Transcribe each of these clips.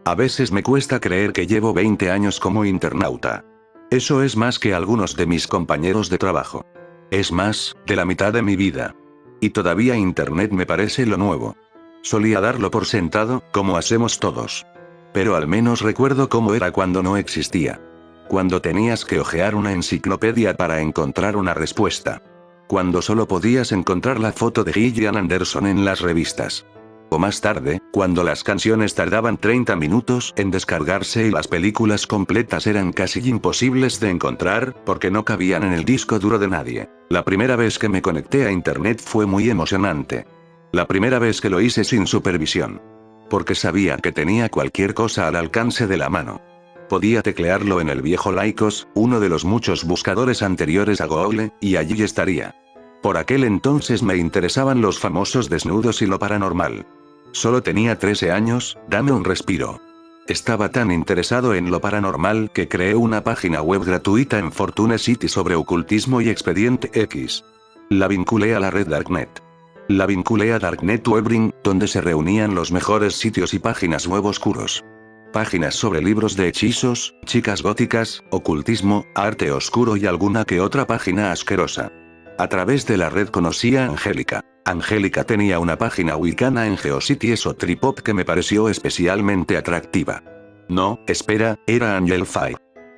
A veces me cuesta creer que llevo 20 años como internauta. Eso es más que algunos de mis compañeros de trabajo. Es más, de la mitad de mi vida. Y todavía Internet me parece lo nuevo. Solía darlo por sentado, como hacemos todos. Pero al menos recuerdo cómo era cuando no existía. Cuando tenías que hojear una enciclopedia para encontrar una respuesta. Cuando solo podías encontrar la foto de Gillian Anderson en las revistas. O más tarde, cuando las canciones tardaban 30 minutos en descargarse y las películas completas eran casi imposibles de encontrar, porque no cabían en el disco duro de nadie. La primera vez que me conecté a Internet fue muy emocionante. La primera vez que lo hice sin supervisión. Porque sabía que tenía cualquier cosa al alcance de la mano. Podía teclearlo en el viejo Lycos, uno de los muchos buscadores anteriores a Google, y allí estaría. Por aquel entonces me interesaban los famosos desnudos y lo paranormal. Solo tenía 13 años, dame un respiro. Estaba tan interesado en lo paranormal que creé una página web gratuita en Fortune City sobre ocultismo y Expediente X. La vinculé a la red Darknet. La vinculé a Darknet Webring, donde se reunían los mejores sitios y páginas web oscuros. Páginas sobre libros de hechizos, chicas góticas, ocultismo, arte oscuro y alguna que otra página asquerosa. A través de la red conocí a Angélica. Angélica tenía una página wicana en GeoCities o Tripop que me pareció especialmente atractiva. No, espera, era Angelfy.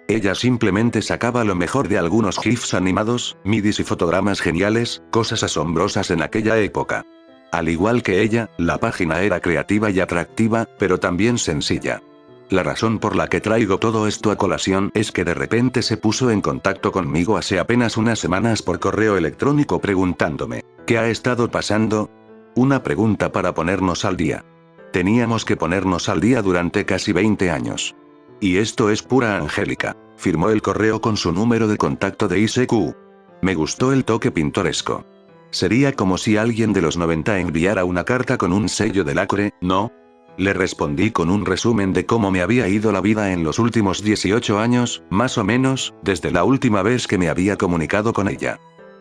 Ella simplemente sacaba lo mejor de algunos GIFs animados, midis y fotogramas geniales, cosas asombrosas en aquella época. Al igual que ella, la página era creativa y atractiva, pero también sencilla. La razón por la que traigo todo esto a colación es que de repente se puso en contacto conmigo hace apenas unas semanas por correo electrónico preguntándome, ¿qué ha estado pasando? Una pregunta para ponernos al día. Teníamos que ponernos al día durante casi 20 años. Y esto es pura Angélica. Firmó el correo con su número de contacto de ICQ. Me gustó el toque pintoresco. Sería como si alguien de los 90 enviara una carta con un sello de lacre, ¿no? Le respondí con un resumen de cómo me había ido la vida en los últimos 18 años, más o menos, desde la última vez que me había comunicado con ella.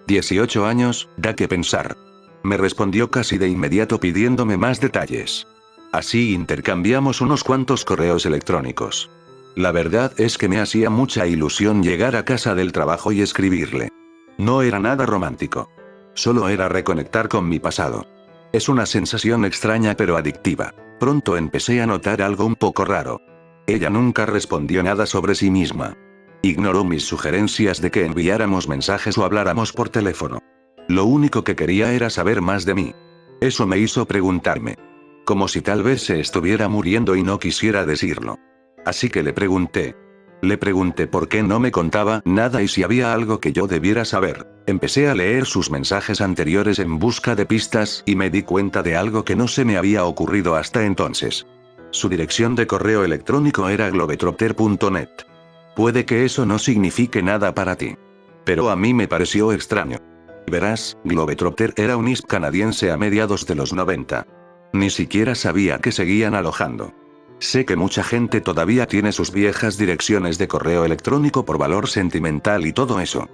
18 años, da que pensar. Me respondió casi de inmediato pidiéndome más detalles. Así intercambiamos unos cuantos correos electrónicos. La verdad es que me hacía mucha ilusión llegar a casa del trabajo y escribirle. No era nada romántico. Solo era reconectar con mi pasado. Es una sensación extraña pero adictiva. Pronto empecé a notar algo un poco raro. Ella nunca respondió nada sobre sí misma. Ignoró mis sugerencias de que enviáramos mensajes o habláramos por teléfono. Lo único que quería era saber más de mí. Eso me hizo preguntarme. Como si tal vez se estuviera muriendo y no quisiera decirlo. Así que le pregunté. Le pregunté por qué no me contaba nada y si había algo que yo debiera saber. Empecé a leer sus mensajes anteriores en busca de pistas y me di cuenta de algo que no se me había ocurrido hasta entonces. Su dirección de correo electrónico era globetrotter.net. Puede que eso no signifique nada para ti. Pero a mí me pareció extraño. Verás, Globetrotter era un ISP canadiense a mediados de los 90. Ni siquiera sabía que seguían alojando. Sé que mucha gente todavía tiene sus viejas direcciones de correo electrónico por valor sentimental y todo eso.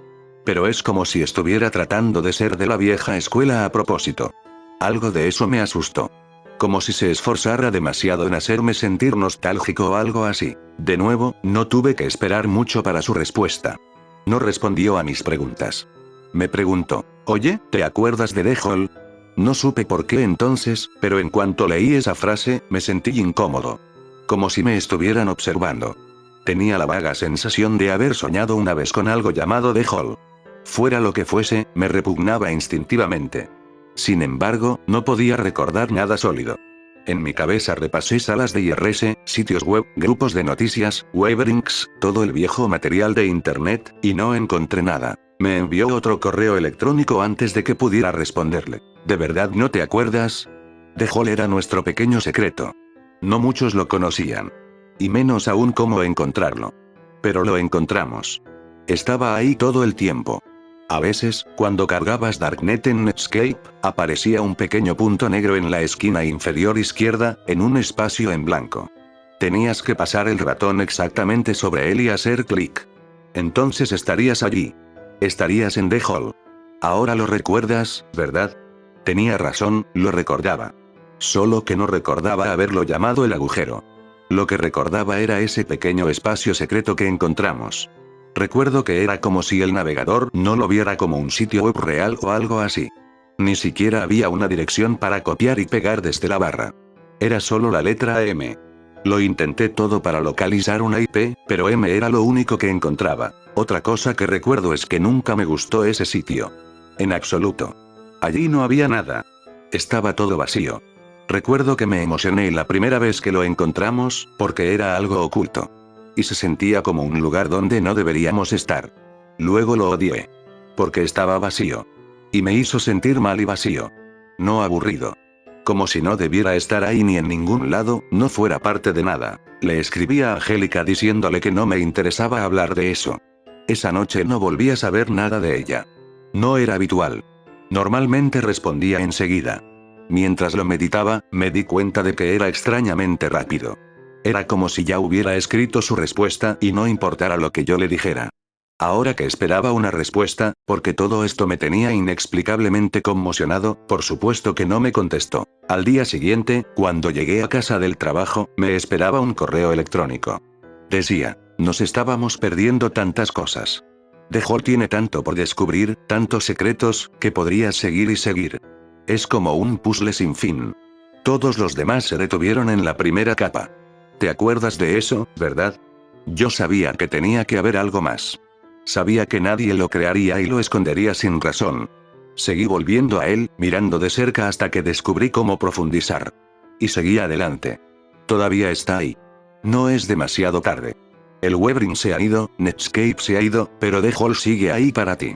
Pero es como si estuviera tratando de ser de la vieja escuela a propósito. Algo de eso me asustó. Como si se esforzara demasiado en hacerme sentir nostálgico o algo así. De nuevo, no tuve que esperar mucho para su respuesta. No respondió a mis preguntas. Me preguntó, oye, ¿te acuerdas de The Hall? No supe por qué entonces, pero en cuanto leí esa frase, me sentí incómodo. Como si me estuvieran observando. Tenía la vaga sensación de haber soñado una vez con algo llamado The Hall. Fuera lo que fuese, me repugnaba instintivamente. Sin embargo, no podía recordar nada sólido. En mi cabeza repasé salas de IRS, sitios web, grupos de noticias, Weblinks, todo el viejo material de internet, y no encontré nada. Me envió otro correo electrónico antes de que pudiera responderle. ¿De verdad no te acuerdas? The Hall era nuestro pequeño secreto. No muchos lo conocían. Y menos aún cómo encontrarlo. Pero lo encontramos. Estaba ahí todo el tiempo. A veces, cuando cargabas Darknet en Netscape, aparecía un pequeño punto negro en la esquina inferior izquierda, en un espacio en blanco. Tenías que pasar el ratón exactamente sobre él y hacer clic. Entonces estarías allí. Estarías en The Hall. Ahora lo recuerdas, ¿verdad? Tenía razón, lo recordaba. Solo que no recordaba haberlo llamado el agujero. Lo que recordaba era ese pequeño espacio secreto que encontramos. Recuerdo que era como si el navegador no lo viera como un sitio web real o algo así. Ni siquiera había una dirección para copiar y pegar desde la barra. Era solo la letra M. Lo intenté todo para localizar una IP, pero M era lo único que encontraba. Otra cosa que recuerdo es que nunca me gustó ese sitio. En absoluto. Allí no había nada. Estaba todo vacío. Recuerdo que me emocioné la primera vez que lo encontramos, porque era algo oculto. Y se sentía como un lugar donde no deberíamos estar. Luego lo odié. Porque estaba vacío. Y me hizo sentir mal y vacío. No aburrido. Como si no debiera estar ahí ni en ningún lado, no fuera parte de nada. Le escribí a Angélica diciéndole que no me interesaba hablar de eso. Esa noche no volví a saber nada de ella. No era habitual. Normalmente respondía enseguida. Mientras lo meditaba, me di cuenta de que era extrañamente rápido. Era como si ya hubiera escrito su respuesta y no importara lo que yo le dijera. Ahora que esperaba una respuesta, porque todo esto me tenía inexplicablemente conmocionado, por supuesto que no me contestó. Al día siguiente, cuando llegué a casa del trabajo, me esperaba un correo electrónico. Decía, nos estábamos perdiendo tantas cosas. Dejó tiene tanto por descubrir, tantos secretos, que podrías seguir y seguir. Es como un puzzle sin fin. Todos los demás se detuvieron en la primera capa. ¿Te acuerdas de eso, verdad? Yo sabía que tenía que haber algo más. Sabía que nadie lo crearía y lo escondería sin razón. Seguí volviendo a él, mirando de cerca hasta que descubrí cómo profundizar. Y seguí adelante. Todavía está ahí. No es demasiado tarde. El Webring se ha ido, Netscape se ha ido, pero The Hall sigue ahí para ti.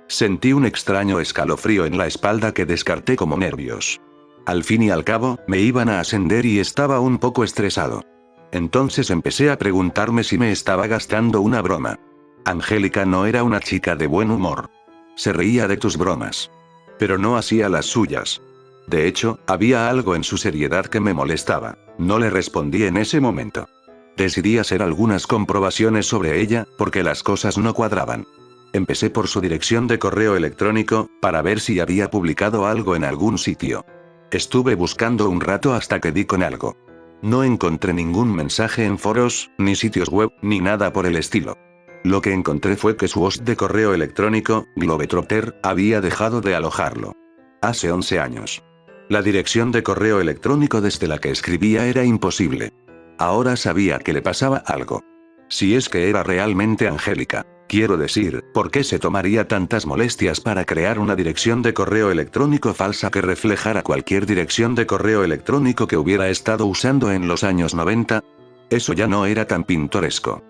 Sentí un extraño escalofrío en la espalda que descarté como nervios. Al fin y al cabo, me iban a ascender y estaba un poco estresado. Entonces empecé a preguntarme si me estaba gastando una broma. Angélica no era una chica de buen humor. Se reía de tus bromas. Pero no hacía las suyas. De hecho, había algo en su seriedad que me molestaba. No le respondí en ese momento. Decidí hacer algunas comprobaciones sobre ella, porque las cosas no cuadraban. Empecé por su dirección de correo electrónico, para ver si había publicado algo en algún sitio. Estuve buscando un rato hasta que di con algo. No encontré ningún mensaje en foros, ni sitios web, ni nada por el estilo. Lo que encontré fue que su host de correo electrónico, Globetrotter, había dejado de alojarlo. Hace 11 años. La dirección de correo electrónico desde la que escribía era imposible. Ahora sabía que le pasaba algo. Si es que era realmente Angélica. Quiero decir, ¿por qué se tomaría tantas molestias para crear una dirección de correo electrónico falsa que reflejara cualquier dirección de correo electrónico que hubiera estado usando en los años 90? Eso ya no era tan pintoresco.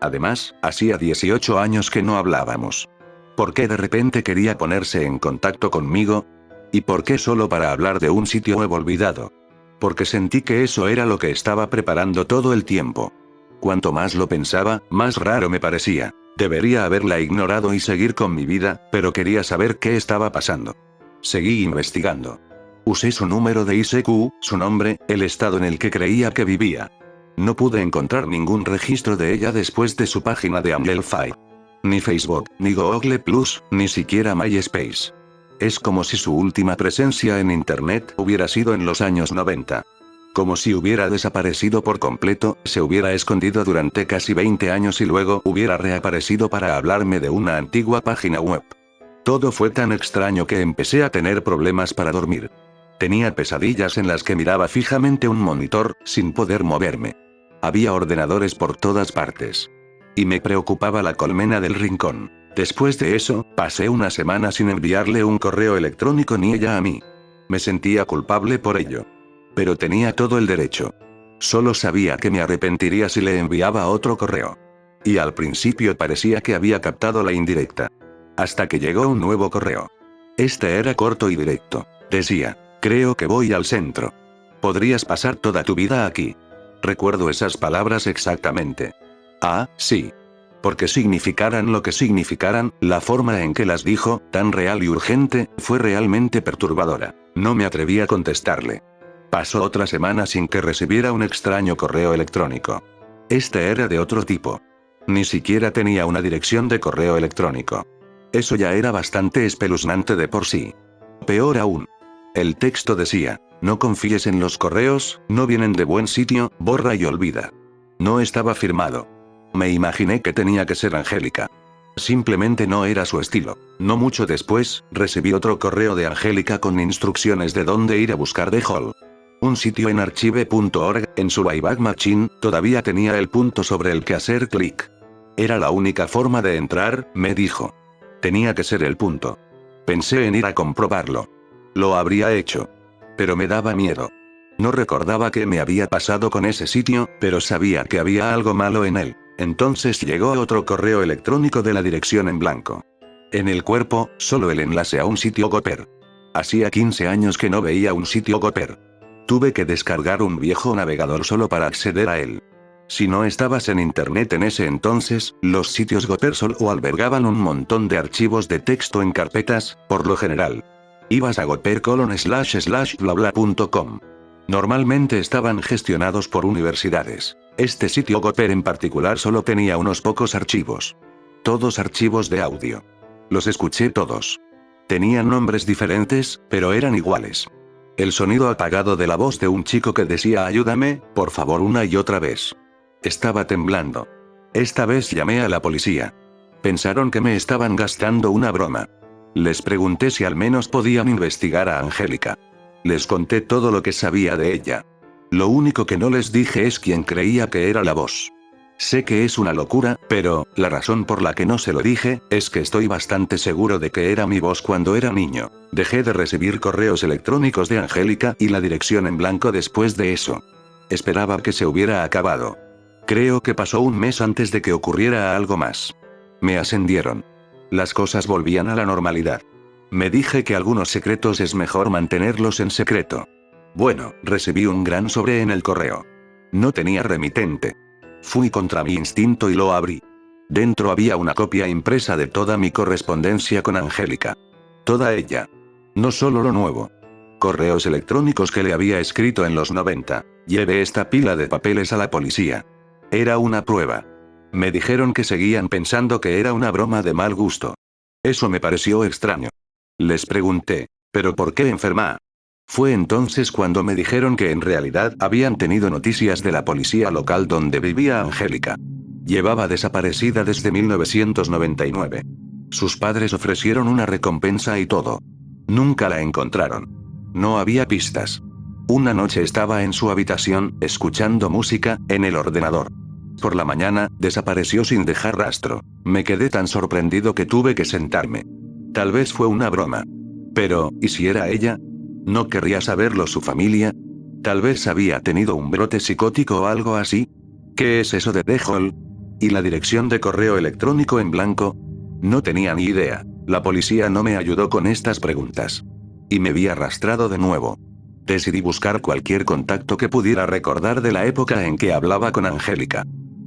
Además, hacía 18 años que no hablábamos. ¿Por qué de repente quería ponerse en contacto conmigo? ¿Y por qué solo para hablar de un sitio web olvidado? Porque sentí que eso era lo que estaba preparando todo el tiempo. Cuanto más lo pensaba, más raro me parecía. Debería haberla ignorado y seguir con mi vida, pero quería saber qué estaba pasando. Seguí investigando. Usé su número de ICQ, su nombre, el estado en el que creía que vivía. No pude encontrar ningún registro de ella después de su página de Amplify. Ni Facebook, ni Google Plus, ni siquiera MySpace. Es como si su última presencia en Internet hubiera sido en los años 90. Como si hubiera desaparecido por completo, se hubiera escondido durante casi 20 años y luego hubiera reaparecido para hablarme de una antigua página web. Todo fue tan extraño que empecé a tener problemas para dormir. Tenía pesadillas en las que miraba fijamente un monitor, sin poder moverme. Había ordenadores por todas partes. Y me preocupaba la colmena del rincón. Después de eso, pasé una semana sin enviarle un correo electrónico ni ella a mí. Me sentía culpable por ello. Pero tenía todo el derecho. Solo sabía que me arrepentiría si le enviaba otro correo. Y al principio parecía que había captado la indirecta. Hasta que llegó un nuevo correo. Este era corto y directo. Decía, creo que voy al centro. Podrías pasar toda tu vida aquí. Recuerdo esas palabras exactamente. Ah, sí. Porque significaran lo que significaran, la forma en que las dijo, tan real y urgente, fue realmente perturbadora. No me atreví a contestarle. Pasó otra semana sin que recibiera un extraño correo electrónico. Este era de otro tipo. Ni siquiera tenía una dirección de correo electrónico. Eso ya era bastante espeluznante de por sí. Peor aún. El texto decía: no confíes en los correos, no vienen de buen sitio, borra y olvida. No estaba firmado. Me imaginé que tenía que ser Angélica. Simplemente no era su estilo. No mucho después, recibí otro correo de Angélica con instrucciones de dónde ir a buscar The Hall. Un sitio en archive.org, en su Wayback Machine, todavía tenía el punto sobre el que hacer clic. Era la única forma de entrar, me dijo. Tenía que ser el punto. Pensé en ir a comprobarlo. Lo habría hecho. Pero me daba miedo. No recordaba qué me había pasado con ese sitio, pero sabía que había algo malo en él. Entonces llegó otro correo electrónico de la dirección en blanco. En el cuerpo, solo el enlace a un sitio Gopher. Hacía 15 años que no veía un sitio Gopher. Tuve que descargar un viejo navegador solo para acceder a él. Si no estabas en internet en ese entonces, los sitios Gopher solo albergaban un montón de archivos de texto en carpetas, por lo general. Ibas a gopher://blabla.com. Normalmente estaban gestionados por universidades. Este sitio Gopher en particular solo tenía unos pocos archivos. Todos archivos de audio. Los escuché todos. Tenían nombres diferentes, pero eran iguales. El sonido apagado de la voz de un chico que decía ayúdame, por favor una y otra vez. Estaba temblando. Esta vez llamé a la policía. Pensaron que me estaban gastando una broma. Les pregunté si al menos podían investigar a Angélica. Les conté todo lo que sabía de ella. Lo único que no les dije es quién creía que era la voz. Sé que es una locura, pero, la razón por la que no se lo dije, es que estoy bastante seguro de que era mi voz cuando era niño. Dejé de recibir correos electrónicos de Angélica y la dirección en blanco después de eso. Esperaba que se hubiera acabado. Creo que pasó un mes antes de que ocurriera algo más. Me ascendieron. Las cosas volvían a la normalidad. Me dije que algunos secretos es mejor mantenerlos en secreto. Bueno, recibí un gran sobre en el correo. No tenía remitente. Fui contra mi instinto y lo abrí. Dentro había una copia impresa de toda mi correspondencia con Angélica. Toda ella. No solo lo nuevo. Correos electrónicos que le había escrito en los 90. Llevé esta pila de papeles a la policía. Era una prueba. Me dijeron que seguían pensando que era una broma de mal gusto. Eso me pareció extraño. Les pregunté, ¿pero por qué enferma? Fue entonces cuando me dijeron que en realidad habían tenido noticias de la policía local donde vivía Angélica. Llevaba desaparecida desde 1999. Sus padres ofrecieron una recompensa y todo. Nunca la encontraron. No había pistas. Una noche estaba en su habitación, escuchando música, en el ordenador. Por la mañana, desapareció sin dejar rastro. Me quedé tan sorprendido que tuve que sentarme. Tal vez fue una broma. Pero, ¿y si era ella? ¿No querría saberlo su familia? Tal vez había tenido un brote psicótico o algo así. ¿Qué es eso de The Hall? ¿Y la dirección de correo electrónico en blanco? No tenía ni idea. La policía no me ayudó con estas preguntas. Y me vi arrastrado de nuevo. Decidí buscar cualquier contacto que pudiera recordar de la época en que hablaba con Angélica.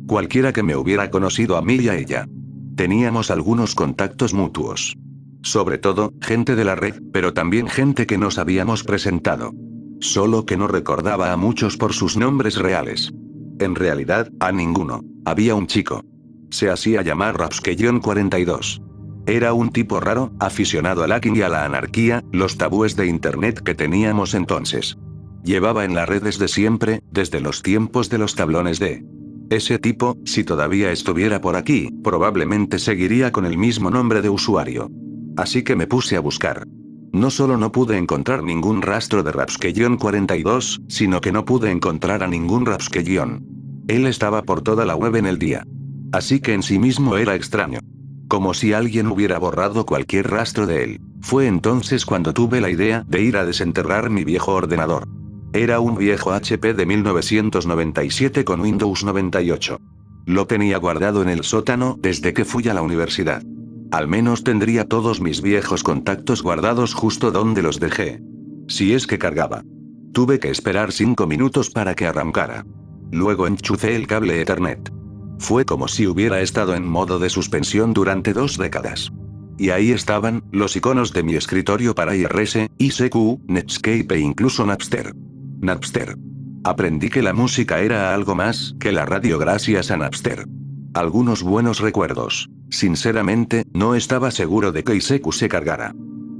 Cualquiera que me hubiera conocido a mí y a ella. Teníamos algunos contactos mutuos. Sobre todo, gente de la red, pero también gente que nos habíamos presentado. Solo que no recordaba a muchos por sus nombres reales. En realidad, a ninguno. Había un chico. Se hacía llamar Rapskellon42. Era un tipo raro, aficionado al hacking y a la anarquía, los tabúes de internet que teníamos entonces. Llevaba en la red desde siempre, desde los tiempos de los tablones de... Ese tipo, si todavía estuviera por aquí, probablemente seguiría con el mismo nombre de usuario. Así que me puse a buscar. No solo no pude encontrar ningún rastro de Rapskellon42, sino que no pude encontrar a ningún Rapskellon. Él estaba por toda la web en el día. Así que en sí mismo era extraño. Como si alguien hubiera borrado cualquier rastro de él. Fue entonces cuando tuve la idea de ir a desenterrar mi viejo ordenador. Era un viejo HP de 1997 con Windows 98. Lo tenía guardado en el sótano desde que fui a la universidad. Al menos tendría todos mis viejos contactos guardados justo donde los dejé. Si es que cargaba. Tuve que esperar 5 minutos para que arrancara. Luego enchufé el cable Ethernet. Fue como si hubiera estado en modo de suspensión durante 2 décadas. Y ahí estaban, los iconos de mi escritorio para IRS, ICQ, Netscape e incluso Napster. Napster. Aprendí que la música era algo más que la radio gracias a Napster. Algunos buenos recuerdos. Sinceramente, no estaba seguro de que ICQ se cargara.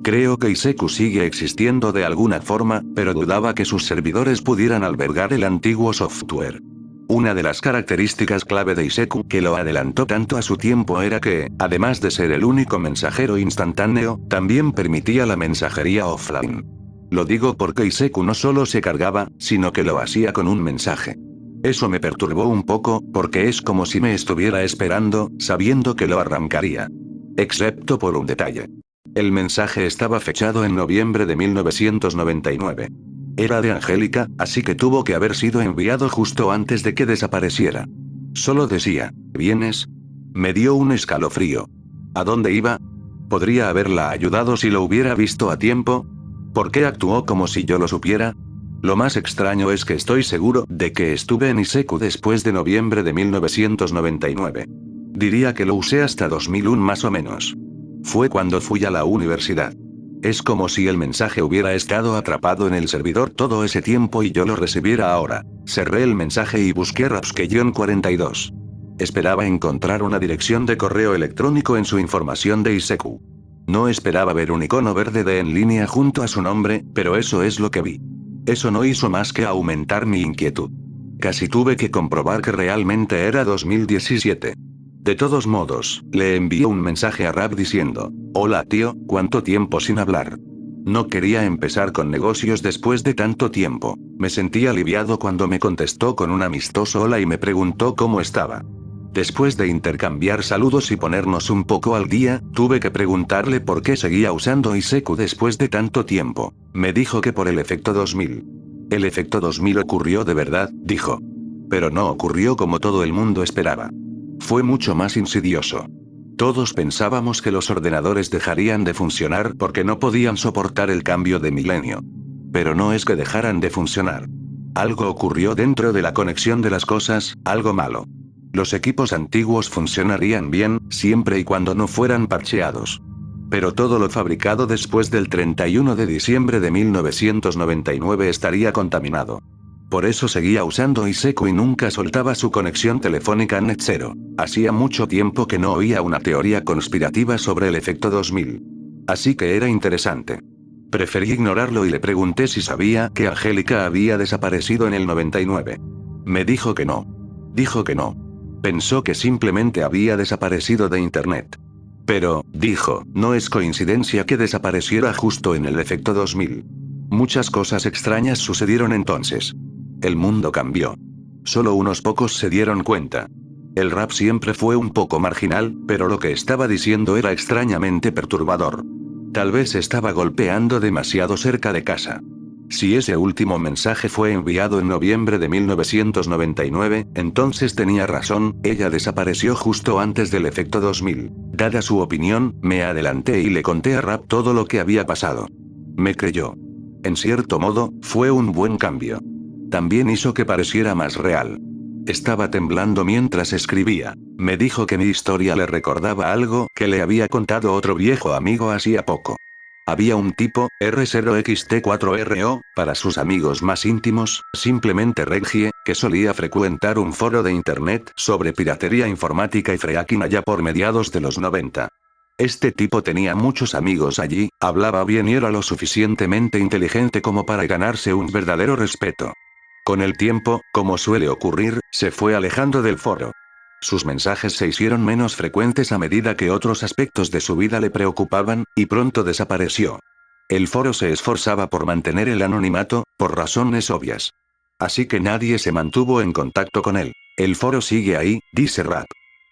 Creo que Iseku sigue existiendo de alguna forma, pero dudaba que sus servidores pudieran albergar el antiguo software. Una de las características clave de Iseku que lo adelantó tanto a su tiempo era que, además de ser el único mensajero instantáneo, también permitía la mensajería offline. Lo digo porque Iseku no solo se cargaba, sino que lo hacía con un mensaje. Eso me perturbó un poco, porque es como si me estuviera esperando, sabiendo que lo arrancaría. Excepto por un detalle. El mensaje estaba fechado en noviembre de 1999. Era de Angélica, así que tuvo que haber sido enviado justo antes de que desapareciera. Solo decía, ¿vienes? Me dio un escalofrío. ¿A dónde iba? ¿Podría haberla ayudado si lo hubiera visto a tiempo? ¿Por qué actuó como si yo lo supiera? Lo más extraño es que estoy seguro de que estuve en Iseku después de noviembre de 1999. Diría que lo usé hasta 2001 más o menos. Fue cuando fui a la universidad. Es como si el mensaje hubiera estado atrapado en el servidor todo ese tiempo y yo lo recibiera ahora. Cerré el mensaje y busqué Rapskeyon42. Esperaba encontrar una dirección de correo electrónico en su información de Iseku. No esperaba ver un icono verde de en línea junto a su nombre, pero eso es lo que vi. Eso no hizo más que aumentar mi inquietud. Casi tuve que comprobar que realmente era 2017. De todos modos, le envié un mensaje a Rap diciendo, hola tío, ¿cuánto tiempo sin hablar? No quería empezar con negocios después de tanto tiempo. Me sentí aliviado cuando me contestó con un amistoso hola y me preguntó cómo estaba. Después de intercambiar saludos y ponernos un poco al día, tuve que preguntarle por qué seguía usando Iseku después de tanto tiempo. Me dijo que por el efecto 2000. El efecto 2000 ocurrió de verdad, dijo. Pero no ocurrió como todo el mundo esperaba. Fue mucho más insidioso. Todos pensábamos que los ordenadores dejarían de funcionar porque no podían soportar el cambio de milenio. Pero no es que dejaran de funcionar. Algo ocurrió dentro de la conexión de las cosas, algo malo. Los equipos antiguos funcionarían bien, siempre y cuando no fueran parcheados. Pero todo lo fabricado después del 31 de diciembre de 1999 estaría contaminado. Por eso seguía usando Iseku y nunca soltaba su conexión telefónica Net 0. Hacía mucho tiempo que no oía una teoría conspirativa sobre el efecto 2000. Así que era interesante. Preferí ignorarlo y le pregunté si sabía que Angélica había desaparecido en el 99. Me dijo que no. Dijo que no. Pensó que simplemente había desaparecido de internet. Pero, dijo, no es coincidencia que desapareciera justo en el efecto 2000. Muchas cosas extrañas sucedieron entonces. El mundo cambió. Solo unos pocos se dieron cuenta. El rap siempre fue un poco marginal, pero lo que estaba diciendo era extrañamente perturbador. Tal vez estaba golpeando demasiado cerca de casa. Si ese último mensaje fue enviado en noviembre de 1999, entonces tenía razón, ella desapareció justo antes del efecto 2000. Dada su opinión, me adelanté y le conté a Rap todo lo que había pasado. Me creyó. En cierto modo, fue un buen cambio. También hizo que pareciera más real. Estaba temblando mientras escribía. Me dijo que mi historia le recordaba algo que le había contado otro viejo amigo hacía poco. Había un tipo, R0XT4RO, para sus amigos más íntimos, simplemente Reggie, que solía frecuentar un foro de internet sobre piratería informática y freaking allá por mediados de los 90. Este tipo tenía muchos amigos allí, hablaba bien y era lo suficientemente inteligente como para ganarse un verdadero respeto. Con el tiempo, como suele ocurrir, se fue alejando del foro. Sus mensajes se hicieron menos frecuentes a medida que otros aspectos de su vida le preocupaban, y pronto desapareció. El foro se esforzaba por mantener el anonimato, por razones obvias. Así que nadie se mantuvo en contacto con él. El foro sigue ahí, dice Rap.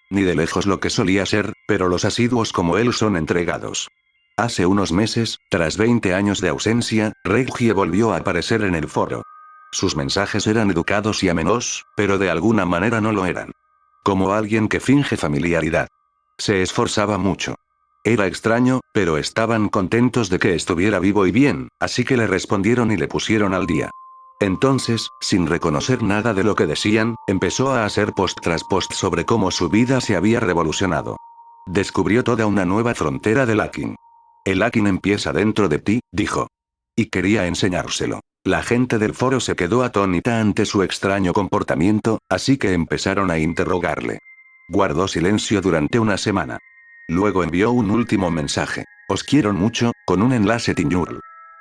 Ni de lejos lo que solía ser, pero los asiduos como él son entregados. Hace unos meses, tras 20 años de ausencia, Reggie volvió a aparecer en el foro. Sus mensajes eran educados y amenos, pero de alguna manera no lo eran. Como alguien que finge familiaridad. Se esforzaba mucho. Era extraño, pero estaban contentos de que estuviera vivo y bien, así que le respondieron y le pusieron al día. Entonces, sin reconocer nada de lo que decían, empezó a hacer post tras post sobre cómo su vida se había revolucionado. Descubrió toda una nueva frontera del hacking. El hacking empieza dentro de ti, dijo. Y quería enseñárselo. La gente del foro se quedó atónita ante su extraño comportamiento, así que empezaron a interrogarle. Guardó silencio durante una semana. Luego envió un último mensaje. Os quiero mucho, con un enlace Tiñurl.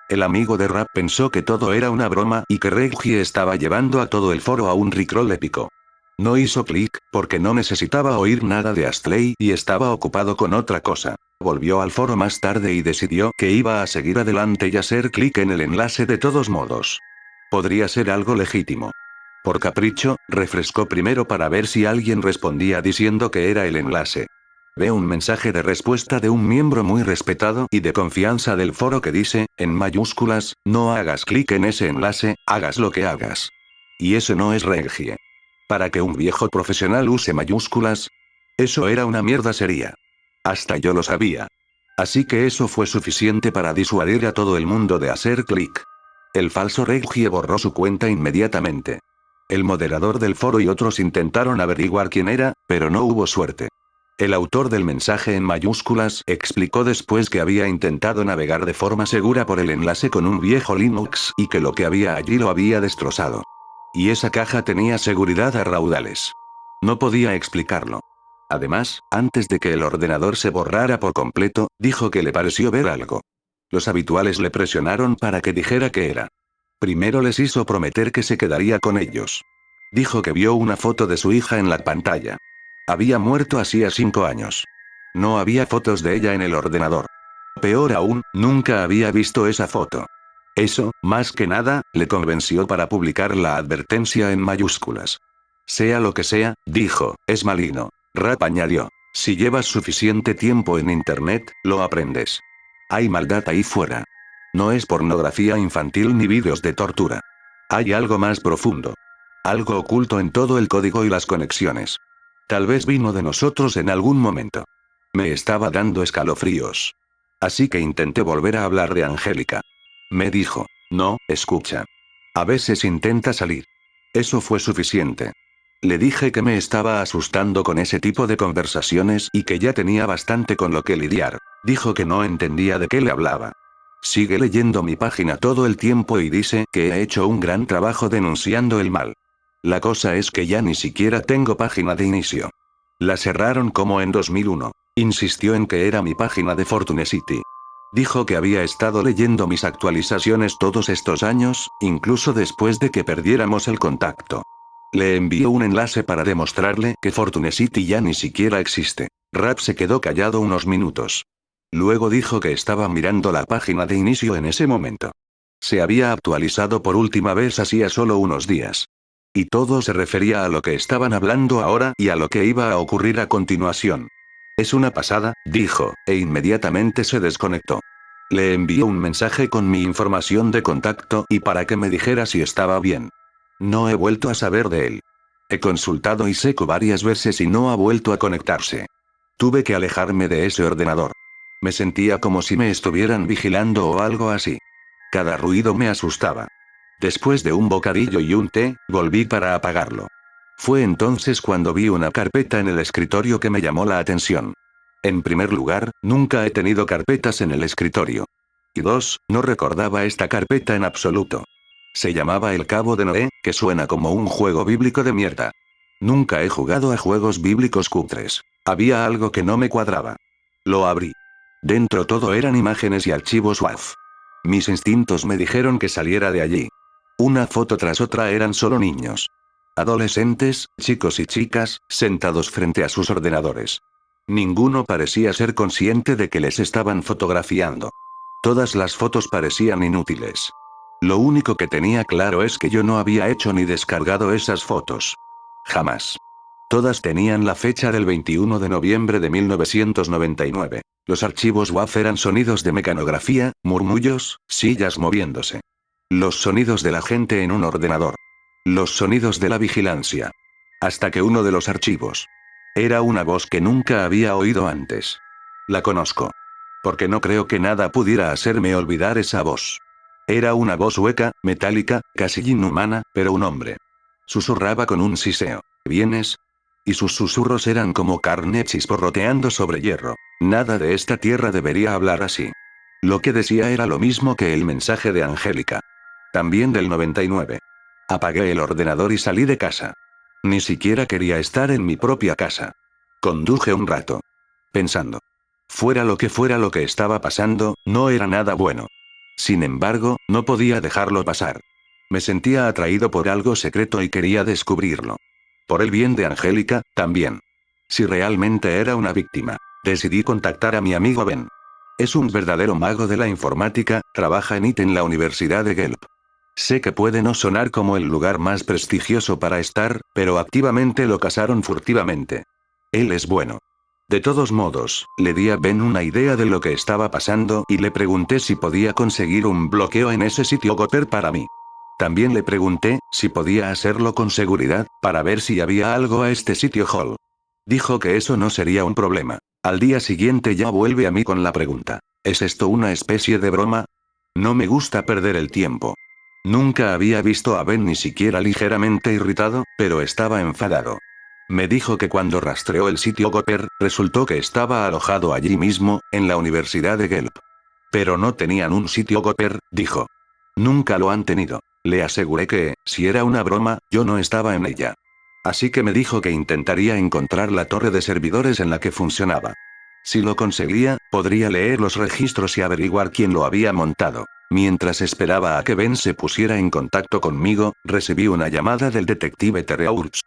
El amigo de Rap pensó que todo era una broma y que Reggie estaba llevando a todo el foro a un rickroll épico. No hizo clic, porque no necesitaba oír nada de Astley y estaba ocupado con otra cosa. Volvió al foro más tarde y decidió que iba a seguir adelante y hacer clic en el enlace de todos modos. Podría ser algo legítimo. Por capricho, refrescó primero para ver si alguien respondía diciendo que era el enlace. Veo un mensaje de respuesta de un miembro muy respetado y de confianza del foro que dice, en mayúsculas, no hagas clic en ese enlace, hagas lo que hagas. Y eso no es Reggie. Para que un viejo profesional use mayúsculas. Eso era una mierda seria. Hasta yo lo sabía. Así que eso fue suficiente para disuadir a todo el mundo de hacer clic. El falso Reggie borró su cuenta inmediatamente. El moderador del foro y otros intentaron averiguar quién era, pero no hubo suerte. El autor del mensaje en mayúsculas explicó después que había intentado navegar de forma segura por el enlace con un viejo Linux y que lo que había allí lo había destrozado. Y esa caja tenía seguridad a raudales. No podía explicarlo. Además, antes de que el ordenador se borrara por completo, dijo que le pareció ver algo. Los habituales le presionaron para que dijera qué era. Primero les hizo prometer que se quedaría con ellos. Dijo que vio una foto de su hija en la pantalla. Había muerto hacía 5 años. No había fotos de ella en el ordenador. Peor aún, nunca había visto esa foto. Eso, más que nada, le convenció para publicar la advertencia en mayúsculas. Sea lo que sea, dijo, es maligno. Rap añadió. Si llevas suficiente tiempo en internet, lo aprendes. Hay maldad ahí fuera. No es pornografía infantil ni vídeos de tortura. Hay algo más profundo. Algo oculto en todo el código y las conexiones. Tal vez vino de nosotros en algún momento. Me estaba dando escalofríos. Así que intenté volver a hablar de Angélica. Me dijo, no, escucha. A veces intenta salir. Eso fue suficiente. Le dije que me estaba asustando con ese tipo de conversaciones y que ya tenía bastante con lo que lidiar. Dijo que no entendía de qué le hablaba. Sigue leyendo mi página todo el tiempo y dice que he hecho un gran trabajo denunciando el mal. La cosa es que ya ni siquiera tengo página de inicio. La cerraron como en 2001. Insistió en que era mi página de Fortune City. Dijo que había estado leyendo mis actualizaciones todos estos años, incluso después de que perdiéramos el contacto. Le envió un enlace para demostrarle que Fortune City ya ni siquiera existe. Rap se quedó callado unos minutos. Luego dijo que estaba mirando la página de inicio en ese momento. Se había actualizado por última vez hacía solo unos días. Y todo se refería a lo que estaban hablando ahora y a lo que iba a ocurrir a continuación. Es una pasada, dijo, e inmediatamente se desconectó. Le envié un mensaje con mi información de contacto y para que me dijera si estaba bien. No he vuelto a saber de él. He consultado Iseku varias veces y no ha vuelto a conectarse. Tuve que alejarme de ese ordenador. Me sentía como si me estuvieran vigilando o algo así. Cada ruido me asustaba. Después de un bocadillo y un té, volví para apagarlo. Fue entonces cuando vi una carpeta en el escritorio que me llamó la atención. En primer lugar, nunca he tenido carpetas en el escritorio. Y dos, no recordaba esta carpeta en absoluto. Se llamaba El Cabo de Noé, que suena como un juego bíblico de mierda. Nunca he jugado a juegos bíblicos cutres. Había algo que no me cuadraba. Lo abrí. Dentro todo eran imágenes y archivos WAV. Mis instintos me dijeron que saliera de allí. Una foto tras otra eran solo niños. Adolescentes, chicos y chicas, sentados frente a sus ordenadores. Ninguno parecía ser consciente de que les estaban fotografiando. Todas las fotos parecían inútiles. Lo único que tenía claro es que yo no había hecho ni descargado esas fotos. Jamás. Todas tenían la fecha del 21 de noviembre de 1999. Los archivos WAV eran sonidos de mecanografía, murmullos, sillas moviéndose. Los sonidos de la gente en un ordenador. Los sonidos de la vigilancia. Hasta que uno de los archivos. Era una voz que nunca había oído antes. La conozco. Porque no creo que nada pudiera hacerme olvidar esa voz. Era una voz hueca, metálica, casi inhumana, pero un hombre. Susurraba con un siseo. ¿Vienes? Y sus susurros eran como carne chisporroteando sobre hierro. Nada de esta tierra debería hablar así. Lo que decía era lo mismo que el mensaje de Angélica. También del 99. Apagué el ordenador y salí de casa. Ni siquiera quería estar en mi propia casa. Conduje un rato. Pensando. Fuera lo que estaba pasando, no era nada bueno. Sin embargo, no podía dejarlo pasar. Me sentía atraído por algo secreto y quería descubrirlo. Por el bien de Angélica, también. Si realmente era una víctima, decidí contactar a mi amigo Ben. Es un verdadero mago de la informática, trabaja en IT en la Universidad de Guelph. Sé que puede no sonar como el lugar más prestigioso para estar, pero activamente lo casaron furtivamente. Él es bueno. De todos modos, le di a Ben una idea de lo que estaba pasando y le pregunté si podía conseguir un bloqueo en ese sitio Gopher para mí. También le pregunté si podía hacerlo con seguridad, para ver si había algo a este sitio Hall. Dijo que eso no sería un problema. Al día siguiente ya vuelve a mí con la pregunta: ¿es esto una especie de broma? No me gusta perder el tiempo. Nunca había visto a Ben ni siquiera ligeramente irritado, pero estaba enfadado. Me dijo que cuando rastreó el sitio Gopher, resultó que estaba alojado allí mismo, en la Universidad de Guelph. Pero no tenían un sitio Gopher, dijo. Nunca lo han tenido. Le aseguré que, si era una broma, yo no estaba en ella. Así que me dijo que intentaría encontrar la torre de servidores en la que funcionaba. Si lo conseguía, podría leer los registros y averiguar quién lo había montado. Mientras esperaba a que Ben se pusiera en contacto conmigo, recibí una llamada del detective Terry Urch.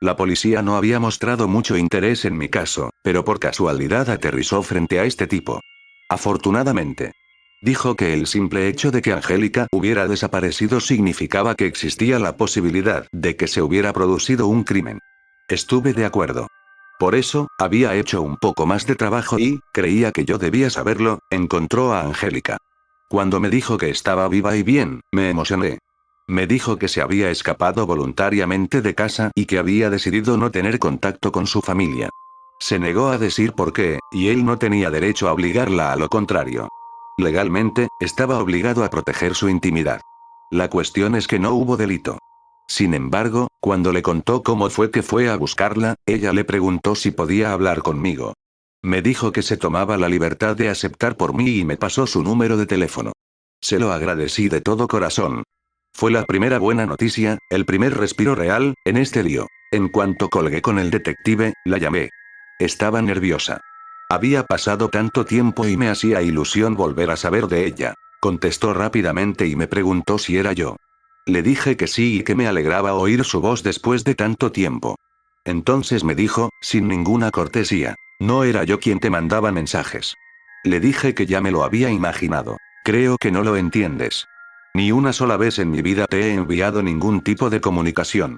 La policía no había mostrado mucho interés en mi caso, pero por casualidad aterrizó frente a este tipo. Afortunadamente. Dijo que el simple hecho de que Angélica hubiera desaparecido significaba que existía la posibilidad de que se hubiera producido un crimen. Estuve de acuerdo. Por eso, había hecho un poco más de trabajo y, creía que yo debía saberlo, encontró a Angélica. Cuando me dijo que estaba viva y bien, me emocioné. Me dijo que se había escapado voluntariamente de casa y que había decidido no tener contacto con su familia. Se negó a decir por qué, y él no tenía derecho a obligarla a lo contrario. Legalmente, estaba obligado a proteger su intimidad. La cuestión es que no hubo delito. Sin embargo, cuando le contó cómo fue que fue a buscarla, ella le preguntó si podía hablar conmigo. Me dijo que se tomaba la libertad de aceptar por mí y me pasó su número de teléfono. Se lo agradecí de todo corazón. Fue la primera buena noticia, el primer respiro real, en este lío. En cuanto colgué con el detective, la llamé. Estaba nerviosa. Había pasado tanto tiempo y me hacía ilusión volver a saber de ella. Contestó rápidamente y me preguntó si era yo. Le dije que sí y que me alegraba oír su voz después de tanto tiempo. Entonces me dijo, sin ninguna cortesía: no era yo quien te mandaba mensajes. Le dije que ya me lo había imaginado. Creo que no lo entiendes. Ni una sola vez en mi vida te he enviado ningún tipo de comunicación.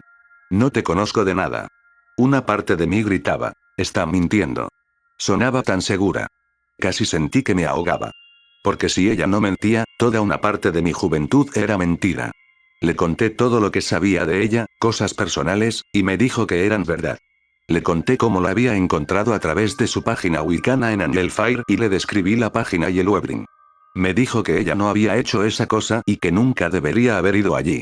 No te conozco de nada. Una parte de mí gritaba: está mintiendo. Sonaba tan segura. Casi sentí que me ahogaba. Porque si ella no mentía, toda una parte de mi juventud era mentira. Le conté todo lo que sabía de ella, cosas personales, y me dijo que eran verdad. Le conté cómo la había encontrado a través de su página Wicana en Angelfire y le describí la página y el weblink. Me dijo que ella no había hecho esa cosa y que nunca debería haber ido allí.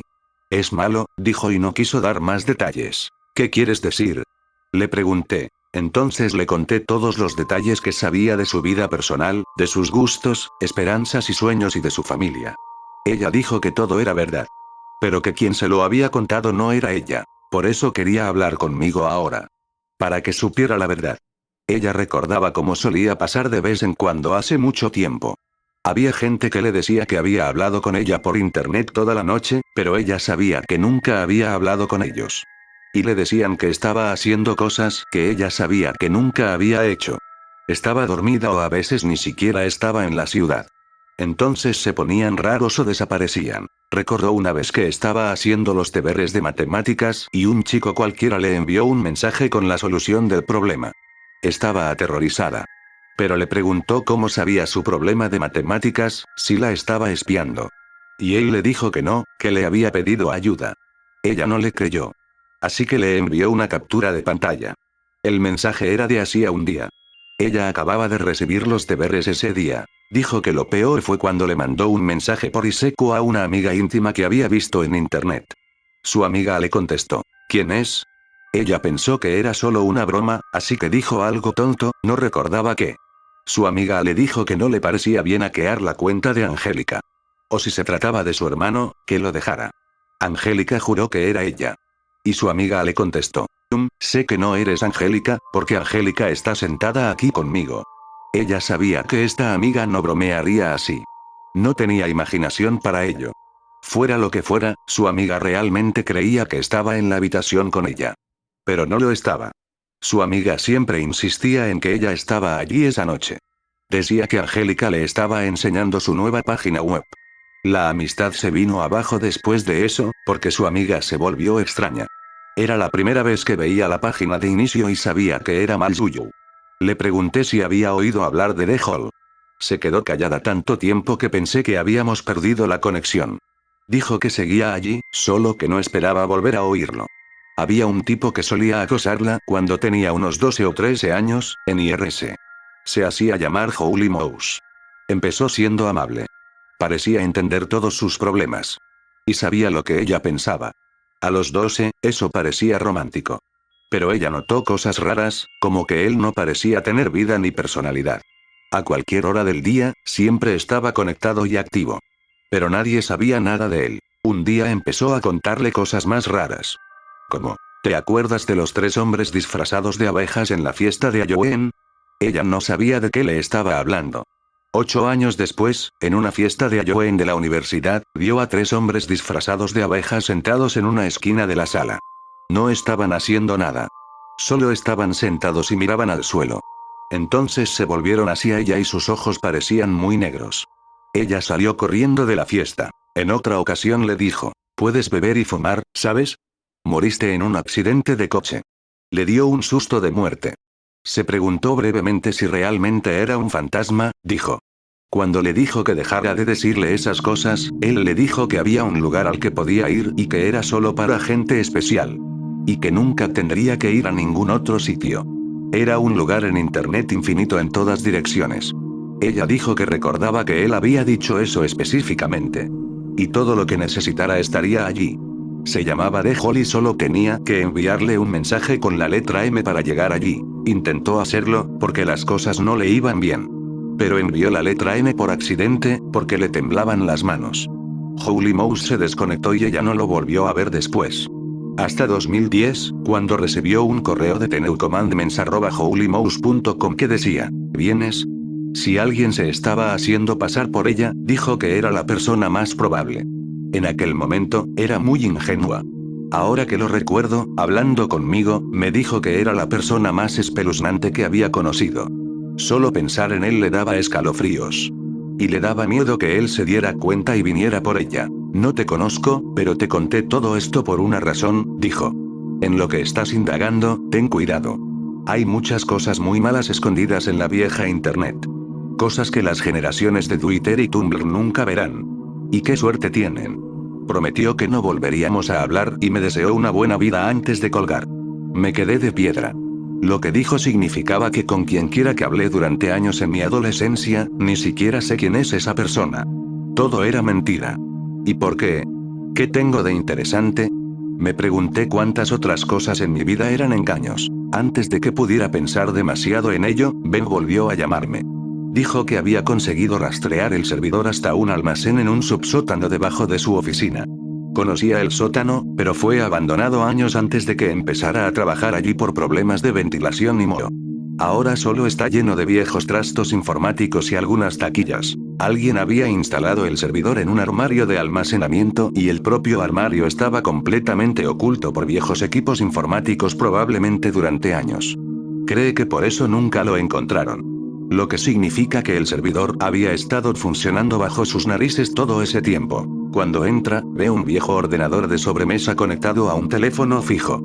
Es malo, dijo y no quiso dar más detalles. ¿Qué quieres decir? Le pregunté. Entonces le conté todos los detalles que sabía de su vida personal, de sus gustos, esperanzas y sueños y de su familia. Ella dijo que todo era verdad. Pero que quien se lo había contado no era ella. Por eso quería hablar conmigo ahora. Para que supiera la verdad. Ella recordaba cómo solía pasar de vez en cuando hace mucho tiempo. Había gente que le decía que había hablado con ella por internet toda la noche, pero ella sabía que nunca había hablado con ellos. Y le decían que estaba haciendo cosas que ella sabía que nunca había hecho. Estaba dormida o a veces ni siquiera estaba en la ciudad. Entonces se ponían raros o desaparecían. Recordó una vez que estaba haciendo los deberes de matemáticas y un chico cualquiera le envió un mensaje con la solución del problema. Estaba aterrorizada. Pero le preguntó cómo sabía su problema de matemáticas, si la estaba espiando. Y él le dijo que no, que le había pedido ayuda. Ella no le creyó. Así que le envió una captura de pantalla. El mensaje era de hacía un día. Ella acababa de recibir los deberes ese día. Dijo que lo peor fue cuando le mandó un mensaje por ICQ a una amiga íntima que había visto en internet. Su amiga le contestó: ¿quién es? Ella pensó que era solo una broma, así que dijo algo tonto, no recordaba qué. Su amiga le dijo que no le parecía bien hackear la cuenta de Angélica. O si se trataba de su hermano, que lo dejara. Angélica juró que era ella. Y su amiga le contestó: sé que no eres Angélica, porque Angélica está sentada aquí conmigo. Ella sabía que esta amiga no bromearía así. No tenía imaginación para ello. Fuera lo que fuera, su amiga realmente creía que estaba en la habitación con ella. Pero no lo estaba. Su amiga siempre insistía en que ella estaba allí esa noche. Decía que Angélica le estaba enseñando su nueva página web. La amistad se vino abajo después de eso, porque su amiga se volvió extraña. Era la primera vez que veía la página de inicio y sabía que era mal suyo. Le pregunté si había oído hablar de The Hall. Se quedó callada tanto tiempo que pensé que habíamos perdido la conexión. Dijo que seguía allí, solo que no esperaba volver a oírlo. Había un tipo que solía acosarla cuando tenía unos 12 o 13 años, en IRS. Se hacía llamar Holy Mouse. Empezó siendo amable. Parecía entender todos sus problemas. Y sabía lo que ella pensaba. A los 12, eso parecía romántico. Pero ella notó cosas raras, como que él no parecía tener vida ni personalidad. A cualquier hora del día, siempre estaba conectado y activo. Pero nadie sabía nada de él. Un día empezó a contarle cosas más raras. Como, ¿te acuerdas de los 3 hombres disfrazados de abejas en la fiesta de Halloween? Ella no sabía de qué le estaba hablando. 8 años después, en una fiesta de Halloween de la universidad, vio a 3 hombres disfrazados de abejas sentados en una esquina de la sala. No estaban haciendo nada. Solo estaban sentados y miraban al suelo. Entonces se volvieron hacia ella y sus ojos parecían muy negros. Ella salió corriendo de la fiesta. En otra ocasión le dijo, puedes beber y fumar, ¿sabes? Moriste en un accidente de coche. Le dio un susto de muerte. Se preguntó brevemente si realmente era un fantasma, dijo. Cuando le dijo que dejara de decirle esas cosas, él le dijo que había un lugar al que podía ir y que era solo para gente especial. Y que nunca tendría que ir a ningún otro sitio. Era un lugar en internet infinito en todas direcciones. Ella dijo que recordaba que él había dicho eso específicamente. Y todo lo que necesitara estaría allí. Se llamaba The Hall y solo tenía que enviarle un mensaje con la letra M para llegar allí. Intentó hacerlo, porque las cosas no le iban bien. Pero envió la letra M por accidente, porque le temblaban las manos. Holy Mouse se desconectó y ella no lo volvió a ver después. Hasta 2010, cuando recibió un correo de tnewcommandments@holymouse.com que decía, ¿vienes? Si alguien se estaba haciendo pasar por ella, dijo que era la persona más probable. En aquel momento, era muy ingenua. Ahora que lo recuerdo, hablando conmigo, me dijo que era la persona más espeluznante que había conocido. Solo pensar en él le daba escalofríos. Y le daba miedo que él se diera cuenta y viniera por ella. No te conozco, pero te conté todo esto por una razón, dijo. En lo que estás indagando, ten cuidado. Hay muchas cosas muy malas escondidas en la vieja internet. Cosas que las generaciones de Twitter y Tumblr nunca verán. Y qué suerte tienen. Prometió que no volveríamos a hablar y me deseó una buena vida antes de colgar. Me quedé de piedra. Lo que dijo significaba que con quien quiera que hablé durante años en mi adolescencia, ni siquiera sé quién es esa persona. Todo era mentira. ¿Y por qué? ¿Qué tengo de interesante? Me pregunté cuántas otras cosas en mi vida eran engaños. Antes de que pudiera pensar demasiado en ello, Ben volvió a llamarme. Dijo que había conseguido rastrear el servidor hasta un almacén en un subsótano debajo de su oficina. Conocía el sótano, pero fue abandonado años antes de que empezara a trabajar allí por problemas de ventilación y moho. Ahora solo está lleno de viejos trastos informáticos y algunas taquillas. Alguien había instalado el servidor en un armario de almacenamiento y el propio armario estaba completamente oculto por viejos equipos informáticos probablemente durante años. Cree que por eso nunca lo encontraron. Lo que significa que el servidor había estado funcionando bajo sus narices todo ese tiempo. Cuando entra, ve un viejo ordenador de sobremesa conectado a un teléfono fijo.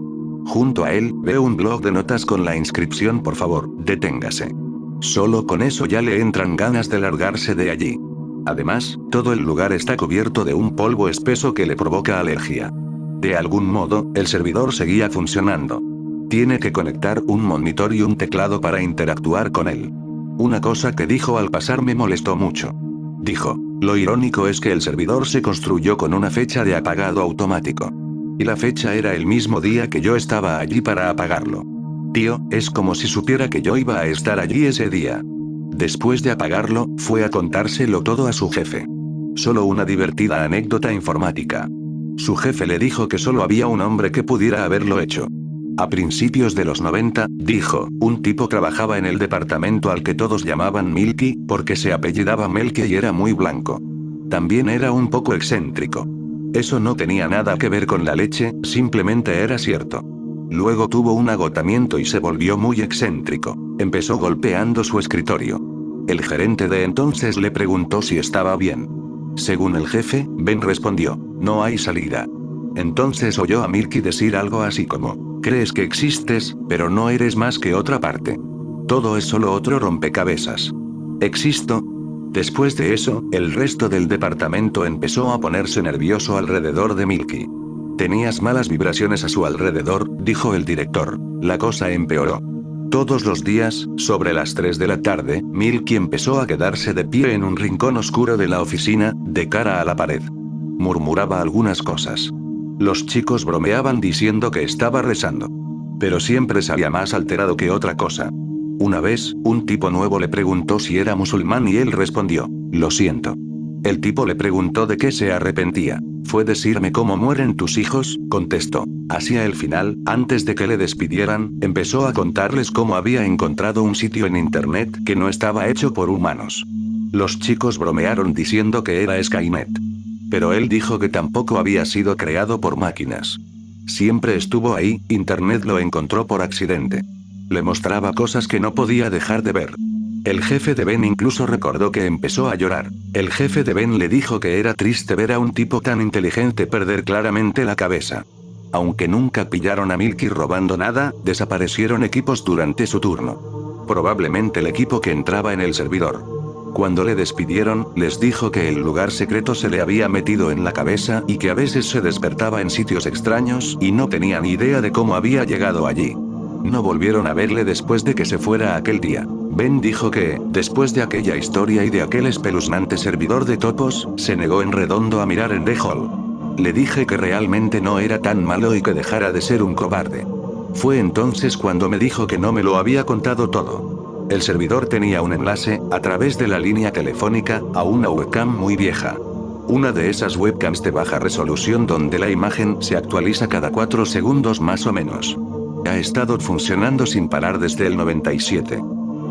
Junto a él, ve un blog de notas con la inscripción por favor, deténgase. Solo con eso ya le entran ganas de largarse de allí. Además, todo el lugar está cubierto de un polvo espeso que le provoca alergia. De algún modo, el servidor seguía funcionando. Tiene que conectar un monitor y un teclado para interactuar con él. Una cosa que dijo al pasar me molestó mucho. Dijo, lo irónico es que el servidor se construyó con una fecha de apagado automático. Y la fecha era el mismo día que yo estaba allí para apagarlo. Tío, es como si supiera que yo iba a estar allí ese día. Después de apagarlo, fue a contárselo todo a su jefe. Solo una divertida anécdota informática. Su jefe le dijo que solo había un hombre que pudiera haberlo hecho. A principios de los 90, dijo, un tipo trabajaba en el departamento al que todos llamaban Milky, porque se apellidaba Melke y era muy blanco. También era un poco excéntrico. Eso no tenía nada que ver con la leche, simplemente era cierto. Luego tuvo un agotamiento y se volvió muy excéntrico. Empezó golpeando su escritorio. El gerente de entonces le preguntó si estaba bien. Según el jefe, Ben respondió, no hay salida. Entonces oyó a Milky decir algo así como, crees que existes, pero no eres más que otra parte. Todo es solo otro rompecabezas. ¿Existo? Después de eso, el resto del departamento empezó a ponerse nervioso alrededor de Milky. Tenías malas vibraciones a su alrededor, dijo el director. La cosa empeoró. Todos los días, sobre las 3 de la tarde, Milky empezó a quedarse de pie en un rincón oscuro de la oficina, de cara a la pared. Murmuraba algunas cosas. Los chicos bromeaban diciendo que estaba rezando. Pero siempre salía más alterado que otra cosa. Una vez, un tipo nuevo le preguntó si era musulmán y él respondió, lo siento. El tipo le preguntó de qué se arrepentía. Fue decirme cómo mueren tus hijos, contestó. Hacia el final, antes de que le despidieran, empezó a contarles cómo había encontrado un sitio en internet que no estaba hecho por humanos. Los chicos bromearon diciendo que era Skynet. Pero él dijo que tampoco había sido creado por máquinas. Siempre estuvo ahí, internet lo encontró por accidente. Le mostraba cosas que no podía dejar de ver. El jefe de Ben incluso recordó que empezó a llorar. El jefe de Ben le dijo que era triste ver a un tipo tan inteligente perder claramente la cabeza. Aunque nunca pillaron a Milky robando nada, desaparecieron equipos durante su turno. Probablemente el equipo que entraba en el servidor. Cuando le despidieron, les dijo que el lugar secreto se le había metido en la cabeza y que a veces se despertaba en sitios extraños y no tenía ni idea de cómo había llegado allí. No volvieron a verle después de que se fuera aquel día. Ben dijo que, después de aquella historia y de aquel espeluznante servidor de topos, se negó en redondo a mirar en The Hall. Le dije que realmente no era tan malo y que dejara de ser un cobarde. Fue entonces cuando me dijo que no me lo había contado todo. El servidor tenía un enlace, a través de la línea telefónica, a una webcam muy vieja. Una de esas webcams de baja resolución donde la imagen se actualiza cada 4 segundos más o menos. Ha estado funcionando sin parar desde el 97.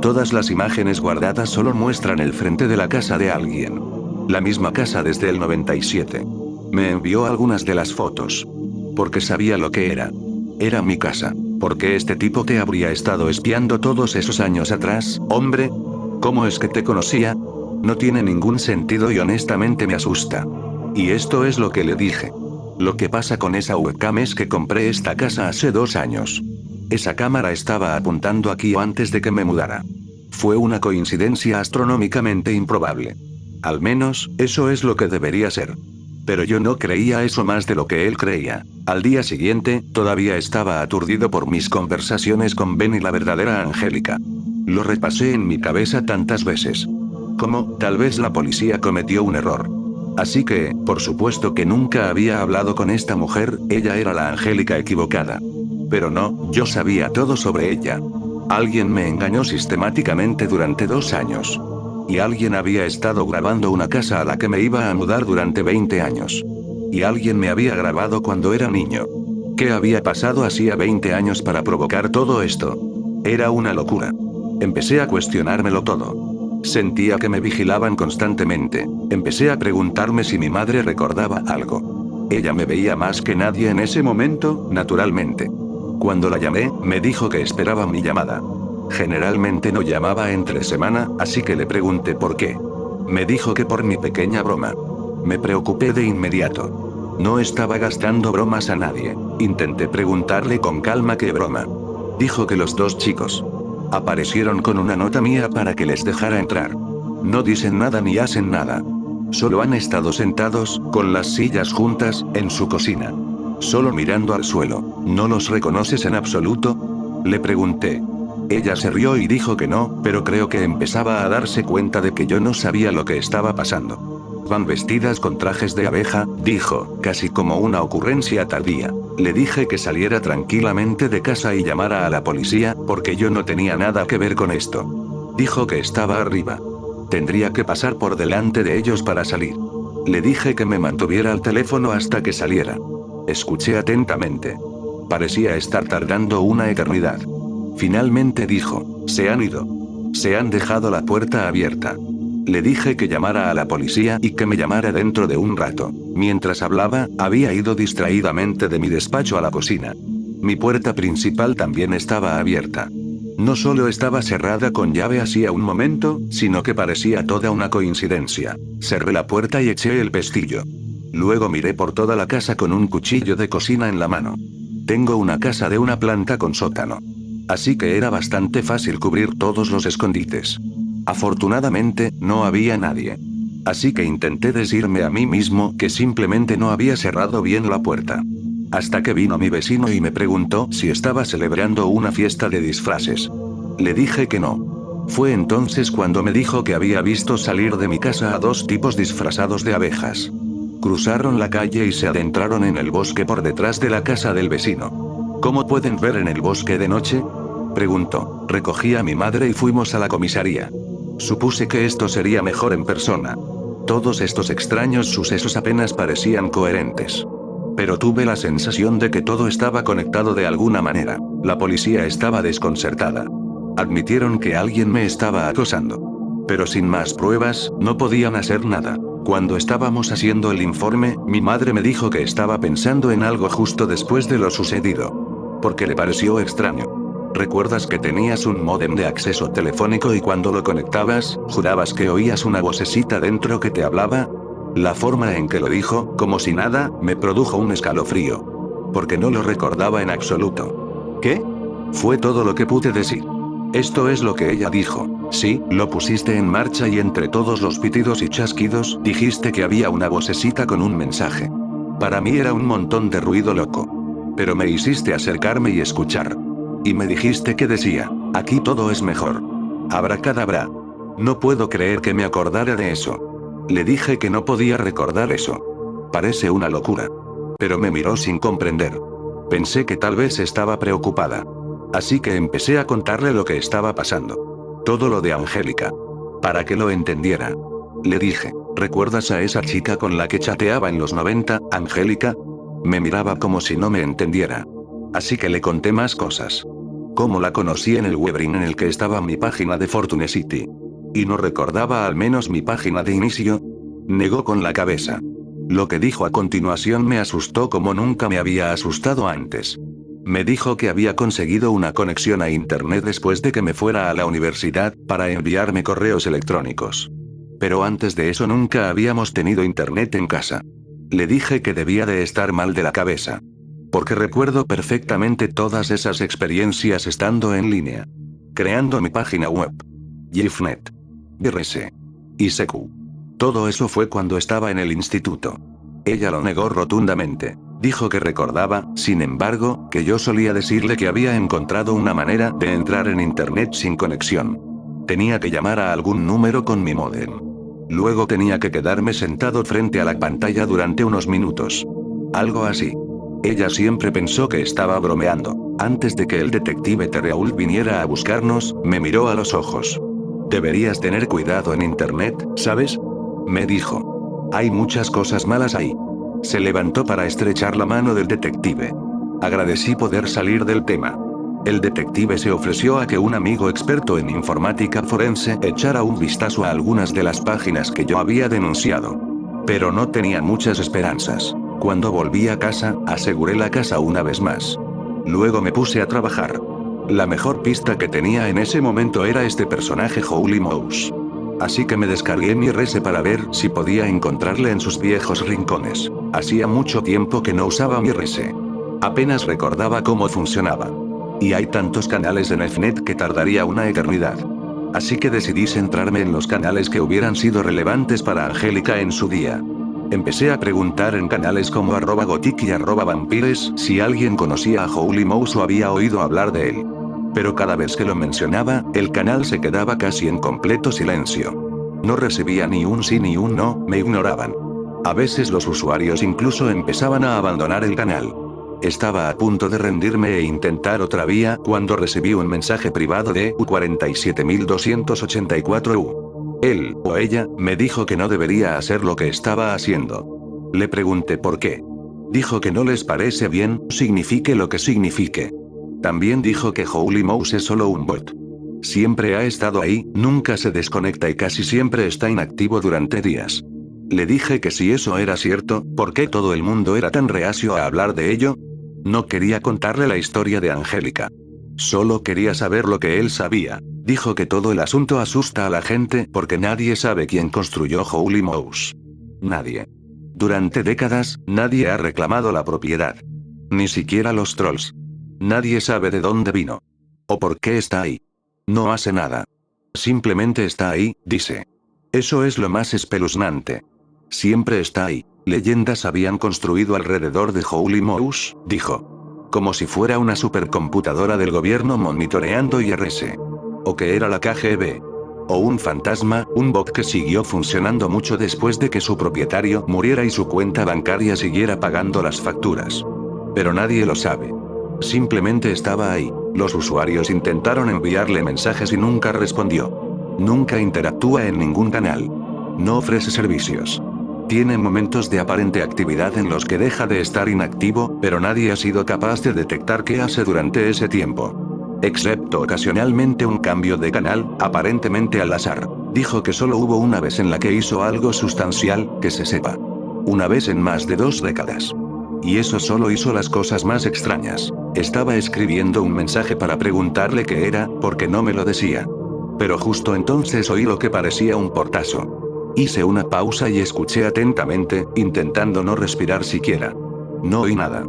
Todas las imágenes guardadas solo muestran el frente de la casa de alguien. La misma casa desde el 97. Me envió algunas de las fotos. Porque sabía lo que era. Era mi casa. ¿Por qué este tipo te habría estado espiando todos esos años atrás, hombre? ¿Cómo es que te conocía? No tiene ningún sentido y honestamente me asusta. Y esto es lo que le dije. Lo que pasa con esa webcam es que compré esta casa hace 2 años. Esa cámara estaba apuntando aquí antes de que me mudara. Fue una coincidencia astronómicamente improbable. Al menos, eso es lo que debería ser. Pero yo no creía eso más de lo que él creía. Al día siguiente, todavía estaba aturdido por mis conversaciones con Ben y la verdadera Angélica. Lo repasé en mi cabeza tantas veces. Como, tal vez la policía cometió un error. Así que, por supuesto que nunca había hablado con esta mujer, ella era la Angélica equivocada. Pero no, yo sabía todo sobre ella. Alguien me engañó sistemáticamente durante 2 años. Y alguien había estado grabando una casa a la que me iba a mudar durante 20 años. Y alguien me había grabado cuando era niño. ¿Qué había pasado hacía 20 años para provocar todo esto? Era una locura. Empecé a cuestionármelo todo. Sentía que me vigilaban constantemente. Empecé a preguntarme si mi madre recordaba algo. Ella me veía más que nadie en ese momento, naturalmente. Cuando la llamé, me dijo que esperaba mi llamada. Generalmente no llamaba entre semana, así que le pregunté por qué. Me dijo que por mi pequeña broma. Me preocupé de inmediato. No estaba gastando bromas a nadie. Intenté preguntarle con calma qué broma. Dijo que los 2 chicos aparecieron con una nota mía para que les dejara entrar. No dicen nada ni hacen nada. Solo han estado sentados, con las sillas juntas, en su cocina. Solo mirando al suelo. ¿No los reconoces en absoluto? Le pregunté. Ella se rió y dijo que no, pero creo que empezaba a darse cuenta de que yo no sabía lo que estaba pasando. Van vestidas con trajes de abeja, dijo, casi como una ocurrencia tardía. Le dije que saliera tranquilamente de casa y llamara a la policía, porque yo no tenía nada que ver con esto. Dijo que estaba arriba. Tendría que pasar por delante de ellos para salir. Le dije que me mantuviera al teléfono hasta que saliera. Escuché atentamente. Parecía estar tardando una eternidad. Finalmente dijo, se han ido. Se han dejado la puerta abierta. Le dije que llamara a la policía y que me llamara dentro de un rato. Mientras hablaba, había ido distraídamente de mi despacho a la cocina. Mi puerta principal también estaba abierta. No solo estaba cerrada con llave hacía un momento, sino que parecía toda una coincidencia. Cerré la puerta y eché el pestillo. Luego miré por toda la casa con un cuchillo de cocina en la mano. Tengo una casa de una planta con sótano. Así que era bastante fácil cubrir todos los escondites. Afortunadamente, no había nadie. Así que intenté decirme a mí mismo que simplemente no había cerrado bien la puerta. Hasta que vino mi vecino y me preguntó si estaba celebrando una fiesta de disfraces. Le dije que no. Fue entonces cuando me dijo que había visto salir de mi casa a 2 tipos disfrazados de abejas. Cruzaron la calle y se adentraron en el bosque por detrás de la casa del vecino. ¿Cómo pueden ver en el bosque de noche?, preguntó. Recogí a mi madre y fuimos a la comisaría. Supuse que esto sería mejor en persona. Todos estos extraños sucesos apenas parecían coherentes. Pero tuve la sensación de que todo estaba conectado de alguna manera. La policía estaba desconcertada. Admitieron que alguien me estaba acosando. Pero sin más pruebas, no podían hacer nada. Cuando estábamos haciendo el informe, mi madre me dijo que estaba pensando en algo justo después de lo sucedido. Porque le pareció extraño. ¿Recuerdas que tenías un módem de acceso telefónico y cuando lo conectabas, jurabas que oías una vocecita dentro que te hablaba? La forma en que lo dijo, como si nada, me produjo un escalofrío. Porque no lo recordaba en absoluto. ¿Qué? Fue todo lo que pude decir. Esto es lo que ella dijo. Sí, lo pusiste en marcha y entre todos los pitidos y chasquidos, dijiste que había una vocecita con un mensaje. Para mí era un montón de ruido loco. Pero me hiciste acercarme y escuchar. Y me dijiste que decía, aquí todo es mejor. Abracadabra. No puedo creer que me acordara de eso. Le dije que no podía recordar eso. Parece una locura. Pero me miró sin comprender. Pensé que tal vez estaba preocupada. Así que empecé a contarle lo que estaba pasando. Todo lo de Angélica. Para que lo entendiera. Le dije, ¿recuerdas a esa chica con la que chateaba en los 90, Angélica? Me miraba como si no me entendiera. Así que le conté más cosas. Cómo la conocí en el webring en el que estaba mi página de Fortune City. Y no recordaba al menos mi página de inicio. Negó con la cabeza. Lo que dijo a continuación me asustó como nunca me había asustado antes. Me dijo que había conseguido una conexión a internet después de que me fuera a la universidad, para enviarme correos electrónicos. Pero antes de eso nunca habíamos tenido internet en casa. Le dije que debía de estar mal de la cabeza. Porque recuerdo perfectamente todas esas experiencias estando en línea. Creando mi página web. GIFnet. IRC. ICQ. Todo eso fue cuando estaba en el instituto. Ella lo negó rotundamente. Dijo que recordaba, sin embargo, que yo solía decirle que había encontrado una manera de entrar en internet sin conexión. Tenía que llamar a algún número con mi módem. Luego tenía que quedarme sentado frente a la pantalla durante unos minutos. Algo así. Ella siempre pensó que estaba bromeando. Antes de que el detective Terreault viniera a buscarnos, me miró a los ojos. Deberías tener cuidado en internet, ¿sabes? Me dijo. Hay muchas cosas malas ahí. Se levantó para estrechar la mano del detective. Agradecí poder salir del tema. El detective se ofreció a que un amigo experto en informática forense echara un vistazo a algunas de las páginas que yo había denunciado. Pero no tenía muchas esperanzas. Cuando volví a casa, aseguré la casa una vez más. Luego me puse a trabajar. La mejor pista que tenía en ese momento era este personaje Holy Mouse. Así que me descargué mi RS para ver si podía encontrarle en sus viejos rincones. Hacía mucho tiempo que no usaba mi RS. Apenas recordaba cómo funcionaba. Y hay tantos canales en Fnet que tardaría una eternidad. Así que decidí centrarme en los canales que hubieran sido relevantes para Angélica en su día. Empecé a preguntar en canales como @gothic y @vampires si alguien conocía a Holy Mouse o había oído hablar de él. Pero cada vez que lo mencionaba, el canal se quedaba casi en completo silencio. No recibía ni un sí ni un no, me ignoraban. A veces los usuarios incluso empezaban a abandonar el canal. Estaba a punto de rendirme e intentar otra vía cuando recibí un mensaje privado de U47284U. Él, o ella, me dijo que no debería hacer lo que estaba haciendo. Le pregunté por qué. Dijo que no les parece bien, signifique lo que signifique. También dijo que Holy Mouse es solo un bot. Siempre ha estado ahí, nunca se desconecta y casi siempre está inactivo durante días. Le dije que si eso era cierto, ¿por qué todo el mundo era tan reacio a hablar de ello? No quería contarle la historia de Angélica. Solo quería saber lo que él sabía. Dijo que todo el asunto asusta a la gente porque nadie sabe quién construyó Holy Mouse. Nadie. Durante décadas, nadie ha reclamado la propiedad. Ni siquiera los trolls. Nadie sabe de dónde vino. O por qué está ahí. No hace nada. Simplemente está ahí, dice. Eso es lo más espeluznante. Siempre está ahí. Leyendas habían construido alrededor de Holy Mouse, dijo. Como si fuera una supercomputadora del gobierno monitoreando IRS. O que era la KGB. O un fantasma, un bot que siguió funcionando mucho después de que su propietario muriera y su cuenta bancaria siguiera pagando las facturas. Pero nadie lo sabe. Simplemente estaba ahí. Los usuarios intentaron enviarle mensajes y nunca respondió. Nunca interactúa en ningún canal. No ofrece servicios. Tiene momentos de aparente actividad en los que deja de estar inactivo, pero nadie ha sido capaz de detectar qué hace durante ese tiempo. Excepto ocasionalmente un cambio de canal, aparentemente al azar. Dijo que solo hubo una vez en la que hizo algo sustancial, que se sepa. Una vez en más de 2 décadas. Y eso solo hizo las cosas más extrañas. Estaba escribiendo un mensaje para preguntarle qué era, porque no me lo decía. Pero justo entonces oí lo que parecía un portazo. Hice una pausa y escuché atentamente, intentando no respirar siquiera. No oí nada.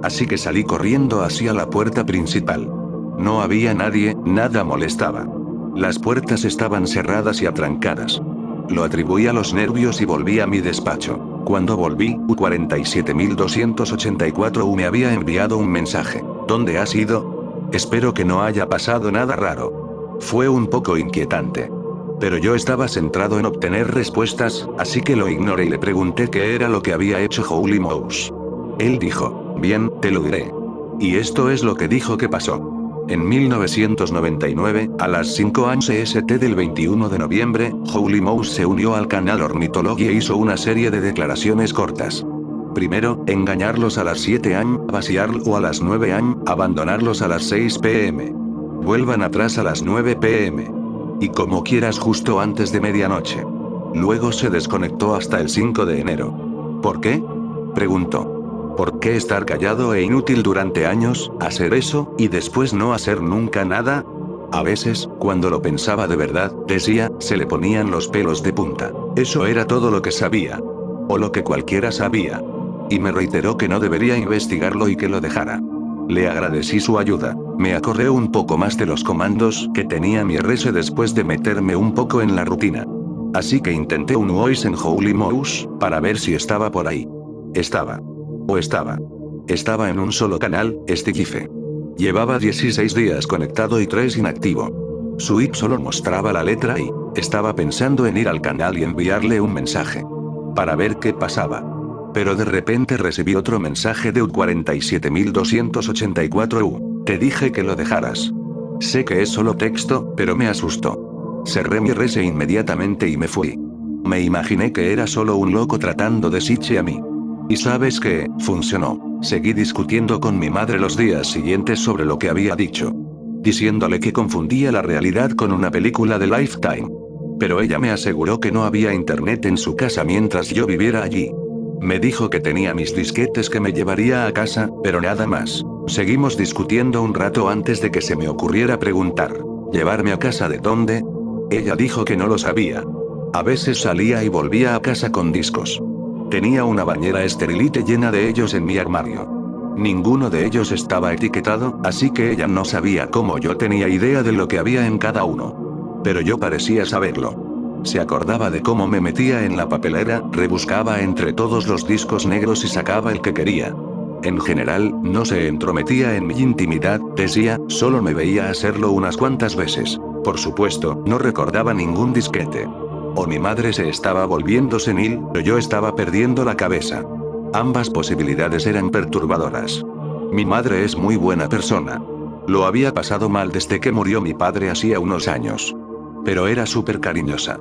Así que salí corriendo hacia la puerta principal. No había nadie, nada molestaba. Las puertas estaban cerradas y atrancadas. Lo atribuí a los nervios y volví a mi despacho. Cuando volví, U47284U me había enviado un mensaje. ¿Dónde has ido? Espero que no haya pasado nada raro. Fue un poco inquietante. Pero yo estaba centrado en obtener respuestas, así que lo ignoré y le pregunté qué era lo que había hecho Holy Mouse. Él dijo, bien, te lo diré. Y esto es lo que dijo que pasó. En 1999, a las 5 am CST del 21 de noviembre, Holy Mouse se unió al canal Ornithology e hizo una serie de declaraciones cortas. Primero, engañarlos a las 7 am, vaciarlo a las 9 am, abandonarlos a las 6 pm. Vuelvan atrás a las 9 pm. Y como quieras justo antes de medianoche. Luego se desconectó hasta el 5 de enero. ¿Por qué? Preguntó. ¿Por qué estar callado e inútil durante años, hacer eso, y después no hacer nunca nada? A veces, cuando lo pensaba de verdad, decía, se le ponían los pelos de punta. Eso era todo lo que sabía. O lo que cualquiera sabía. Y me reiteró que no debería investigarlo y que lo dejara. Le agradecí su ayuda. Me acordé un poco más de los comandos que tenía mi RS después de meterme un poco en la rutina. Así que intenté un voice en Holy Mouse, para ver si estaba por ahí. Estaba. Estaba en un solo canal, Stikife. Llevaba 16 días conectado y 3 inactivo. Su IP solo mostraba la letra I. Estaba pensando en ir al canal y enviarle un mensaje. Para ver qué pasaba. Pero de repente recibí otro mensaje de U47284U. Te dije que lo dejaras. Sé que es solo texto, pero me asustó. Cerré mi RS inmediatamente y me fui. Me imaginé que era solo un loco tratando de siche a mí. Y sabes qué, funcionó. Seguí discutiendo con mi madre los días siguientes sobre lo que había dicho. Diciéndole que confundía la realidad con una película de Lifetime. Pero ella me aseguró que no había internet en su casa mientras yo viviera allí. Me dijo que tenía mis disquetes que me llevaría a casa, pero nada más. Seguimos discutiendo un rato antes de que se me ocurriera preguntar. ¿Llevarme a casa de dónde? Ella dijo que no lo sabía. A veces salía y volvía a casa con discos. Tenía una bañera esterilite llena de ellos en mi armario. Ninguno de ellos estaba etiquetado, así que ella no sabía cómo yo tenía idea de lo que había en cada uno. Pero yo parecía saberlo. Se acordaba de cómo me metía en la papelera, rebuscaba entre todos los discos negros y sacaba el que quería. En general, no se entrometía en mi intimidad, decía, solo me veía hacerlo unas cuantas veces. Por supuesto, no recordaba ningún disquete. O mi madre se estaba volviendo senil, o yo estaba perdiendo la cabeza. Ambas posibilidades eran perturbadoras. Mi madre es muy buena persona. Lo había pasado mal desde que murió mi padre hacía unos años. Pero era súper cariñosa.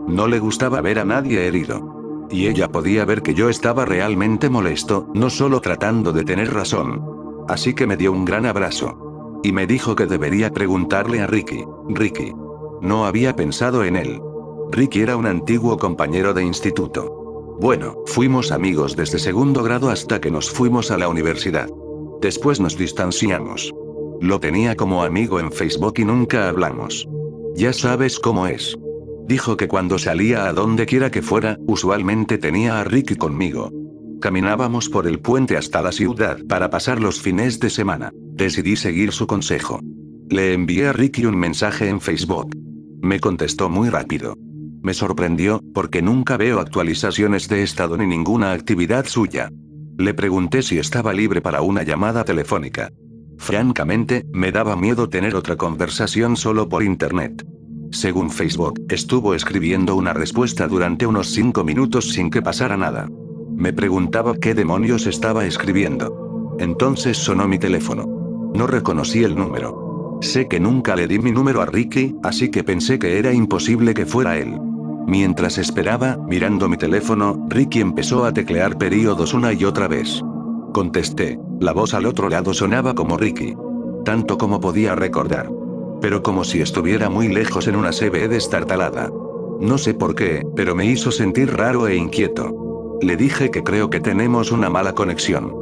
No le gustaba ver a nadie herido. Y ella podía ver que yo estaba realmente molesto, no solo tratando de tener razón. Así que me dio un gran abrazo. Y me dijo que debería preguntarle a Ricky. Ricky. No había pensado en él. Ricky era un antiguo compañero de instituto. Bueno, fuimos amigos desde segundo grado hasta que nos fuimos a la universidad. Después nos distanciamos. Lo tenía como amigo en Facebook y nunca hablamos. Ya sabes cómo es. Dijo que cuando salía a donde quiera que fuera, usualmente tenía a Ricky conmigo. Caminábamos por el puente hasta la ciudad para pasar los fines de semana. Decidí seguir su consejo. Le envié a Ricky un mensaje en Facebook. Me contestó muy rápido. Me sorprendió, porque nunca veo actualizaciones de estado ni ninguna actividad suya. Le pregunté si estaba libre para una llamada telefónica. Francamente, me daba miedo tener otra conversación solo por internet. Según Facebook, estuvo escribiendo una respuesta durante unos 5 minutos sin que pasara nada. Me preguntaba qué demonios estaba escribiendo. Entonces sonó mi teléfono. No reconocí el número. Sé que nunca le di mi número a Ricky, así que pensé que era imposible que fuera él. Mientras esperaba, mirando mi teléfono, Ricky empezó a teclear periodos una y otra vez. Contesté. La voz al otro lado sonaba como Ricky. Tanto como podía recordar. Pero como si estuviera muy lejos en una CB destartalada. No sé por qué, pero me hizo sentir raro e inquieto. Le dije que creo que tenemos una mala conexión.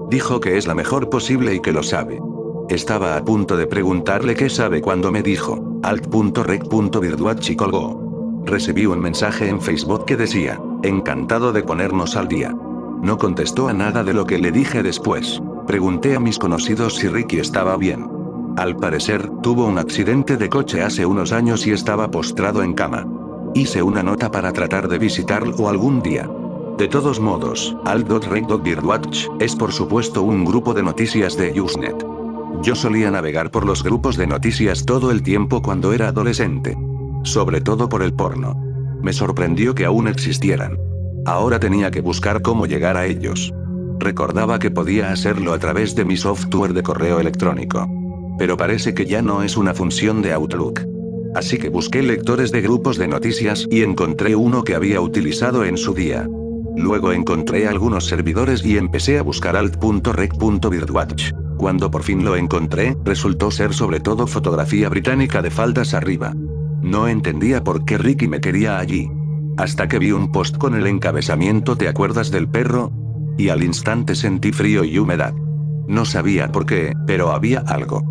Dijo que es la mejor posible y que lo sabe. Estaba a punto de preguntarle qué sabe cuando me dijo, alt.rec.virtuach y colgó. Recibí un mensaje en Facebook que decía, encantado de ponernos al día. No contestó a nada de lo que le dije después. Pregunté a mis conocidos si Ricky estaba bien. Al parecer, tuvo un accidente de coche hace unos años y estaba postrado en cama. Hice una nota para tratar de visitarlo algún día. De todos modos, alt.rec.virtuach es por supuesto un grupo de noticias de Usenet. Yo solía navegar por los grupos de noticias todo el tiempo cuando era adolescente. Sobre todo por el porno. Me sorprendió que aún existieran. Ahora tenía que buscar cómo llegar a ellos. Recordaba que podía hacerlo a través de mi software de correo electrónico. Pero parece que ya no es una función de Outlook. Así que busqué lectores de grupos de noticias y encontré uno que había utilizado en su día. Luego encontré algunos servidores y empecé a buscar alt.rec.virtuach. Cuando por fin lo encontré, resultó ser sobre todo fotografía británica de faldas arriba. No entendía por qué Ricky me quería allí. Hasta que vi un post con el encabezamiento ¿te acuerdas del perro? Y al instante sentí frío y humedad. No sabía por qué, pero había algo.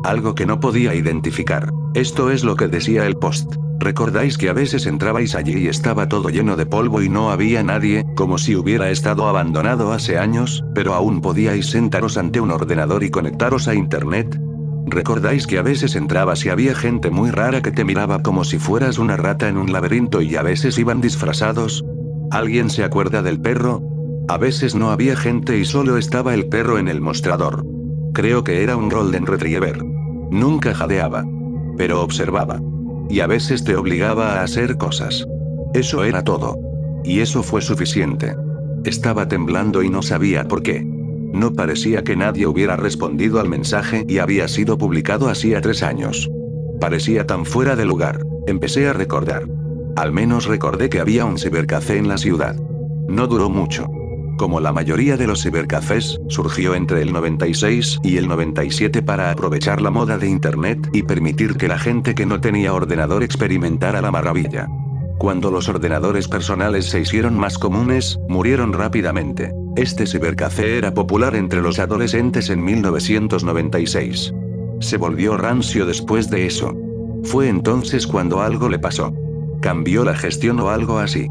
Algo que no podía identificar. Esto es lo que decía el post. ¿Recordáis que a veces entrabais allí y estaba todo lleno de polvo y no había nadie, como si hubiera estado abandonado hace años, pero aún podíais sentaros ante un ordenador y conectaros a internet? ¿Recordáis que a veces entrabas y había gente muy rara que te miraba como si fueras una rata en un laberinto y a veces iban disfrazados? ¿Alguien se acuerda del perro? A veces no había gente y solo estaba el perro en el mostrador. Creo que era un Golden Retriever. Nunca jadeaba. Pero observaba. Y a veces te obligaba a hacer cosas. Eso era todo. Y eso fue suficiente. Estaba temblando y no sabía por qué. No parecía que nadie hubiera respondido al mensaje y había sido publicado hacía 3 años. Parecía tan fuera de lugar. Empecé a recordar. Al menos recordé que había un cibercafé en la ciudad. No duró mucho. Como la mayoría de los cibercafés, surgió entre el 96 y el 97 para aprovechar la moda de internet y permitir que la gente que no tenía ordenador experimentara la maravilla. Cuando los ordenadores personales se hicieron más comunes, murieron rápidamente. Este cibercafé era popular entre los adolescentes en 1996. Se volvió rancio después de eso. Fue entonces cuando algo le pasó. Cambió la gestión o algo así.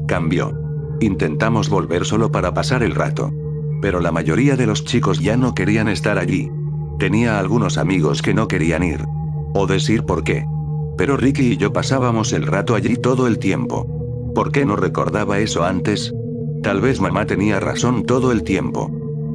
Cambió. Intentamos volver solo para pasar el rato. Pero la mayoría de los chicos ya no querían estar allí. Tenía algunos amigos que no querían ir. O decir por qué. Pero Ricky y yo pasábamos el rato allí todo el tiempo. ¿Por qué no recordaba eso antes? Tal vez mamá tenía razón todo el tiempo.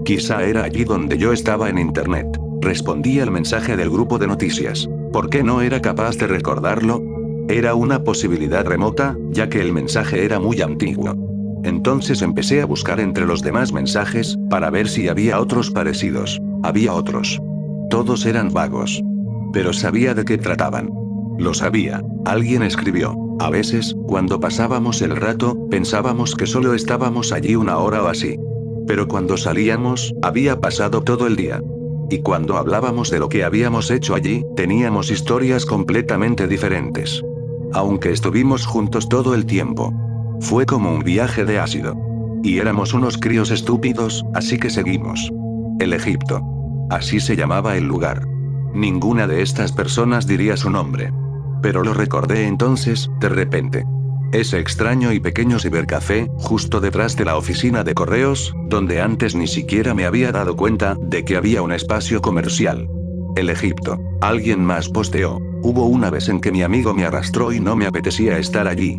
Quizá era allí donde yo estaba en internet. Respondí al mensaje del grupo de noticias. ¿Por qué no era capaz de recordarlo? Era una posibilidad remota, ya que el mensaje era muy antiguo. Entonces empecé a buscar entre los demás mensajes, para ver si había otros parecidos. Había otros. Todos eran vagos. Pero sabía de qué trataban. Lo sabía. Alguien escribió. A veces, cuando pasábamos el rato, pensábamos que solo estábamos allí una hora o así. Pero cuando salíamos, había pasado todo el día. Y cuando hablábamos de lo que habíamos hecho allí, teníamos historias completamente diferentes. Aunque estuvimos juntos todo el tiempo. Fue como un viaje de ácido. Y éramos unos críos estúpidos, así que seguimos. El Egipto. Así se llamaba el lugar. Ninguna de estas personas diría su nombre. Pero lo recordé entonces, de repente. Ese extraño y pequeño cibercafé, justo detrás de la oficina de correos, donde antes ni siquiera me había dado cuenta de que había un espacio comercial. El Egipto. Alguien más posteó. Hubo una vez en que mi amigo me arrastró y no me apetecía estar allí.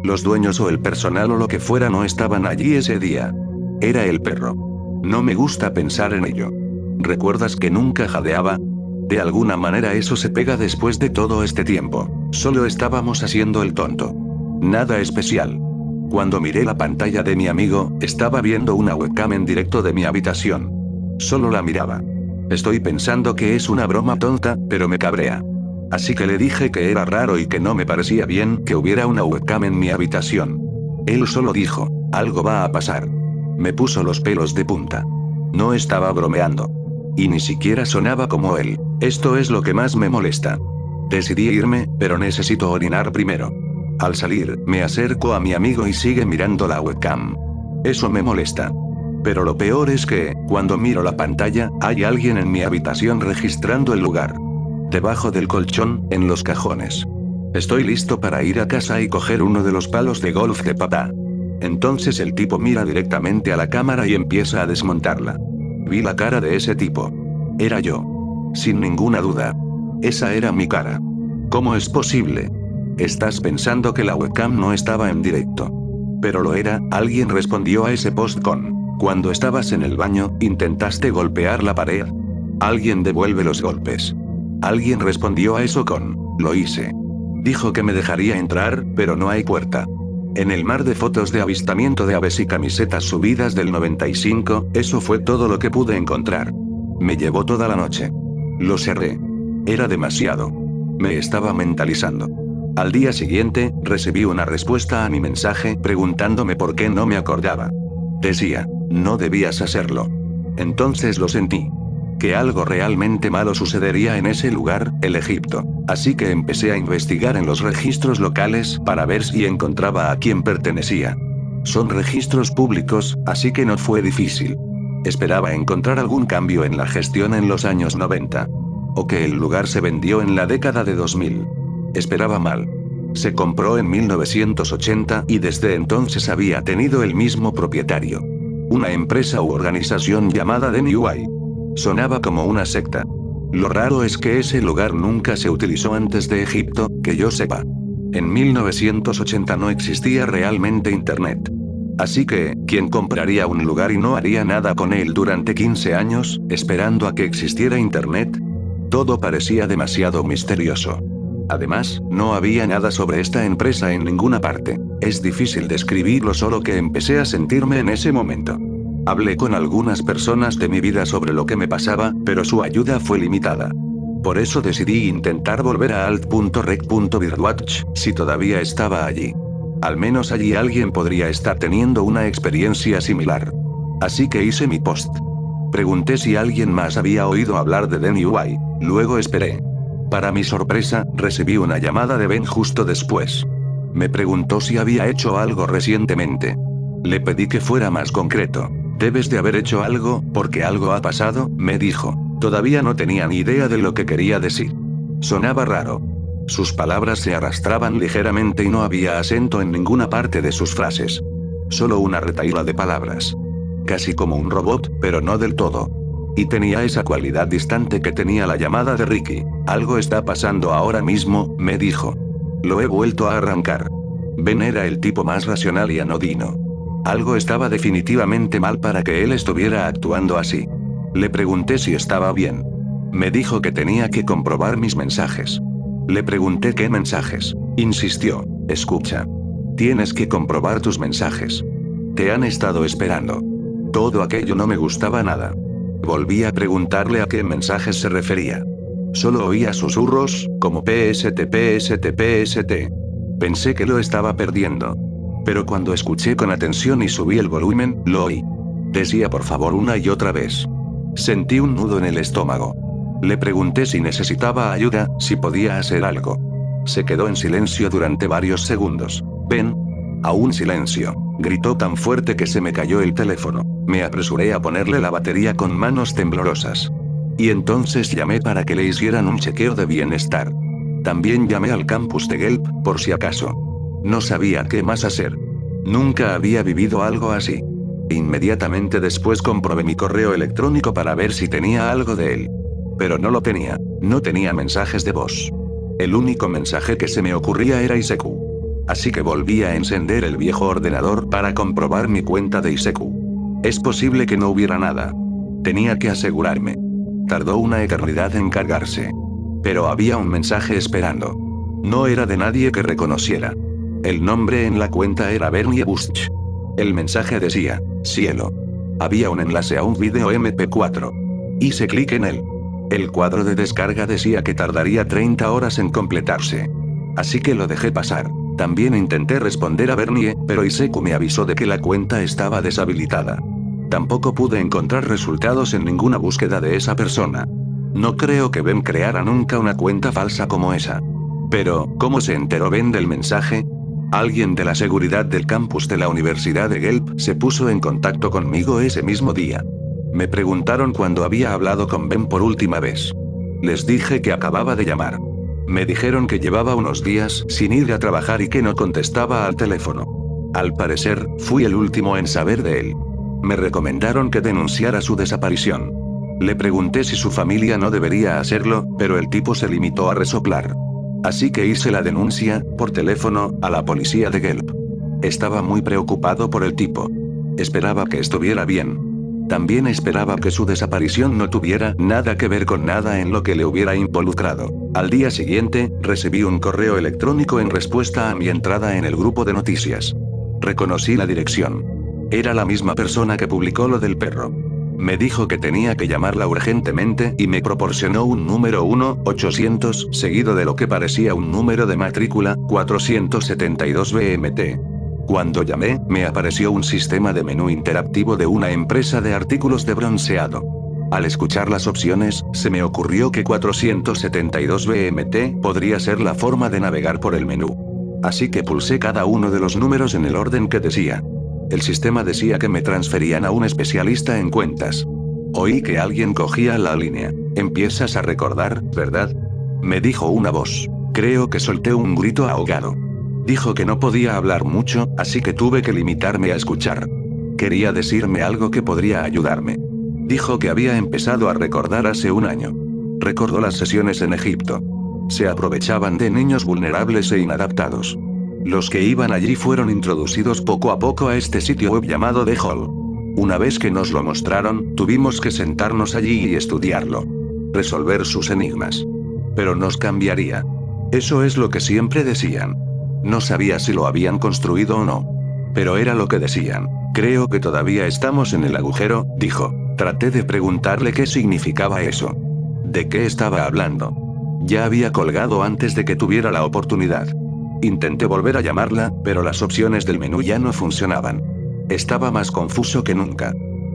Los dueños o el personal o lo que fuera no estaban allí ese día. Era el perro. No me gusta pensar en ello. ¿Recuerdas que nunca jadeaba? De alguna manera eso se pega después de todo este tiempo. Solo estábamos haciendo el tonto. Nada especial. Cuando miré la pantalla de mi amigo, estaba viendo una webcam en directo de mi habitación. Solo la miraba. Estoy pensando que es una broma tonta, pero me cabrea. Así que le dije que era raro y que no me parecía bien que hubiera una webcam en mi habitación. Él solo dijo, algo va a pasar. Me puso los pelos de punta. No estaba bromeando. Y ni siquiera sonaba como él. Esto es lo que más me molesta. Decidí irme, pero necesito orinar primero. Al salir, me acerco a mi amigo y sigue mirando la webcam. Eso me molesta. Pero lo peor es que, cuando miro la pantalla, hay alguien en mi habitación registrando el lugar. Debajo del colchón, en los cajones. Estoy listo para ir a casa y coger uno de los palos de golf de papá. Entonces el tipo mira directamente a la cámara y empieza a desmontarla. Vi la cara de ese tipo. Era yo. Sin ninguna duda. Esa era mi cara. ¿Cómo es posible? Estás pensando que la webcam no estaba en directo. Pero lo era, alguien respondió a ese post con, cuando estabas en el baño, intentaste golpear la pared. Alguien devuelve los golpes. Alguien respondió a eso con, lo hice. Dijo que me dejaría entrar, pero no hay puerta. En el mar de fotos de avistamiento de aves y camisetas subidas del 95, eso fue todo lo que pude encontrar. Me llevó toda la noche. Lo cerré. Era demasiado. Me estaba mentalizando. Al día siguiente, recibí una respuesta a mi mensaje preguntándome por qué no me acordaba. Decía, no debías hacerlo. Entonces lo sentí. Que algo realmente malo sucedería en ese lugar, el Egipto. Así que empecé a investigar en los registros locales para ver si encontraba a quién pertenecía. Son registros públicos, así que no fue difícil. Esperaba encontrar algún cambio en la gestión en los años 90. O que el lugar se vendió en la década de 2000. Esperaba mal. Se compró en 1980 y desde entonces había tenido el mismo propietario. Una empresa u organización llamada DNY. Sonaba como una secta. Lo raro es que ese lugar nunca se utilizó antes de Egipto, que yo sepa. En 1980 no existía realmente Internet. Así que, ¿quién compraría un lugar y no haría nada con él durante 15 años, esperando a que existiera Internet? Todo parecía demasiado misterioso. Además, no había nada sobre esta empresa en ninguna parte. Es difícil describirlo, solo que empecé a sentirme en ese momento. Hablé con algunas personas de mi vida sobre lo que me pasaba, pero su ayuda fue limitada. Por eso decidí intentar volver a alt.rec.birdwatch, si todavía estaba allí. Al menos allí alguien podría estar teniendo una experiencia similar. Así que hice mi post. Pregunté si alguien más había oído hablar de DNY, luego esperé. Para mi sorpresa, recibí una llamada de Ben justo después. Me preguntó si había hecho algo recientemente. Le pedí que fuera más concreto. Debes de haber hecho algo, porque algo ha pasado, me dijo. Todavía no tenía ni idea de lo que quería decir. Sonaba raro. Sus palabras se arrastraban ligeramente y no había acento en ninguna parte de sus frases. Solo una retahíla de palabras. Casi como un robot, pero no del todo. Y tenía esa cualidad distante que tenía la llamada de Ricky. Algo está pasando ahora mismo, me dijo. Lo he vuelto a arrancar. Ben era el tipo más racional y anodino. Algo estaba definitivamente mal para que él estuviera actuando así. Le pregunté si estaba bien. Me dijo que tenía que comprobar mis mensajes. Le pregunté qué mensajes. Insistió. Escucha. Tienes que comprobar tus mensajes. Te han estado esperando. Todo aquello no me gustaba nada. Volví a preguntarle a qué mensajes se refería. Solo oía susurros, como PST. Pensé que lo estaba perdiendo. Pero cuando escuché con atención y subí el volumen, lo oí. Decía por favor una y otra vez. Sentí un nudo en el estómago. Le pregunté si necesitaba ayuda, si podía hacer algo. Se quedó en silencio durante varios segundos. Ven. Aún silencio. Gritó tan fuerte que se me cayó el teléfono. Me apresuré a ponerle la batería con manos temblorosas. Y entonces llamé para que le hicieran un chequeo de bienestar. También llamé al campus de Gelb, por si acaso. No sabía qué más hacer. Nunca había vivido algo así. Inmediatamente después comprobé mi correo electrónico para ver si tenía algo de él. Pero no lo tenía. No tenía mensajes de voz. El único mensaje que se me ocurría era ICQ. Así que volví a encender el viejo ordenador para comprobar mi cuenta de ICQ. Es posible que no hubiera nada. Tenía que asegurarme. Tardó una eternidad en cargarse. Pero había un mensaje esperando. No era de nadie que reconociera. El nombre en la cuenta era Bernie Busch. El mensaje decía, cielo. Había un enlace a un video MP4. Hice clic en él. El cuadro de descarga decía que tardaría 30 horas en completarse. Así que lo dejé pasar. También intenté responder a Bernie, pero ICQ me avisó de que la cuenta estaba deshabilitada. Tampoco pude encontrar resultados en ninguna búsqueda de esa persona. No creo que Ben creara nunca una cuenta falsa como esa. Pero, ¿cómo se enteró Ben del mensaje? Alguien de la seguridad del campus de la Universidad de Gelb se puso en contacto conmigo ese mismo día. Me preguntaron cuándo había hablado con Ben por última vez. Les dije que acababa de llamar. Me dijeron que llevaba unos días sin ir a trabajar y que no contestaba al teléfono. Al parecer, fui el último en saber de él. Me recomendaron que denunciara su desaparición. Le pregunté si su familia no debería hacerlo, pero el tipo se limitó a resoplar. Así que hice la denuncia, por teléfono, a la policía de Gelb. Estaba muy preocupado por el tipo. Esperaba que estuviera bien. También esperaba que su desaparición no tuviera nada que ver con nada en lo que le hubiera involucrado. Al día siguiente, recibí un correo electrónico en respuesta a mi entrada en el grupo de noticias. Reconocí la dirección. Era la misma persona que publicó lo del perro. Me dijo que tenía que llamarla urgentemente y me proporcionó un número 1-800, seguido de lo que parecía un número de matrícula, 472 BMT. Cuando llamé, me apareció un sistema de menú interactivo de una empresa de artículos de bronceado. Al escuchar las opciones, se me ocurrió que 472 BMT podría ser la forma de navegar por el menú. Así que pulsé cada uno de los números en el orden que decía. El sistema decía que me transferían a un especialista en cuentas. Oí que alguien cogía la línea. Empiezas a recordar, ¿verdad? Me dijo una voz. Creo que solté un grito ahogado. Dijo que no podía hablar mucho, así que tuve que limitarme a escuchar. Quería decirme algo que podría ayudarme. Dijo que había empezado a recordar hace un año. Recordó las sesiones en Egipto. Se aprovechaban de niños vulnerables e inadaptados. Los que iban allí fueron introducidos poco a poco a este sitio web llamado The Hall. Una vez que nos lo mostraron, tuvimos que sentarnos allí y estudiarlo. Resolver sus enigmas. Pero nos cambiaría. Eso es lo que siempre decían. No sabía si lo habían construido o no. Pero era lo que decían. Creo que todavía estamos en el agujero, dijo. Traté de preguntarle qué significaba eso. ¿De qué estaba hablando? Ya había colgado antes de que tuviera la oportunidad. Intenté volver a llamarla, pero las opciones del menú ya no funcionaban. Estaba más confuso que nunca.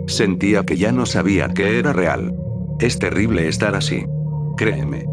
Sentía que ya no sabía qué era real. Es terrible estar así. Créeme.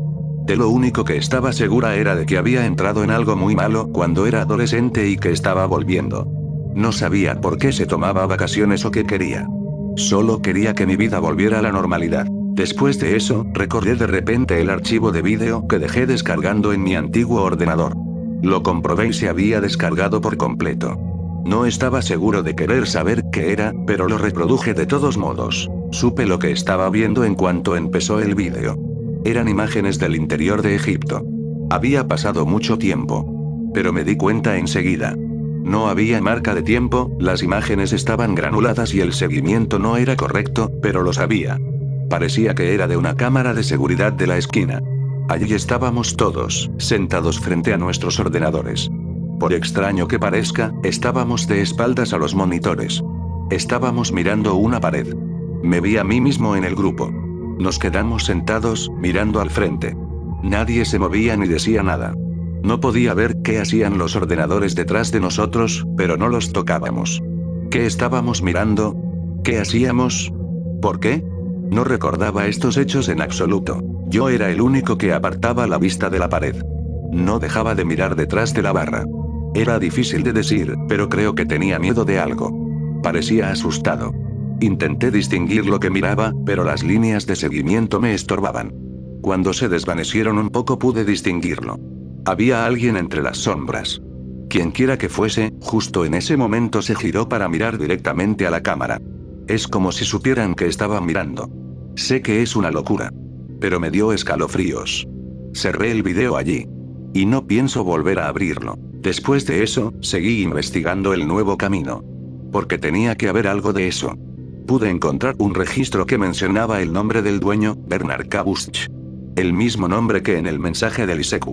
De lo único que estaba segura era de que había entrado en algo muy malo cuando era adolescente y que estaba volviendo. No sabía por qué se tomaba vacaciones o qué quería. Solo quería que mi vida volviera a la normalidad. Después de eso, recordé de repente el archivo de vídeo que dejé descargando en mi antiguo ordenador. Lo comprobé y se había descargado por completo. No estaba seguro de querer saber qué era, pero lo reproduje de todos modos. Supe lo que estaba viendo en cuanto empezó el vídeo. Eran imágenes del interior de Egipto. Había pasado mucho tiempo. Pero me di cuenta enseguida. No había marca de tiempo, las imágenes estaban granuladas y el seguimiento no era correcto, pero lo sabía. Parecía que era de una cámara de seguridad de la esquina. Allí estábamos todos, sentados frente a nuestros ordenadores. Por extraño que parezca, estábamos de espaldas a los monitores. Estábamos mirando una pared. Me vi a mí mismo en el grupo. Nos quedamos sentados, mirando al frente. Nadie se movía ni decía nada. No podía ver qué hacían los ordenadores detrás de nosotros, pero no los tocábamos. ¿Qué estábamos mirando? ¿Qué hacíamos? ¿Por qué? No recordaba estos hechos en absoluto. Yo era el único que apartaba la vista de la pared. No dejaba de mirar detrás de la barra. Era difícil de decir, pero creo que tenía miedo de algo. Parecía asustado. Intenté distinguir lo que miraba, pero las líneas de seguimiento me estorbaban. Cuando se desvanecieron un poco pude distinguirlo. Había alguien entre las sombras. Quienquiera que fuese, justo en ese momento se giró para mirar directamente a la cámara. Es como si supieran que estaba mirando. Sé que es una locura. Pero me dio escalofríos. Cerré el video allí. Y no pienso volver a abrirlo. Después de eso, seguí investigando el nuevo camino. Porque tenía que haber algo de eso. Pude encontrar un registro que mencionaba el nombre del dueño, Bernard Kabusch. El mismo nombre que en el mensaje del ICQ.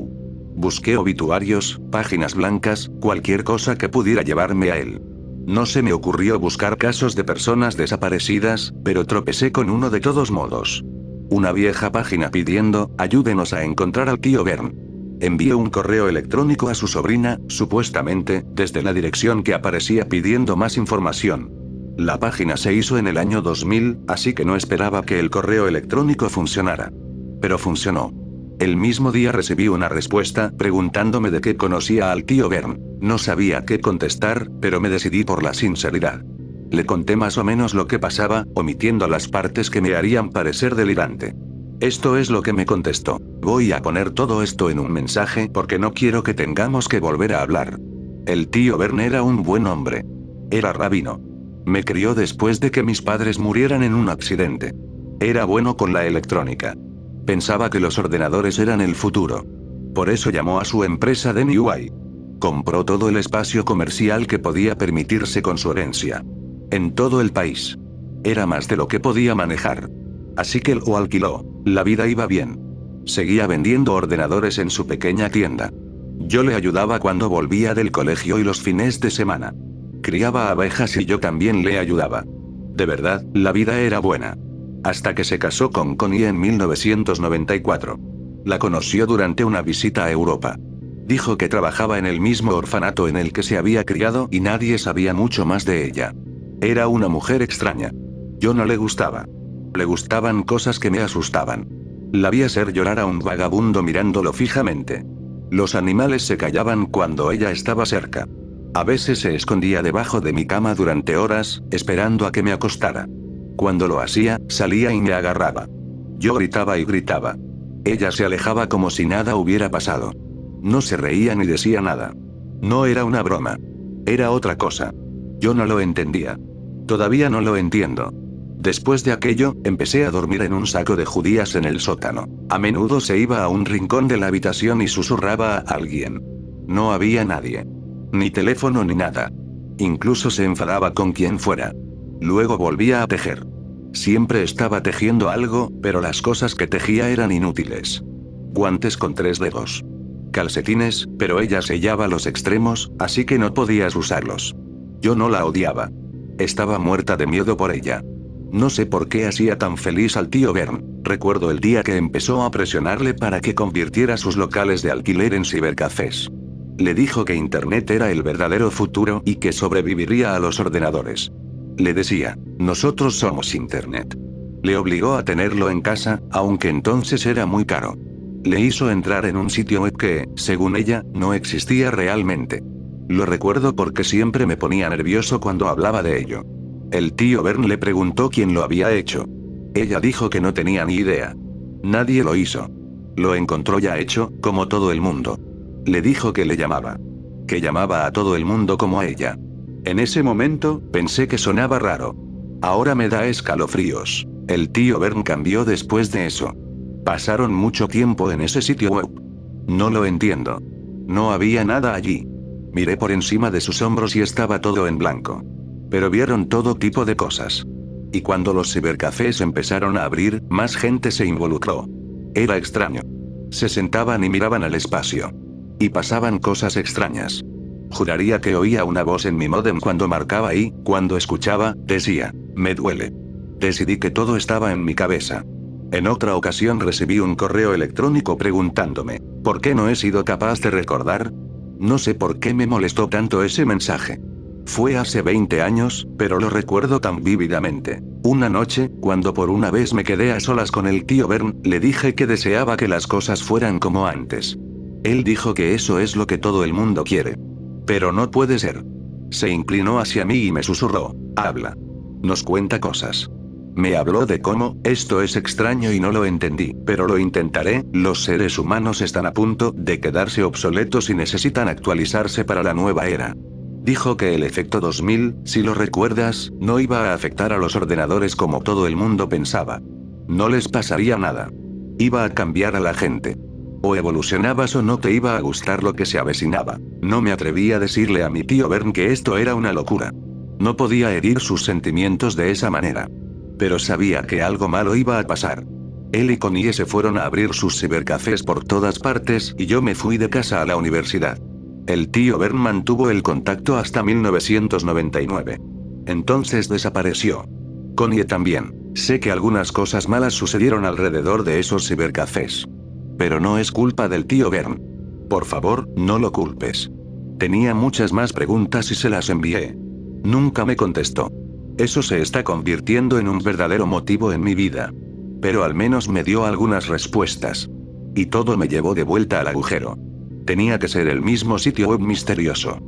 Busqué obituarios, páginas blancas, cualquier cosa que pudiera llevarme a él. No se me ocurrió buscar casos de personas desaparecidas, pero tropecé con uno de todos modos. Una vieja página pidiendo, ayúdenos a encontrar al tío Bern. Envié un correo electrónico a su sobrina, supuestamente, desde la dirección que aparecía pidiendo más información. La página se hizo en el año 2000, así que no esperaba que el correo electrónico funcionara. Pero funcionó. El mismo día recibí una respuesta preguntándome de qué conocía al tío Bern. No sabía qué contestar, pero me decidí por la sinceridad. Le conté más o menos lo que pasaba, omitiendo las partes que me harían parecer delirante. Esto es lo que me contestó. Voy a poner todo esto en un mensaje porque no quiero que tengamos que volver a hablar. El tío Bern era un buen hombre. Era rabino. Me crió después de que mis padres murieran en un accidente. Era bueno con la electrónica. Pensaba que los ordenadores eran el futuro. Por eso llamó a su empresa de Neway. Compró todo el espacio comercial que podía permitirse con su herencia. En todo el país. Era más de lo que podía manejar. Así que lo alquiló. La vida iba bien. Seguía vendiendo ordenadores en su pequeña tienda. Yo le ayudaba cuando volvía del colegio y los fines de semana. Criaba abejas y yo también le ayudaba. De verdad, la vida era buena. Hasta que se casó con Connie en 1994. La conoció durante una visita a Europa. Dijo que trabajaba en el mismo orfanato en el que se había criado y nadie sabía mucho más de ella. Era una mujer extraña. Yo no le gustaba. Le gustaban cosas que me asustaban. La vi hacer llorar a un vagabundo mirándolo fijamente. Los animales se callaban cuando ella estaba cerca. A veces se escondía debajo de mi cama durante horas, esperando a que me acostara. Cuando lo hacía, salía y me agarraba. Yo gritaba y gritaba. Ella se alejaba como si nada hubiera pasado. No se reía ni decía nada. No era una broma. Era otra cosa. Yo no lo entendía. Todavía no lo entiendo. Después de aquello, empecé a dormir en un saco de judías en el sótano. A menudo se iba a un rincón de la habitación y susurraba a alguien. No había nadie. Ni teléfono ni nada. Incluso se enfadaba con quien fuera. Luego volvía a tejer. Siempre estaba tejiendo algo, pero las cosas que tejía eran inútiles. Guantes con 3 dedos. Calcetines, pero ella sellaba los extremos, así que no podías usarlos. Yo no la odiaba. Estaba muerta de miedo por ella. No sé por qué hacía tan feliz al tío Bern. Recuerdo el día que empezó a presionarle para que convirtiera sus locales de alquiler en cibercafés. Le dijo que Internet era el verdadero futuro y que sobreviviría a los ordenadores. Le decía, nosotros somos Internet. Le obligó a tenerlo en casa, aunque entonces era muy caro. Le hizo entrar en un sitio web que, según ella, no existía realmente. Lo recuerdo porque siempre me ponía nervioso cuando hablaba de ello. El tío Bern le preguntó quién lo había hecho. Ella dijo que no tenía ni idea. Nadie lo hizo. Lo encontró ya hecho, como todo el mundo. Le dijo que le llamaba. Que llamaba a todo el mundo como a ella. En ese momento, pensé que sonaba raro. Ahora me da escalofríos. El tío Bern cambió después de eso. Pasaron mucho tiempo en ese sitio web. No lo entiendo. No había nada allí. Miré por encima de sus hombros y estaba todo en blanco. Pero vieron todo tipo de cosas. Y cuando los cibercafés empezaron a abrir, más gente se involucró. Era extraño. Se sentaban y miraban al espacio. Y pasaban cosas extrañas. Juraría que oía una voz en mi módem cuando marcaba y, cuando escuchaba, decía, me duele. Decidí que todo estaba en mi cabeza. En otra ocasión recibí un correo electrónico preguntándome, ¿Por qué no he sido capaz de recordar? No sé por qué me molestó tanto ese mensaje. Fue hace 20 años, pero lo recuerdo tan vívidamente. Una noche, cuando por una vez me quedé a solas con el tío Bern, le dije que deseaba que las cosas fueran como antes. Él dijo que eso es lo que todo el mundo quiere. Pero no puede ser. Se inclinó hacia mí y me susurró: habla. Nos cuenta cosas. Me habló de cómo, esto es extraño y no lo entendí, pero lo intentaré, los seres humanos están a punto de quedarse obsoletos y necesitan actualizarse para la nueva era. Dijo que el efecto 2000, si lo recuerdas, no iba a afectar a los ordenadores como todo el mundo pensaba. No les pasaría nada. Iba a cambiar a la gente. O evolucionabas o no te iba a gustar lo que se avecinaba. No me atreví a decirle a mi tío Bern que esto era una locura. No podía herir sus sentimientos de esa manera. Pero sabía que algo malo iba a pasar. Él y Connie se fueron a abrir sus cibercafés por todas partes y yo me fui de casa a la universidad. El tío Bern mantuvo el contacto hasta 1999. Entonces desapareció. Connie también. Sé que algunas cosas malas sucedieron alrededor de esos cibercafés. Pero no es culpa del tío Bern. Por favor, no lo culpes. Tenía muchas más preguntas y se las envié. Nunca me contestó. Eso se está convirtiendo en un verdadero motivo en mi vida. Pero al menos me dio algunas respuestas. Y todo me llevó de vuelta al agujero. Tenía que ser el mismo sitio web misterioso.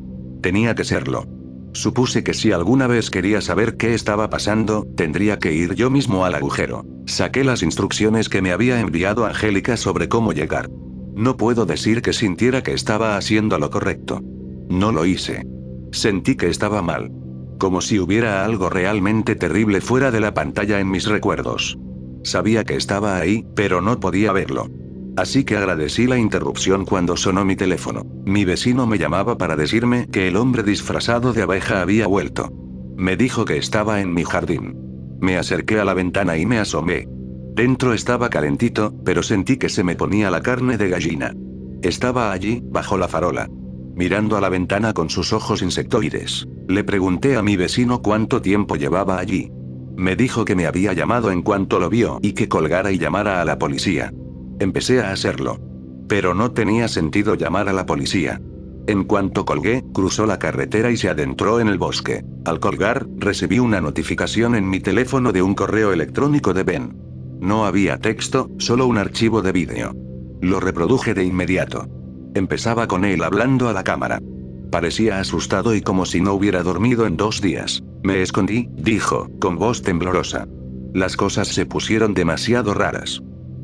Tenía que serlo. Supuse que si alguna vez quería saber qué estaba pasando, tendría que ir yo mismo al agujero. Saqué las instrucciones que me había enviado Angélica sobre cómo llegar. No puedo decir que sintiera que estaba haciendo lo correcto. No lo hice. Sentí que estaba mal. Como si hubiera algo realmente terrible fuera de la pantalla en mis recuerdos. Sabía que estaba ahí, pero no podía verlo. Así que agradecí la interrupción cuando sonó mi teléfono. Mi vecino me llamaba para decirme que el hombre disfrazado de abeja había vuelto. Me dijo que estaba en mi jardín. Me acerqué a la ventana y me asomé. Dentro estaba calentito, pero sentí que se me ponía la carne de gallina. Estaba allí, bajo la farola, mirando a la ventana con sus ojos insectoides. Le pregunté a mi vecino cuánto tiempo llevaba allí. Me dijo que me había llamado en cuanto lo vio y que colgara y llamara a la policía. Empecé a hacerlo. Pero no tenía sentido llamar a la policía. En cuanto colgué, cruzó la carretera y se adentró en el bosque. Al colgar, recibí una notificación en mi teléfono de un correo electrónico de Ben. No había texto, solo un archivo de vídeo. Lo reproduje de inmediato. Empezaba con él hablando a la cámara. Parecía asustado y como si no hubiera dormido en 2 días. Me escondí, dijo, con voz temblorosa. Las cosas se pusieron demasiado raras.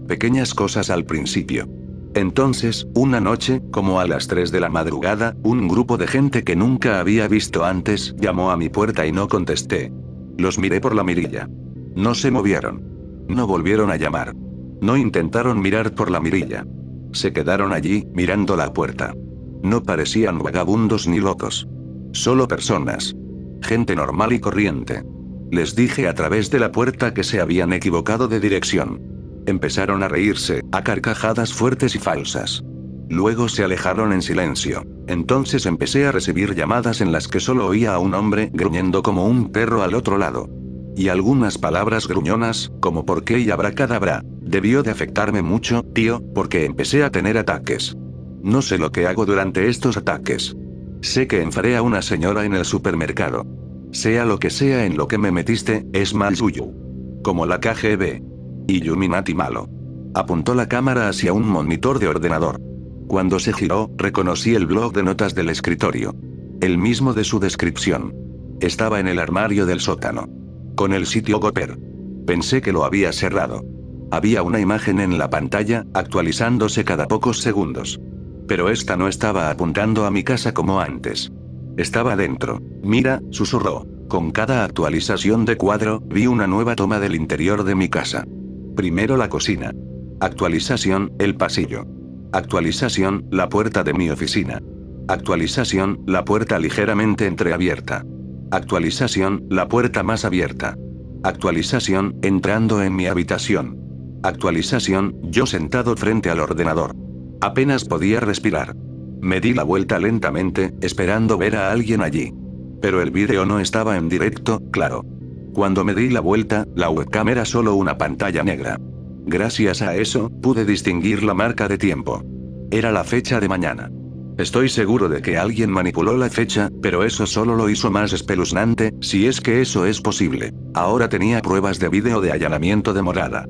Pequeñas cosas al principio. Entonces, una noche, como a las 3 de la madrugada, un grupo de gente que nunca había visto antes llamó a mi puerta y no contesté. Los miré por la mirilla. No se movieron. No volvieron a llamar. No intentaron mirar por la mirilla. Se quedaron allí, mirando la puerta. No parecían vagabundos ni locos. Solo personas. Gente normal y corriente. Les dije a través de la puerta que se habían equivocado de dirección. Empezaron a reírse, a carcajadas fuertes y falsas. Luego se alejaron en silencio. Entonces empecé a recibir llamadas en las que solo oía a un hombre gruñendo como un perro al otro lado. Y algunas palabras gruñonas, como por qué y abracadabra. Debió de afectarme mucho, tío, porque empecé a tener ataques. No sé lo que hago durante estos ataques. Sé que enfadé a una señora en el supermercado. Sea lo que sea en lo que me metiste, es mal suyo. Como la KGB. Illuminati malo. Apuntó la cámara hacia un monitor de ordenador. Cuando se giró, reconocí el blog de notas del escritorio. El mismo de su descripción. Estaba en el armario del sótano. Con el sitio Gopher. Pensé que lo había cerrado. Había una imagen en la pantalla, actualizándose cada pocos segundos. Pero esta no estaba apuntando a mi casa como antes. Estaba dentro. Mira, susurró. Con cada actualización de cuadro, vi una nueva toma del interior de mi casa. Primero la cocina. Actualización, el pasillo. Actualización, la puerta de mi oficina. Actualización, la puerta ligeramente entreabierta. Actualización, la puerta más abierta. Actualización, entrando en mi habitación. Actualización, yo sentado frente al ordenador. Apenas podía respirar. Me di la vuelta lentamente, esperando ver a alguien allí. Pero el vídeo no estaba en directo, claro. Cuando me di la vuelta, la webcam era solo una pantalla negra. Gracias a eso, pude distinguir la marca de tiempo. Era la fecha de mañana. Estoy seguro de que alguien manipuló la fecha, pero eso solo lo hizo más espeluznante, si es que eso es posible. Ahora tenía pruebas de vídeo de allanamiento de morada.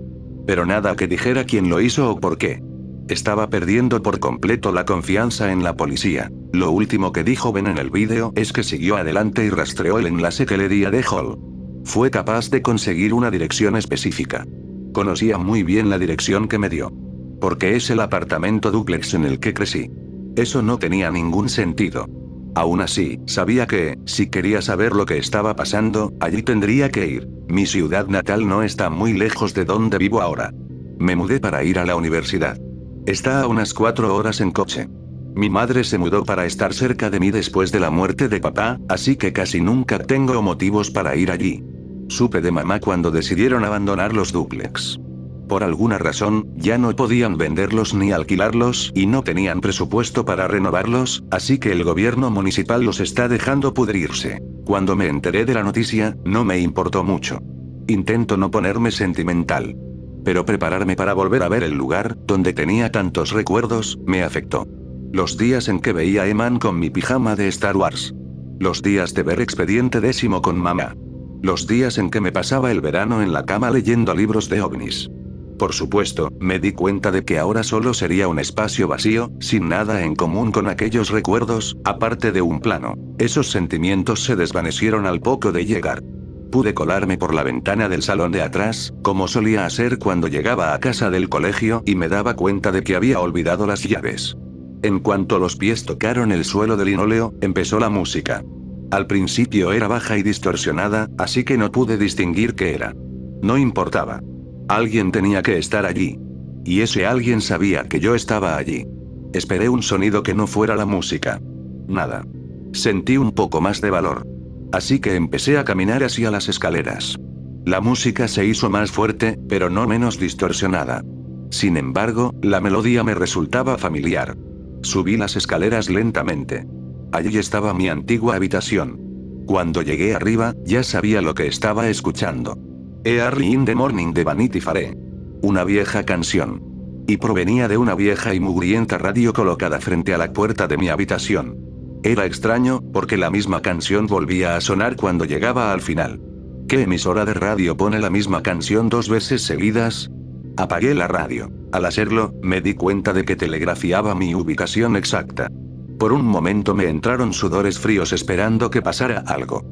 Pero nada que dijera quién lo hizo o por qué. Estaba perdiendo por completo la confianza en la policía. Lo último que dijo Ben en el vídeo es que siguió adelante y rastreó el enlace que le di a The Hall. Fue capaz de conseguir una dirección específica. Conocía muy bien la dirección que me dio. Porque es el apartamento dúplex en el que crecí. Eso no tenía ningún sentido. Aún así, sabía que, si quería saber lo que estaba pasando, allí tendría que ir. Mi ciudad natal no está muy lejos de donde vivo ahora. Me mudé para ir a la universidad. Está a unas 4 horas en coche. Mi madre se mudó para estar cerca de mí después de la muerte de papá, así que casi nunca tengo motivos para ir allí. Supe de mamá cuando decidieron abandonar los dúplex. Por alguna razón, ya no podían venderlos ni alquilarlos y no tenían presupuesto para renovarlos, así que el gobierno municipal los está dejando pudrirse. Cuando me enteré de la noticia, no me importó mucho. Intento no ponerme sentimental. Pero prepararme para volver a ver el lugar, donde tenía tantos recuerdos, me afectó. Los días en que veía a Eman con mi pijama de Star Wars. Los días de ver Expediente Décimo con mamá. Los días en que me pasaba el verano en la cama leyendo libros de ovnis. Por supuesto, me di cuenta de que ahora solo sería un espacio vacío, sin nada en común con aquellos recuerdos, aparte de un plano. Esos sentimientos se desvanecieron al poco de llegar. Pude colarme por la ventana del salón de atrás, como solía hacer cuando llegaba a casa del colegio y me daba cuenta de que había olvidado las llaves. En cuanto los pies tocaron el suelo de linóleo, empezó la música. Al principio era baja y distorsionada, así que no pude distinguir qué era. No importaba. Alguien tenía que estar allí. Y ese alguien sabía que yo estaba allí. Esperé un sonido que no fuera la música. Nada. Sentí un poco más de valor. Así que empecé a caminar hacia las escaleras. La música se hizo más fuerte, pero no menos distorsionada. Sin embargo, la melodía me resultaba familiar. Subí las escaleras lentamente. Allí estaba mi antigua habitación. Cuando llegué arriba, ya sabía lo que estaba escuchando. Early in the Morning de Vanity Fair. Una vieja canción. Y provenía de una vieja y mugrienta radio colocada frente a la puerta de mi habitación. Era extraño, porque la misma canción volvía a sonar cuando llegaba al final. ¿Qué emisora de radio pone la misma canción 2 veces seguidas? Apagué la radio. Al hacerlo, me di cuenta de que telegrafiaba mi ubicación exacta. Por un momento me entraron sudores fríos esperando que pasara algo.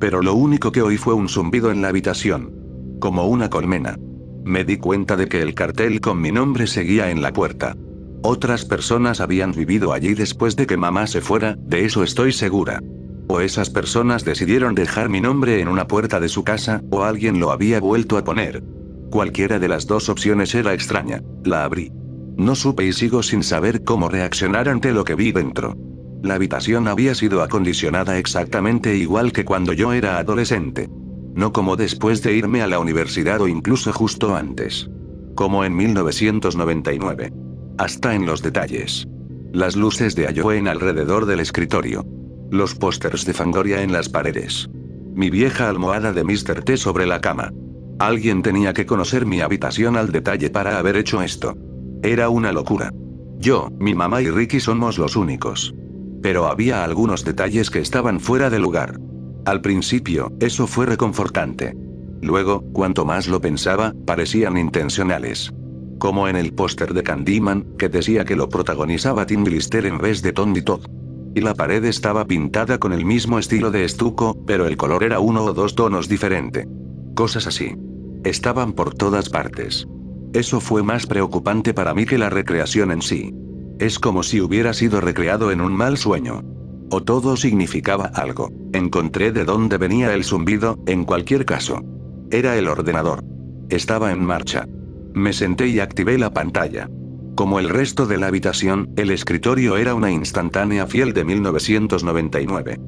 Pero lo único que oí fue un zumbido en la habitación. Como una colmena. Me di cuenta de que el cartel con mi nombre seguía en la puerta. Otras personas habían vivido allí después de que mamá se fuera, de eso estoy segura. O esas personas decidieron dejar mi nombre en una puerta de su casa, o alguien lo había vuelto a poner. Cualquiera de las dos opciones era extraña. La abrí. No supe y sigo sin saber cómo reaccionar ante lo que vi dentro. La habitación había sido acondicionada exactamente igual que cuando yo era adolescente. No como después de irme a la universidad o incluso justo antes. Como en 1999. Hasta en los detalles. Las luces de halogen alrededor del escritorio. Los pósters de Fangoria en las paredes. Mi vieja almohada de Mr. T sobre la cama. Alguien tenía que conocer mi habitación al detalle para haber hecho esto. Era una locura. Yo, mi mamá y Ricky somos los únicos. Pero había algunos detalles que estaban fuera de lugar. Al principio, eso fue reconfortante. Luego, cuanto más lo pensaba, parecían intencionales. Como en el póster de Candyman, que decía que lo protagonizaba Tim Blister en vez de Tony Todd. Y la pared estaba pintada con el mismo estilo de estuco, pero el color era 1 o 2 tonos diferente. Cosas así. Estaban por todas partes. Eso fue más preocupante para mí que la recreación en sí. Es como si hubiera sido recreado en un mal sueño. O todo significaba algo. Encontré de dónde venía el zumbido, en cualquier caso. Era el ordenador. Estaba en marcha. Me senté y activé la pantalla. Como el resto de la habitación, el escritorio era una instantánea fiel de 1999.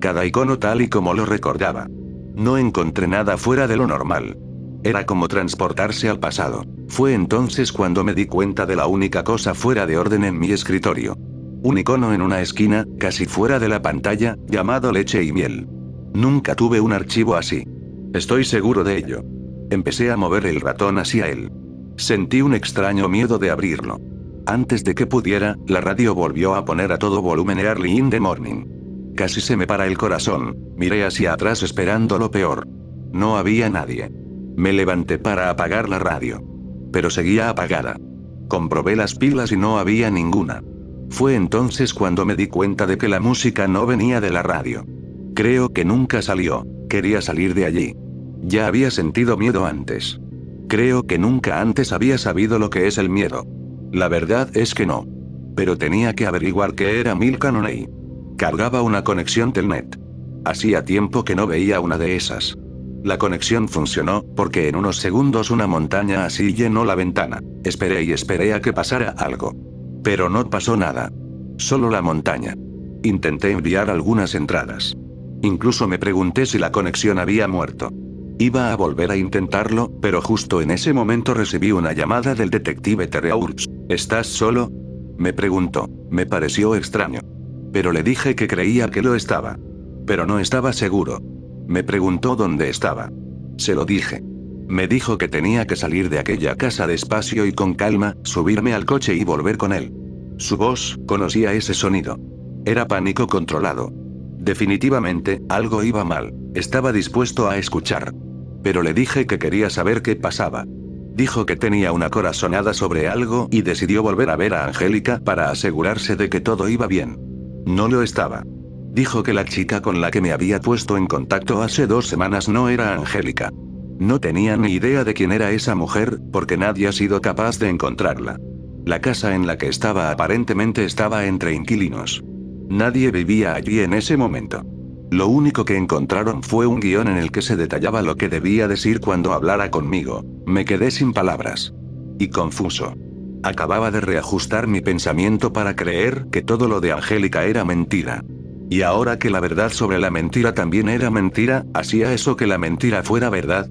Cada icono tal y como lo recordaba. No encontré nada fuera de lo normal. Era como transportarse al pasado. Fue entonces cuando me di cuenta de la única cosa fuera de orden en mi escritorio. Un icono en una esquina, casi fuera de la pantalla, llamado leche y miel. Nunca tuve un archivo así. Estoy seguro de ello. Empecé a mover el ratón hacia él. Sentí un extraño miedo de abrirlo. Antes de que pudiera, la radio volvió a poner a todo volumen Early in the Morning. Casi se me para el corazón. Miré hacia atrás esperando lo peor. No había nadie. Me levanté para apagar la radio. Pero seguía apagada. Comprobé las pilas y no había ninguna. Fue entonces cuando me di cuenta de que la música no venía de la radio. Creo que nunca salió. Quería salir de allí. Ya había sentido miedo antes. Creo que nunca antes había sabido lo que es el miedo. La verdad es que no. Pero tenía que averiguar qué era Milkanonei. Cargaba una conexión Telnet. Hacía tiempo que no veía una de esas. La conexión funcionó, porque en unos segundos una montaña así llenó la ventana. Esperé y esperé a que pasara algo. Pero no pasó nada. Solo la montaña. Intenté enviar algunas entradas. Incluso me pregunté si la conexión había muerto. Iba a volver a intentarlo, pero justo en ese momento recibí una llamada del detective Terreaux. ¿Estás solo?, me preguntó. Me pareció extraño. Pero le dije que creía que lo estaba. Pero no estaba seguro. Me preguntó dónde estaba. Se lo dije. Me dijo que tenía que salir de aquella casa despacio y con calma, subirme al coche y volver con él. Su voz, conocía ese sonido. Era pánico controlado. Definitivamente, algo iba mal. Estaba dispuesto a escuchar. Pero le dije que quería saber qué pasaba. Dijo que tenía una corazonada sobre algo y decidió volver a ver a Angélica para asegurarse de que todo iba bien. No lo estaba. Dijo que la chica con la que me había puesto en contacto hace 2 semanas no era Angélica. No tenía ni idea de quién era esa mujer, porque nadie ha sido capaz de encontrarla. La casa en la que estaba aparentemente estaba entre inquilinos. Nadie vivía allí en ese momento. Lo único que encontraron fue un guión en el que se detallaba lo que debía decir cuando hablara conmigo. Me quedé sin palabras. Y confuso. Acababa de reajustar mi pensamiento para creer que todo lo de Angélica era mentira. Y ahora que la verdad sobre la mentira también era mentira, ¿hacía eso que la mentira fuera verdad?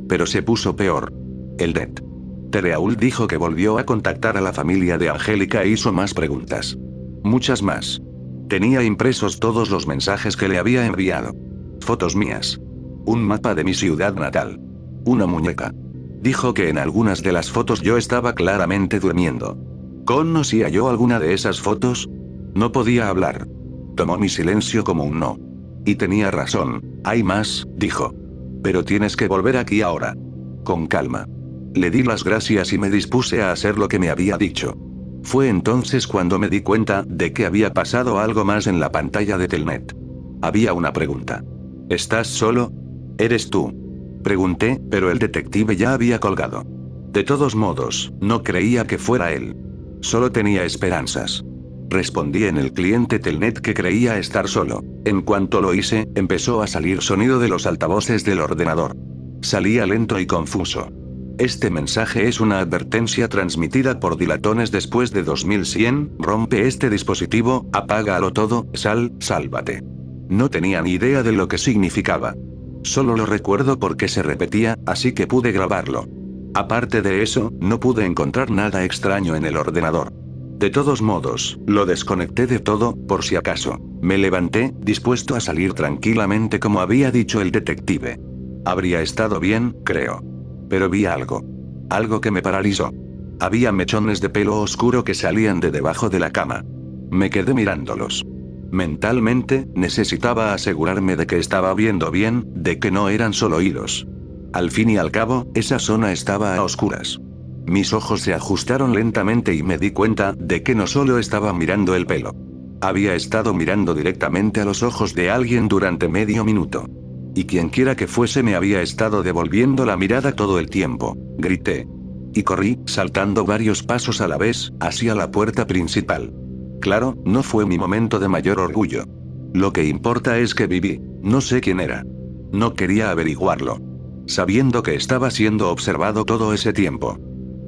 Pero se puso peor. El Det. Terreaux dijo que volvió a contactar a la familia de Angélica e hizo más preguntas. Muchas más. Tenía impresos todos los mensajes que le había enviado. Fotos mías. Un mapa de mi ciudad natal. Una muñeca. Dijo que en algunas de las fotos yo estaba claramente durmiendo. ¿Conocía yo alguna de esas fotos? No podía hablar. Tomó mi silencio como un no. Y tenía razón. Hay más, dijo. Pero tienes que volver aquí ahora. Con calma. Le di las gracias y me dispuse a hacer lo que me había dicho. Fue entonces cuando me di cuenta de que había pasado algo más en la pantalla de Telnet. Había una pregunta. ¿Estás solo? ¿Eres tú?, pregunté, pero el detective ya había colgado. De todos modos, no creía que fuera él. Solo tenía esperanzas. Respondí en el cliente Telnet que creía estar solo. En cuanto lo hice, empezó a salir sonido de los altavoces del ordenador. Salía lento y confuso. Este mensaje es una advertencia transmitida por dilatones después de 2100, rompe este dispositivo, apágalo todo, sálvate. No tenía ni idea de lo que significaba. Solo lo recuerdo porque se repetía, así que pude grabarlo. Aparte de eso, no pude encontrar nada extraño en el ordenador. De todos modos, lo desconecté de todo, por si acaso. Me levanté, dispuesto a salir tranquilamente como había dicho el detective. Habría estado bien, creo. Pero vi algo. Algo que me paralizó. Había mechones de pelo oscuro que salían de debajo de la cama. Me quedé mirándolos. Mentalmente, necesitaba asegurarme de que estaba viendo bien, de que no eran solo hilos. Al fin y al cabo, esa zona estaba a oscuras. Mis ojos se ajustaron lentamente y me di cuenta de que no solo estaba mirando el pelo. Había estado mirando directamente a los ojos de alguien durante medio minuto. Y quienquiera que fuese me había estado devolviendo la mirada todo el tiempo. Grité. Y corrí, saltando varios pasos a la vez, hacia la puerta principal. Claro, no fue mi momento de mayor orgullo. Lo que importa es que viví. No sé quién era. No quería averiguarlo. Sabiendo que estaba siendo observado todo ese tiempo.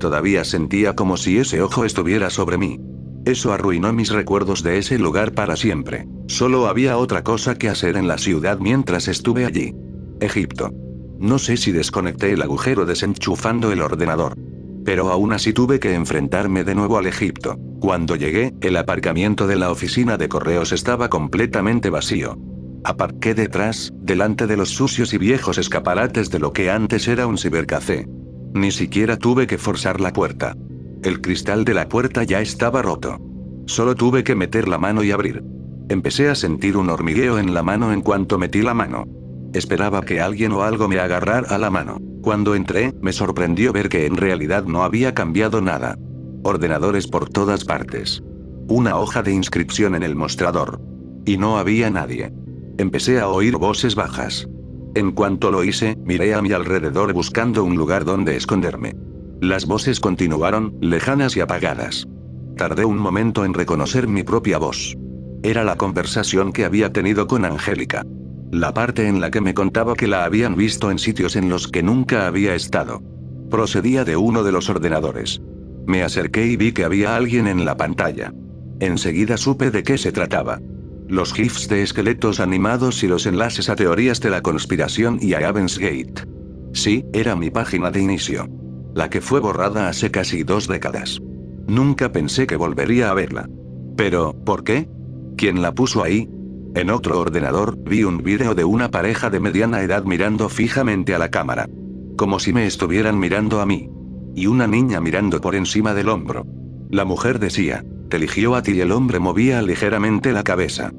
Todavía sentía como si ese ojo estuviera sobre mí. Eso arruinó mis recuerdos de ese lugar para siempre. Solo había otra cosa que hacer en la ciudad mientras estuve allí. Egipto. No sé si desconecté el agujero desenchufando el ordenador. Pero aún así tuve que enfrentarme de nuevo al Egipto. Cuando llegué, el aparcamiento de la oficina de correos estaba completamente vacío. Aparqué detrás, delante de los sucios y viejos escaparates de lo que antes era un cibercafé. Ni siquiera tuve que forzar la puerta. El cristal de la puerta ya estaba roto. Solo tuve que meter la mano y abrir. Empecé a sentir un hormigueo en la mano en cuanto metí la mano. Esperaba que alguien o algo me agarrara a la mano. Cuando entré, me sorprendió ver que en realidad no había cambiado nada. Ordenadores por todas partes. Una hoja de inscripción en el mostrador. Y no había nadie. Empecé a oír voces bajas. En cuanto lo hice, miré a mi alrededor buscando un lugar donde esconderme. Las voces continuaron, lejanas y apagadas. Tardé un momento en reconocer mi propia voz. Era la conversación que había tenido con Angélica. La parte en la que me contaba que la habían visto en sitios en los que nunca había estado. Procedía de uno de los ordenadores. Me acerqué y vi que había alguien en la pantalla. Enseguida supe de qué se trataba. Los GIFs de esqueletos animados y los enlaces a teorías de la conspiración y a Heaven's Gate. Sí, era mi página de inicio. La que fue borrada hace casi 2 décadas. Nunca pensé que volvería a verla. Pero, ¿por qué? ¿Quién la puso ahí? En otro ordenador, vi un vídeo de una pareja de mediana edad mirando fijamente a la cámara. Como si me estuvieran mirando a mí. Y una niña mirando por encima del hombro. La mujer decía, "Te eligió a ti", y el hombre movía ligeramente la cabeza.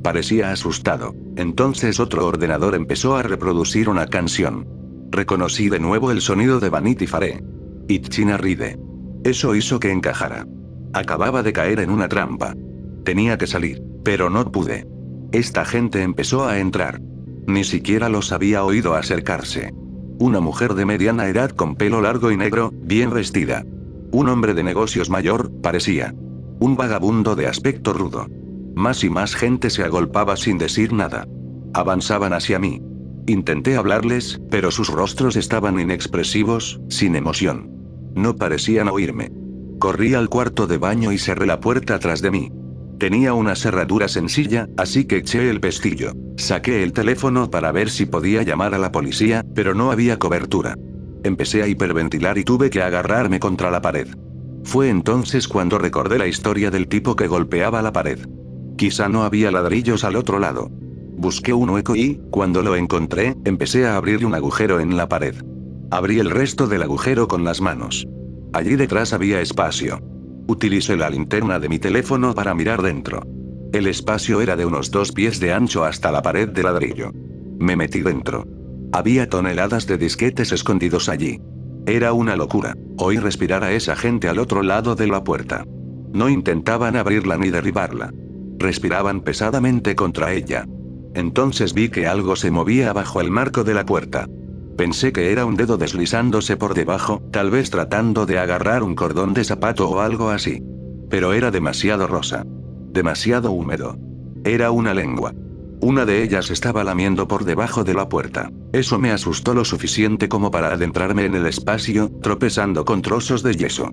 Parecía asustado. Entonces otro ordenador empezó a reproducir una canción. Reconocí de nuevo el sonido de Vanity Fair. Itchina Ride. Eso hizo que encajara. Acababa de caer en una trampa. Tenía que salir, pero no pude. Esta gente empezó a entrar. Ni siquiera los había oído acercarse. Una mujer de mediana edad con pelo largo y negro, bien vestida. Un hombre de negocios mayor, parecía. Un vagabundo de aspecto rudo. Más y más gente se agolpaba sin decir nada. Avanzaban hacia mí. Intenté hablarles, pero sus rostros estaban inexpresivos, sin emoción. No parecían oírme. Corrí al cuarto de baño y cerré la puerta tras de mí. Tenía una cerradura sencilla, así que eché el pestillo. Saqué el teléfono para ver si podía llamar a la policía, pero no había cobertura. Empecé a hiperventilar y tuve que agarrarme contra la pared. Fue entonces cuando recordé la historia del tipo que golpeaba la pared. Quizá no había ladrillos al otro lado. Busqué un hueco y, cuando lo encontré, empecé a abrir un agujero en la pared. Abrí el resto del agujero con las manos. Allí detrás había espacio. Utilicé la linterna de mi teléfono para mirar dentro. El espacio era de unos 2 pies de ancho hasta la pared de ladrillo. Me metí dentro. Había toneladas de disquetes escondidos allí. Era una locura. Oí respirar a esa gente al otro lado de la puerta. No intentaban abrirla ni derribarla. Respiraban pesadamente contra ella. Entonces vi que algo se movía bajo el marco de la puerta. Pensé que era un dedo deslizándose por debajo, tal vez tratando de agarrar un cordón de zapato o algo así. Pero era demasiado rosa. Demasiado húmedo. Era una lengua. Una de ellas estaba lamiendo por debajo de la puerta. Eso me asustó lo suficiente como para adentrarme en el espacio, tropezando con trozos de yeso.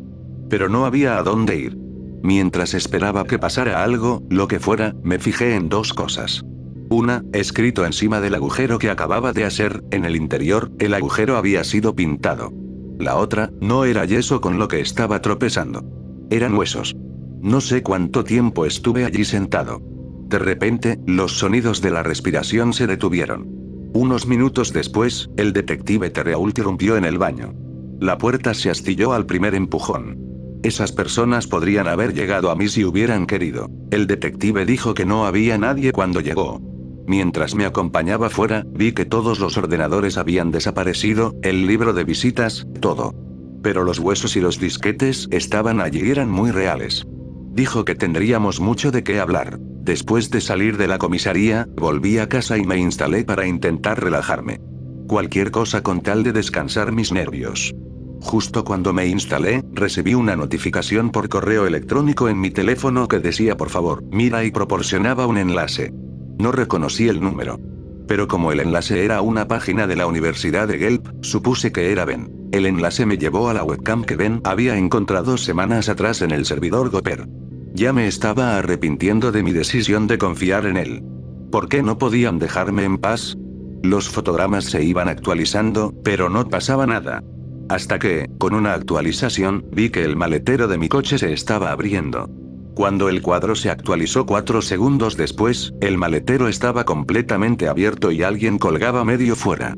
Pero no había a dónde ir. Mientras esperaba que pasara algo, lo que fuera, me fijé en 2 cosas. Una, escrito encima del agujero que acababa de hacer, en el interior, el agujero había sido pintado. La otra, no era yeso con lo que estaba tropezando. Eran huesos. No sé cuánto tiempo estuve allí sentado. De repente, los sonidos de la respiración se detuvieron. Unos minutos después, el detective Terreault irrumpió en el baño. La puerta se astilló al primer empujón. Esas personas podrían haber llegado a mí si hubieran querido. El detective dijo que no había nadie cuando llegó. Mientras me acompañaba fuera, vi que todos los ordenadores habían desaparecido, el libro de visitas, todo. Pero los huesos y los disquetes estaban allí y eran muy reales. Dijo que tendríamos mucho de qué hablar. Después de salir de la comisaría, volví a casa y me instalé para intentar relajarme. Cualquier cosa con tal de descansar mis nervios. Justo cuando me instalé, recibí una notificación por correo electrónico en mi teléfono que decía "por favor, mira", y proporcionaba un enlace. No reconocí el número. Pero como el enlace era una página de la Universidad de Guelph, supuse que era Ben. El enlace me llevó a la webcam que Ben había encontrado semanas atrás en el servidor Gopher. Ya me estaba arrepintiendo de mi decisión de confiar en él. ¿Por qué no podían dejarme en paz? Los fotogramas se iban actualizando, pero no pasaba nada. Hasta que, con una actualización, vi que el maletero de mi coche se estaba abriendo. Cuando el cuadro se actualizó 4 segundos después, el maletero estaba completamente abierto y alguien colgaba medio fuera.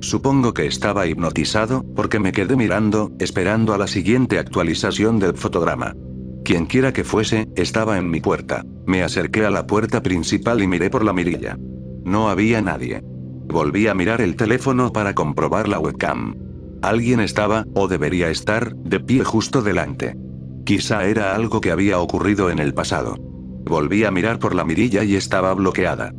Supongo que estaba hipnotizado, porque me quedé mirando, esperando a la siguiente actualización del fotograma. Quienquiera que fuese, estaba en mi puerta. Me acerqué a la puerta principal y miré por la mirilla. No había nadie. Volví a mirar el teléfono para comprobar la webcam. Alguien estaba, o debería estar, de pie justo delante. Quizá era algo que había ocurrido en el pasado. Volví a mirar por la mirilla y estaba bloqueada.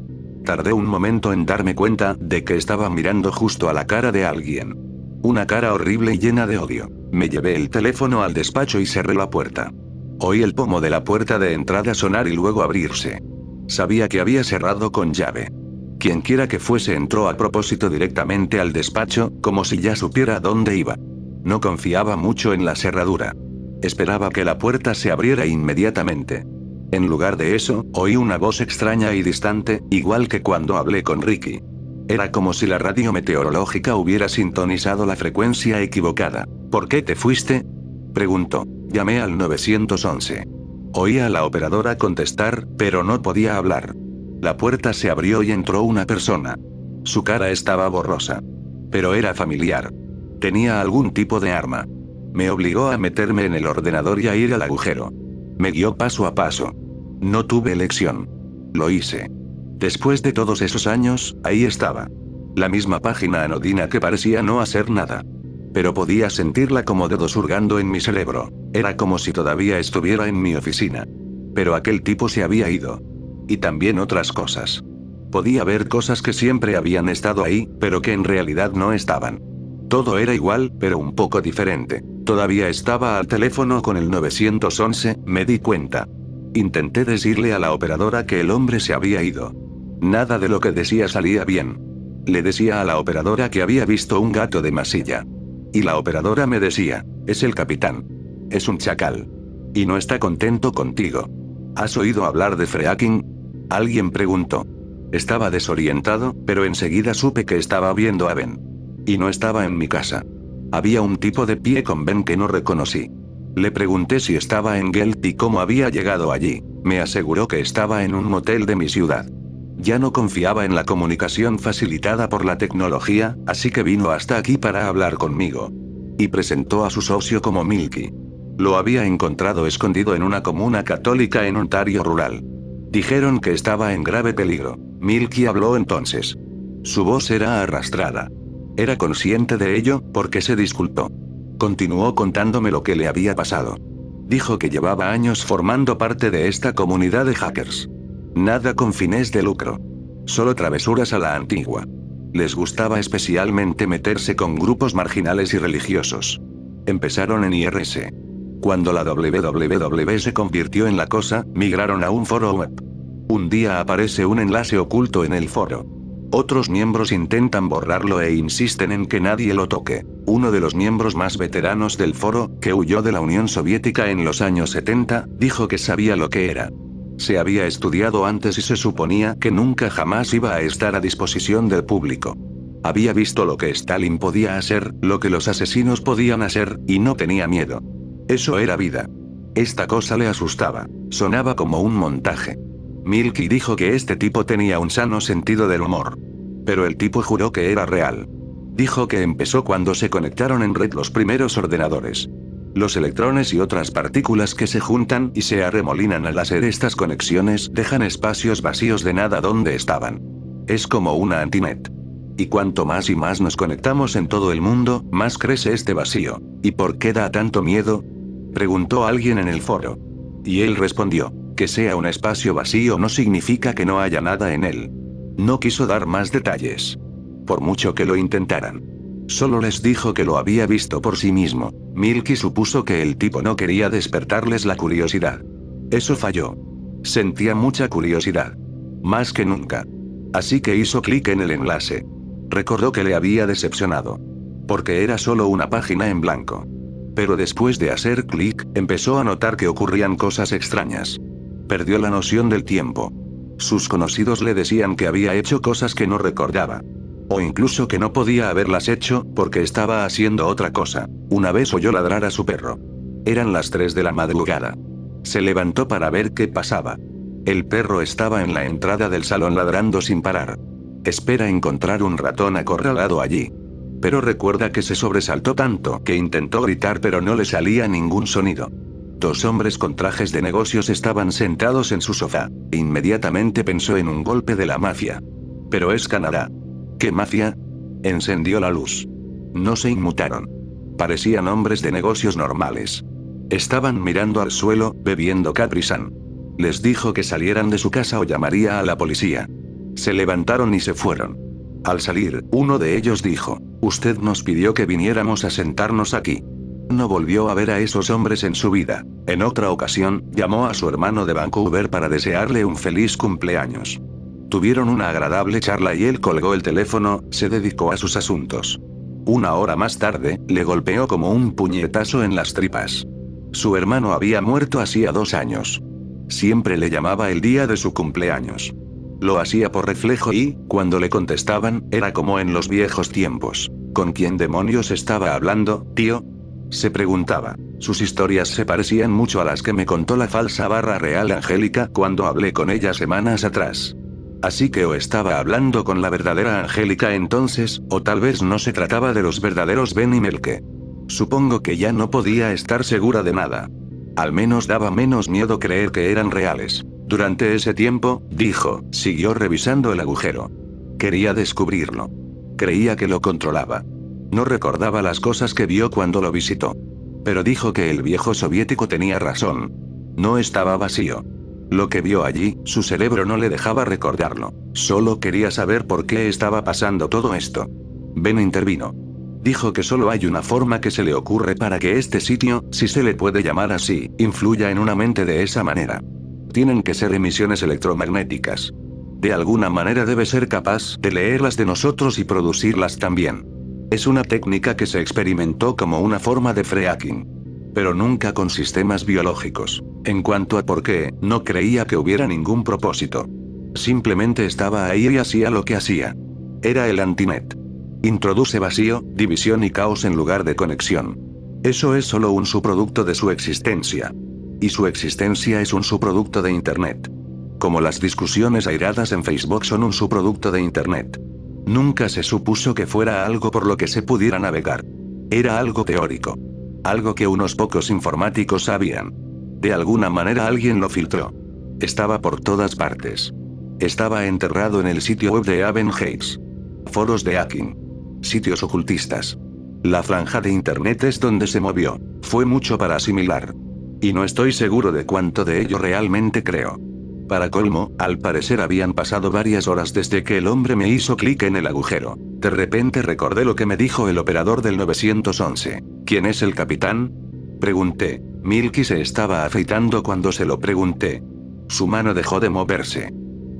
Tardé un momento en darme cuenta de que estaba mirando justo a la cara de alguien. Una cara horrible y llena de odio. Me llevé el teléfono al despacho y cerré la puerta. Oí el pomo de la puerta de entrada sonar y luego abrirse. Sabía que había cerrado con llave. Quienquiera que fuese entró a propósito directamente al despacho, como si ya supiera dónde iba. No confiaba mucho en la cerradura. Esperaba que la puerta se abriera inmediatamente. En lugar de eso, oí una voz extraña y distante, igual que cuando hablé con Ricky. Era como si la radio meteorológica hubiera sintonizado la frecuencia equivocada. ¿Por qué te fuiste?, preguntó. Llamé al 911. Oí a la operadora contestar, pero no podía hablar. La puerta se abrió y entró una persona. Su cara estaba borrosa. Pero era familiar. Tenía algún tipo de arma. Me obligó a meterme en el ordenador y a ir al agujero. Me guió paso a paso. No tuve elección. Lo hice. Después de todos esos años, ahí estaba. La misma página anodina que parecía no hacer nada. Pero podía sentirla como dedos hurgando en mi cerebro. Era como si todavía estuviera en mi oficina. Pero aquel tipo se había ido. Y también otras cosas. Podía ver cosas que siempre habían estado ahí, pero que en realidad no estaban. Todo era igual, pero un poco diferente. Todavía estaba al teléfono con el 911, me di cuenta. Intenté decirle a la operadora que el hombre se había ido. Nada de lo que decía salía bien. Le decía a la operadora que había visto un gato de masilla. Y la operadora me decía, es el capitán. Es un chacal. Y no está contento contigo. ¿Has oído hablar de fracking? Alguien preguntó. Estaba desorientado, pero enseguida supe que estaba viendo a Ben. Y no estaba en mi casa. Había un tipo de pie con Ben que no reconocí. Le pregunté si estaba en Gelt y cómo había llegado allí. Me aseguró que estaba en un motel de mi ciudad. Ya no confiaba en la comunicación facilitada por la tecnología, así que vino hasta aquí para hablar conmigo. Y presentó a su socio como Milky. Lo había encontrado escondido en una comuna católica en Ontario rural. Dijeron que estaba en grave peligro. Milky habló entonces. Su voz era arrastrada. Era consciente de ello, porque se disculpó. Continuó contándome lo que le había pasado. Dijo que llevaba años formando parte de esta comunidad de hackers. Nada con fines de lucro. Solo travesuras a la antigua. Les gustaba especialmente meterse con grupos marginales y religiosos. Empezaron en IRS. Cuando la WWW se convirtió en la cosa, migraron a un foro web. Un día aparece un enlace oculto en el foro. Otros miembros intentan borrarlo e insisten en que nadie lo toque. Uno de los miembros más veteranos del foro, que huyó de la Unión Soviética en los años 70, dijo que sabía lo que era. Se había estudiado antes y se suponía que nunca jamás iba a estar a disposición del público. Había visto lo que Stalin podía hacer, lo que los asesinos podían hacer, y no tenía miedo. Eso era vida. Esta cosa le asustaba. Sonaba como un montaje. Milky dijo que este tipo tenía un sano sentido del humor. Pero el tipo juró que era real. Dijo que empezó cuando se conectaron en red los primeros ordenadores. Los electrones y otras partículas que se juntan y se arremolinan al hacer estas conexiones dejan espacios vacíos de nada donde estaban. Es como una antinet. Y cuanto más y más nos conectamos en todo el mundo, más crece este vacío. ¿Y por qué da tanto miedo?, preguntó alguien en el foro. Y él respondió, que sea un espacio vacío no significa que no haya nada en él. No quiso dar más detalles. Por mucho que lo intentaran. Solo les dijo que lo había visto por sí mismo. Milky supuso que el tipo no quería despertarles la curiosidad. Eso falló. Sentía mucha curiosidad. Más que nunca. Así que hizo clic en el enlace. Recordó que le había decepcionado. Porque era solo una página en blanco. Pero después de hacer clic, empezó a notar que ocurrían cosas extrañas. Perdió la noción del tiempo. Sus conocidos le decían que había hecho cosas que no recordaba. O incluso que no podía haberlas hecho, porque estaba haciendo otra cosa. Una vez oyó ladrar a su perro. Eran las 3 de la madrugada. Se levantó para ver qué pasaba. El perro estaba en la entrada del salón ladrando sin parar. Espera encontrar un ratón acorralado allí. Pero recuerda que se sobresaltó tanto que intentó gritar pero no le salía ningún sonido. Dos hombres con trajes de negocios estaban sentados en su sofá. Inmediatamente pensó en un golpe de la mafia. Pero es Canadá. ¿Qué mafia? Encendió la luz. No se inmutaron. Parecían hombres de negocios normales. Estaban mirando al suelo, bebiendo Capri Sun. Les dijo que salieran de su casa o llamaría a la policía. Se levantaron y se fueron. Al salir, uno de ellos dijo: «Usted nos pidió que viniéramos a sentarnos aquí». No volvió a ver a esos hombres en su vida. En otra ocasión, llamó a su hermano de Vancouver para desearle un feliz cumpleaños. Tuvieron una agradable charla y él colgó el teléfono, se dedicó a sus asuntos. Una hora más tarde, le golpeó como un puñetazo en las tripas. Su hermano había muerto hacía 2 años. Siempre le llamaba el día de su cumpleaños. Lo hacía por reflejo y, cuando le contestaban, era como en los viejos tiempos. ¿Con quién demonios estaba hablando, tío?, se preguntaba. Sus historias se parecían mucho a las que me contó la falsa barra real Angélica cuando hablé con ella semanas atrás. Así que o estaba hablando con la verdadera Angélica entonces, o tal vez no se trataba de los verdaderos Ben y Melke. Supongo que ya no podía estar segura de nada. Al menos daba menos miedo creer que eran reales. Durante ese tiempo, dijo, siguió revisando el agujero. Quería descubrirlo. Creía que lo controlaba. No recordaba las cosas que vio cuando lo visitó. Pero dijo que el viejo soviético tenía razón. No estaba vacío. Lo que vio allí, su cerebro no le dejaba recordarlo. Solo quería saber por qué estaba pasando todo esto. Ben intervino. Dijo que solo hay una forma que se le ocurre para que este sitio, si se le puede llamar así, influya en una mente de esa manera. Tienen que ser emisiones electromagnéticas. De alguna manera debe ser capaz de leerlas de nosotros y producirlas también. Es una técnica que se experimentó como una forma de fracking. Pero nunca con sistemas biológicos. En cuanto a por qué, no creía que hubiera ningún propósito. Simplemente estaba ahí y hacía lo que hacía. Era el antinet. Introduce vacío, división y caos en lugar de conexión. Eso es solo un subproducto de su existencia. Y su existencia es un subproducto de Internet. Como las discusiones airadas en Facebook son un subproducto de Internet. Nunca se supuso que fuera algo por lo que se pudiera navegar. Era algo teórico. Algo que unos pocos informáticos sabían. De alguna manera alguien lo filtró. Estaba por todas partes. Estaba enterrado en el sitio web de Aben Heights. Foros de hacking. Sitios ocultistas. La franja de Internet es donde se movió. Fue mucho para asimilar. Y no estoy seguro de cuánto de ello realmente creo. Para colmo, al parecer habían pasado varias horas desde que el hombre me hizo clic en el agujero. De repente recordé lo que me dijo el operador del 911. ¿Quién es el capitán?, pregunté. Milky se estaba afeitando cuando se lo pregunté. Su mano dejó de moverse.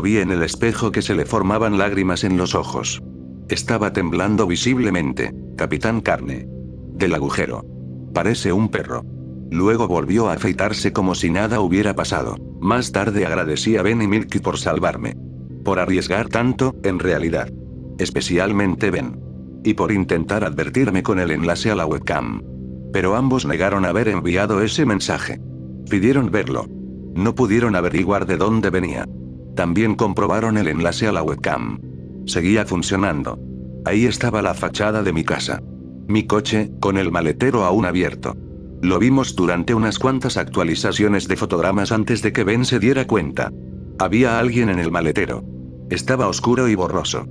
Vi en el espejo que se le formaban lágrimas en los ojos. Estaba temblando visiblemente. Capitán Carne. Del agujero. Parece un perro. Luego volvió a afeitarse como si nada hubiera pasado. Más tarde agradecí a Ben y Milky por salvarme. Por arriesgar tanto, en realidad. Especialmente Ben. Y por intentar advertirme con el enlace a la webcam. Pero ambos negaron haber enviado ese mensaje. Pidieron verlo. No pudieron averiguar de dónde venía. También comprobaron el enlace a la webcam. Seguía funcionando. Ahí estaba la fachada de mi casa. Mi coche, con el maletero aún abierto. Lo vimos durante unas cuantas actualizaciones de fotogramas antes de que Ben se diera cuenta. Había alguien en el maletero. Estaba oscuro y borroso.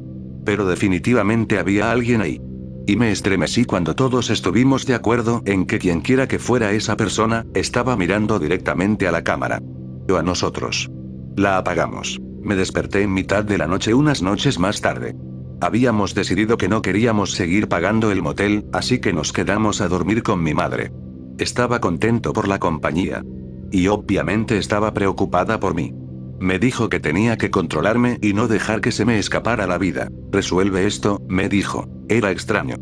Pero definitivamente había alguien ahí. Y me estremecí cuando todos estuvimos de acuerdo en que quienquiera que fuera esa persona, estaba mirando directamente a la cámara. O a nosotros. La apagamos. Me desperté en mitad de la noche unas noches más tarde. Habíamos decidido que no queríamos seguir pagando el motel, así que nos quedamos a dormir con mi madre. Estaba contento por la compañía. Y obviamente estaba preocupada por mí. Me dijo que tenía que controlarme y no dejar que se me escapara la vida. Resuelve esto, me dijo. Era extraño.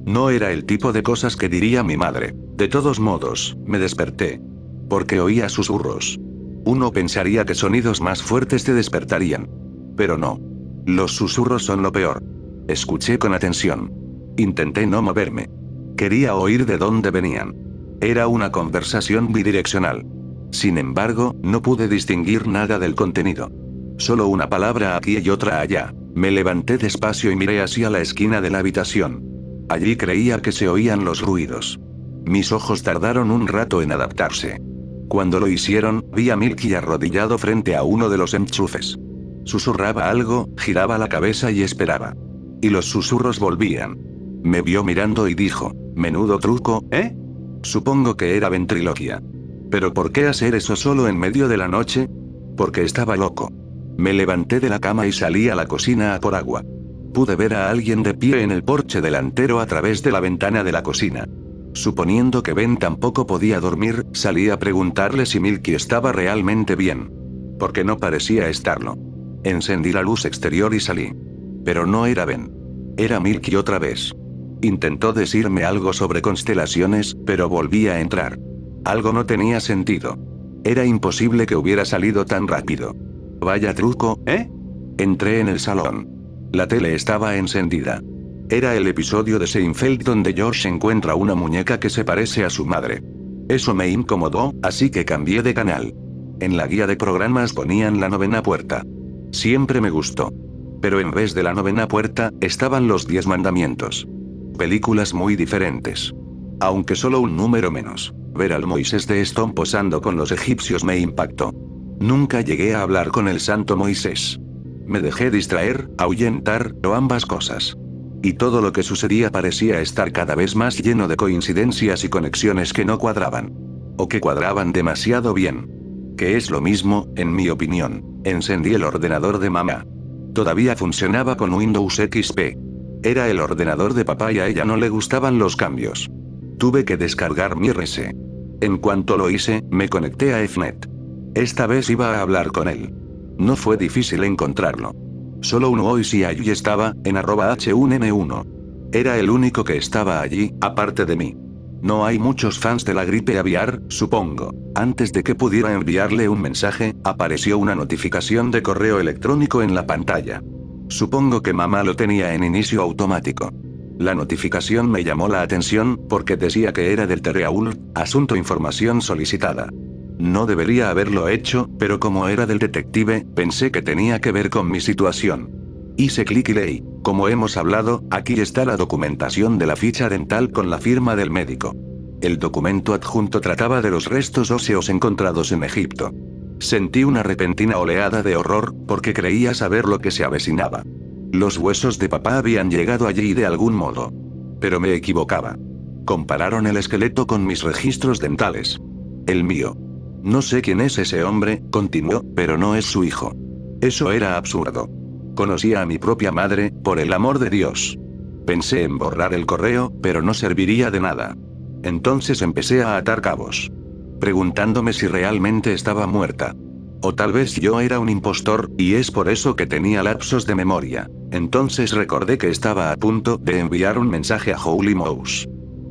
No era el tipo de cosas que diría mi madre. De todos modos, me desperté. Porque oía susurros. Uno pensaría que sonidos más fuertes te despertarían. Pero no. Los susurros son lo peor. Escuché con atención. Intenté no moverme. Quería oír de dónde venían. Era una conversación bidireccional. Sin embargo, no pude distinguir nada del contenido. Solo una palabra aquí y otra allá. Me levanté despacio y miré hacia la esquina de la habitación. Allí creía que se oían los ruidos. Mis ojos tardaron un rato en adaptarse. Cuando lo hicieron, vi a Milky arrodillado frente a uno de los enchufes. Susurraba algo, giraba la cabeza y esperaba. Y los susurros volvían. Me vio mirando y dijo, menudo truco, ¿eh? Supongo que era ventriloquia. ¿Pero por qué hacer eso solo en medio de la noche? Porque estaba loco. Me levanté de la cama y salí a la cocina a por agua. Pude ver a alguien de pie en el porche delantero a través de la ventana de la cocina. Suponiendo que Ben tampoco podía dormir, salí a preguntarle si Milky estaba realmente bien. Porque no parecía estarlo. Encendí la luz exterior y salí. Pero no era Ben. Era Milky otra vez. Intentó decirme algo sobre constelaciones, pero volví a entrar. Algo no tenía sentido. Era imposible que hubiera salido tan rápido. Vaya truco, ¿eh? Entré en el salón. La tele estaba encendida. Era el episodio de Seinfeld donde George encuentra una muñeca que se parece a su madre. Eso me incomodó, así que cambié de canal. En la guía de programas ponían La Novena Puerta. Siempre me gustó. Pero en vez de La Novena Puerta, estaban Los 10 Mandamientos. Películas muy diferentes. Aunque solo un número menos. Ver al Moisés de Stone posando con los egipcios me impactó. Nunca llegué a hablar con el santo Moisés. Me dejé distraer, ahuyentar, o ambas cosas. Y todo lo que sucedía parecía estar cada vez más lleno de coincidencias y conexiones que no cuadraban. O que cuadraban demasiado bien. Que es lo mismo, en mi opinión. Encendí el ordenador de mamá. Todavía funcionaba con Windows XP. Era el ordenador de papá y a ella no le gustaban los cambios. Tuve que descargar mi RC. En cuanto lo hice, me conecté a Fnet. Esta vez iba a hablar con él. No fue difícil encontrarlo. Solo un voice y allí estaba, en @H1N1. Era el único que estaba allí, aparte de mí. No hay muchos fans de la gripe aviar, supongo. Antes de que pudiera enviarle un mensaje, apareció una notificación de correo electrónico en la pantalla. Supongo que mamá lo tenía en inicio automático. La notificación me llamó la atención, porque decía que era del Terreaul, asunto información solicitada. No debería haberlo hecho, pero como era del detective, pensé que tenía que ver con mi situación. Hice clic y leí, como hemos hablado, aquí está la documentación de la ficha dental con la firma del médico. El documento adjunto trataba de los restos óseos encontrados en Egipto. Sentí una repentina oleada de horror, porque creía saber lo que se avecinaba. Los huesos de papá habían llegado allí de algún modo. Pero me equivocaba. Compararon el esqueleto con mis registros dentales. El mío. No sé quién es ese hombre, continuó, pero no es su hijo. Eso era absurdo. Conocía a mi propia madre, por el amor de Dios. Pensé en borrar el correo, pero no serviría de nada. Entonces empecé a atar cabos. Preguntándome si realmente estaba muerta. O tal vez yo era un impostor, y es por eso que tenía lapsos de memoria. Entonces recordé que estaba a punto de enviar un mensaje a Holy Mouse.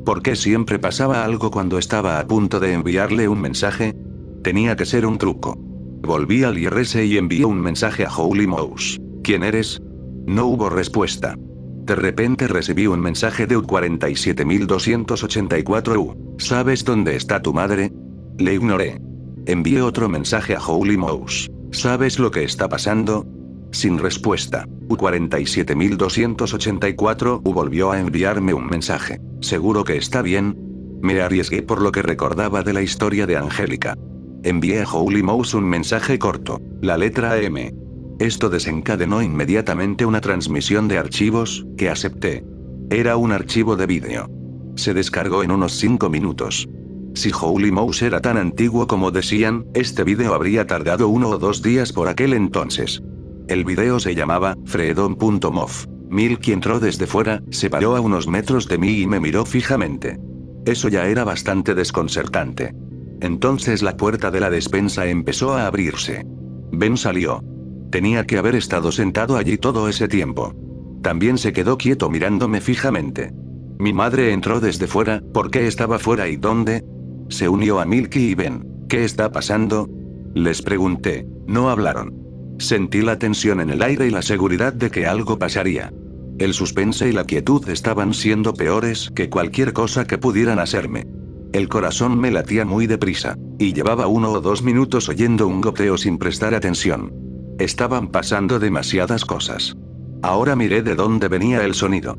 ¿Por qué siempre pasaba algo cuando estaba a punto de enviarle un mensaje? Tenía que ser un truco. Volví al IRS y envié un mensaje a Holy Mouse. ¿Quién eres? No hubo respuesta. De repente recibí un mensaje de U47284U. ¿Sabes dónde está tu madre? Le ignoré. Envié otro mensaje a Holy Mouse. ¿Sabes lo que está pasando? Sin respuesta. U47284U volvió a enviarme un mensaje. ¿Seguro que está bien? Me arriesgué por lo que recordaba de la historia de Angélica. Envié a Holy Mouse un mensaje corto, la letra M. Esto desencadenó inmediatamente una transmisión de archivos, que acepté. Era un archivo de vídeo. Se descargó en unos 5 minutos. Si Holy Mouse era tan antiguo como decían, este vídeo habría tardado 1 o 2 días por aquel entonces. El vídeo se llamaba Freedom.mov. Milky entró desde fuera, se paró a unos metros de mí y me miró fijamente. Eso ya era bastante desconcertante. Entonces la puerta de la despensa empezó a abrirse. Ben salió. Tenía que haber estado sentado allí todo ese tiempo. También se quedó quieto mirándome fijamente. Mi madre entró desde fuera, ¿por qué estaba fuera y dónde? Se unió a Milky y Ben. ¿Qué está pasando? Les pregunté. No hablaron. Sentí la tensión en el aire y la seguridad de que algo pasaría. El suspense y la quietud estaban siendo peores que cualquier cosa que pudieran hacerme. El corazón me latía muy deprisa, y llevaba 1 o 2 minutos oyendo un goteo sin prestar atención. Estaban pasando demasiadas cosas. Ahora miré de dónde venía el sonido.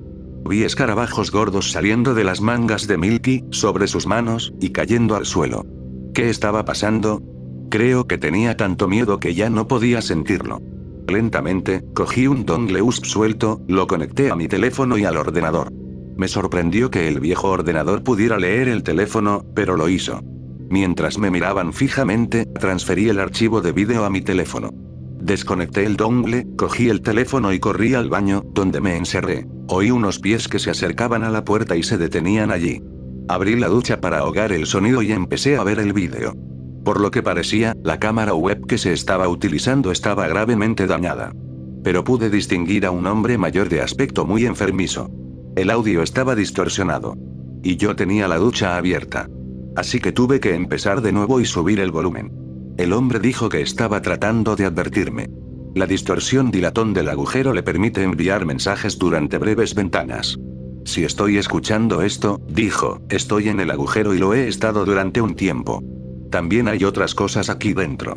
Vi escarabajos gordos saliendo de las mangas de Milky, sobre sus manos, y cayendo al suelo. ¿Qué estaba pasando? Creo que tenía tanto miedo que ya no podía sentirlo. Lentamente, cogí un dongle USB suelto, lo conecté a mi teléfono y al ordenador. Me sorprendió que el viejo ordenador pudiera leer el teléfono, pero lo hizo. Mientras me miraban fijamente, transferí el archivo de vídeo a mi teléfono. Desconecté el dongle, cogí el teléfono y corrí al baño, donde me encerré. Oí unos pies que se acercaban a la puerta y se detenían allí. Abrí la ducha para ahogar el sonido y empecé a ver el vídeo. Por lo que parecía, la cámara web que se estaba utilizando estaba gravemente dañada. Pero pude distinguir a un hombre mayor de aspecto muy enfermizo. El audio estaba distorsionado. Y yo tenía la ducha abierta. Así que tuve que empezar de nuevo y subir el volumen. El hombre dijo que estaba tratando de advertirme. La distorsión dilatón del agujero le permite enviar mensajes durante breves ventanas. Si estoy escuchando esto, dijo, estoy en el agujero y lo he estado durante un tiempo. También hay otras cosas aquí dentro.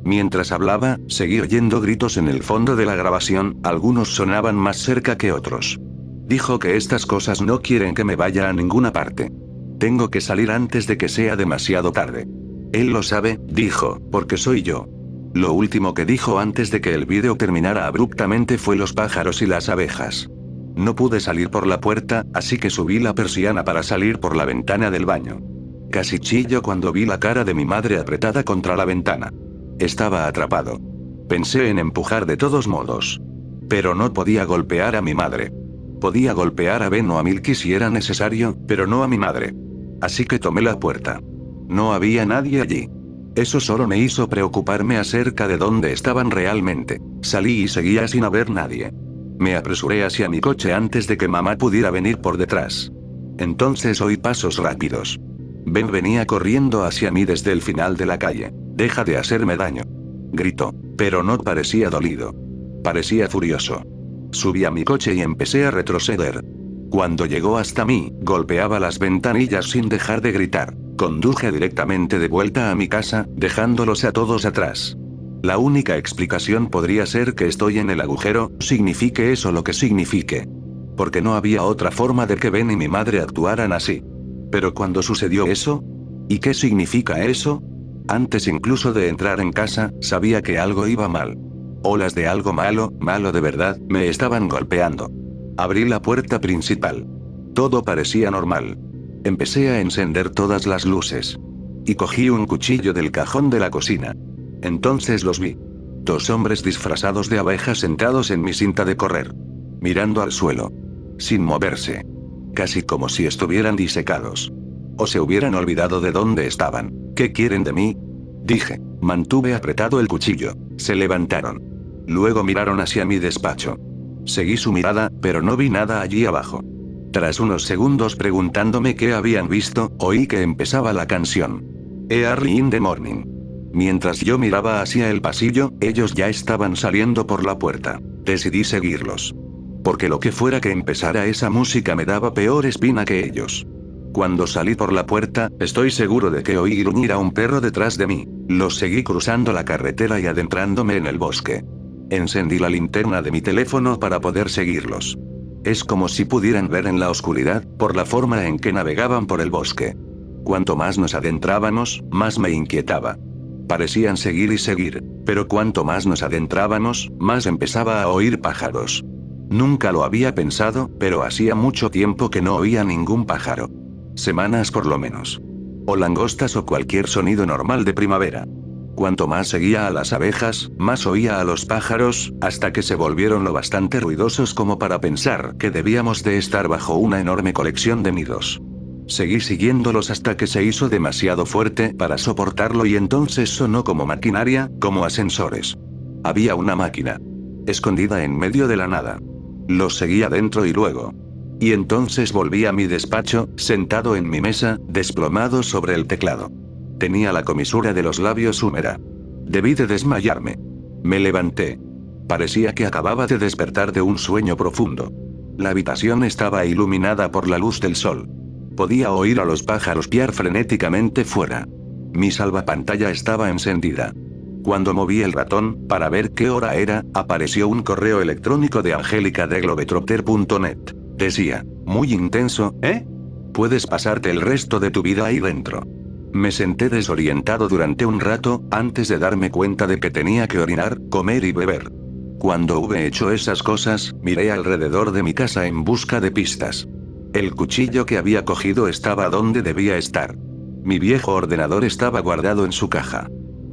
Mientras hablaba, seguí oyendo gritos en el fondo de la grabación, algunos sonaban más cerca que otros. Dijo que estas cosas no quieren que me vaya a ninguna parte. Tengo que salir antes de que sea demasiado tarde. Él lo sabe, dijo, porque soy yo. Lo último que dijo antes de que el vídeo terminara abruptamente fue los pájaros y las abejas. No pude salir por la puerta, así que subí la persiana para salir por la ventana del baño. Casi chillo cuando vi la cara de mi madre apretada contra la ventana. Estaba atrapado. Pensé en empujar de todos modos. Pero no podía golpear a mi madre. Podía golpear a Ben o a Milky si era necesario, pero no a mi madre. Así que tomé la puerta. No había nadie allí. Eso solo me hizo preocuparme acerca de dónde estaban realmente. Salí y seguía sin haber nadie. Me apresuré hacia mi coche antes de que mamá pudiera venir por detrás. Entonces oí pasos rápidos. Ben venía corriendo hacia mí desde el final de la calle. «Deja de hacerme daño», gritó, pero no parecía dolido. Parecía furioso. Subí a mi coche y empecé a retroceder. Cuando llegó hasta mí, golpeaba las ventanillas sin dejar de gritar. Conduje directamente de vuelta a mi casa, dejándolos a todos atrás. La única explicación podría ser que estoy en el agujero, signifique eso lo que signifique. Porque no había otra forma de que Ben y mi madre actuaran así. Pero cuando sucedió eso, ¿y qué significa eso? Antes incluso de entrar en casa, sabía que algo iba mal. Olas de algo malo, malo de verdad, me estaban golpeando. Abrí la puerta principal. Todo parecía normal. Empecé a encender todas las luces. Y cogí un cuchillo del cajón de la cocina. Entonces los vi. 2 hombres disfrazados de abejas sentados en mi cinta de correr. Mirando al suelo. Sin moverse. Casi como si estuvieran disecados. O se hubieran olvidado de dónde estaban. ¿Qué quieren de mí?, dije. Mantuve apretado el cuchillo. Se levantaron. Luego miraron hacia mi despacho. Seguí su mirada, pero no vi nada allí abajo. Tras unos segundos preguntándome qué habían visto, oí que empezaba la canción. Early in the morning. Mientras yo miraba hacia el pasillo, ellos ya estaban saliendo por la puerta. Decidí seguirlos. Porque lo que fuera que empezara esa música me daba peor espina que ellos. Cuando salí por la puerta, estoy seguro de que oí gruñir a un perro detrás de mí. Los seguí cruzando la carretera y adentrándome en el bosque. Encendí la linterna de mi teléfono para poder seguirlos. Es como si pudieran ver en la oscuridad, por la forma en que navegaban por el bosque. Cuanto más nos adentrábamos, más me inquietaba. Parecían seguir y seguir, pero cuanto más nos adentrábamos, más empezaba a oír pájaros. Nunca lo había pensado, pero hacía mucho tiempo que no oía ningún pájaro. Semanas por lo menos. O langostas o cualquier sonido normal de primavera. Cuanto más seguía a las abejas, más oía a los pájaros, hasta que se volvieron lo bastante ruidosos como para pensar que debíamos de estar bajo una enorme colección de nidos. Seguí siguiéndolos hasta que se hizo demasiado fuerte para soportarlo y entonces sonó como maquinaria, como ascensores. Había una máquina. Escondida en medio de la nada. Los seguía dentro y luego. Y entonces volví a mi despacho, sentado en mi mesa, desplomado sobre el teclado. Tenía la comisura de los labios húmeda. Debí de desmayarme. Me levanté. Parecía que acababa de despertar de un sueño profundo. La habitación estaba iluminada por la luz del sol. Podía oír a los pájaros piar frenéticamente fuera. Mi salvapantalla estaba encendida. Cuando moví el ratón, para ver qué hora era, apareció un correo electrónico de Angélica de globetrotter.net. Decía: Muy intenso, ¿eh? Puedes pasarte el resto de tu vida ahí dentro. Me senté desorientado durante un rato, antes de darme cuenta de que tenía que orinar, comer y beber. Cuando hube hecho esas cosas, miré alrededor de mi casa en busca de pistas. El cuchillo que había cogido estaba donde debía estar. Mi viejo ordenador estaba guardado en su caja.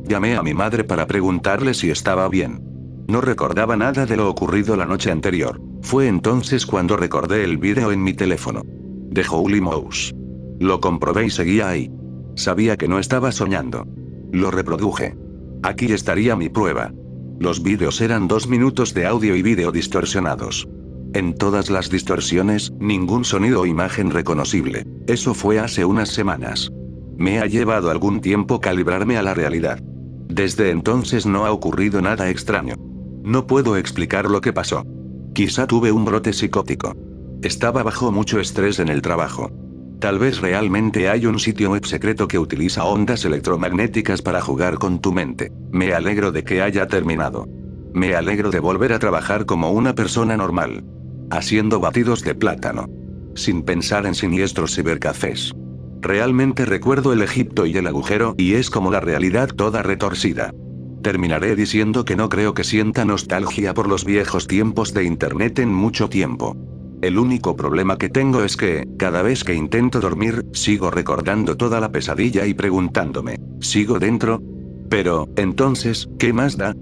Llamé a mi madre para preguntarle si estaba bien. No recordaba nada de lo ocurrido la noche anterior. Fue entonces cuando recordé el vídeo en mi teléfono. De Holy Mouse. Lo comprobé y seguía ahí. Sabía que no estaba soñando. Lo reproduje. Aquí estaría mi prueba. Los vídeos eran 2 minutos de audio y vídeo distorsionados. En todas las distorsiones, ningún sonido o imagen reconocible. Eso fue hace unas semanas. Me ha llevado algún tiempo calibrarme a la realidad. Desde entonces no ha ocurrido nada extraño. No puedo explicar lo que pasó. Quizá tuve un brote psicótico. Estaba bajo mucho estrés en el trabajo. Tal vez realmente hay un sitio web secreto que utiliza ondas electromagnéticas para jugar con tu mente. Me alegro de que haya terminado. Me alegro de volver a trabajar como una persona normal. Haciendo batidos de plátano. Sin pensar en siniestros cibercafés. Realmente recuerdo el Egipto y el agujero, y es como la realidad toda retorcida. Terminaré diciendo que no creo que sienta nostalgia por los viejos tiempos de internet en mucho tiempo. El único problema que tengo es que, cada vez que intento dormir, sigo recordando toda la pesadilla y preguntándome, ¿sigo dentro? Pero, entonces, ¿qué más da?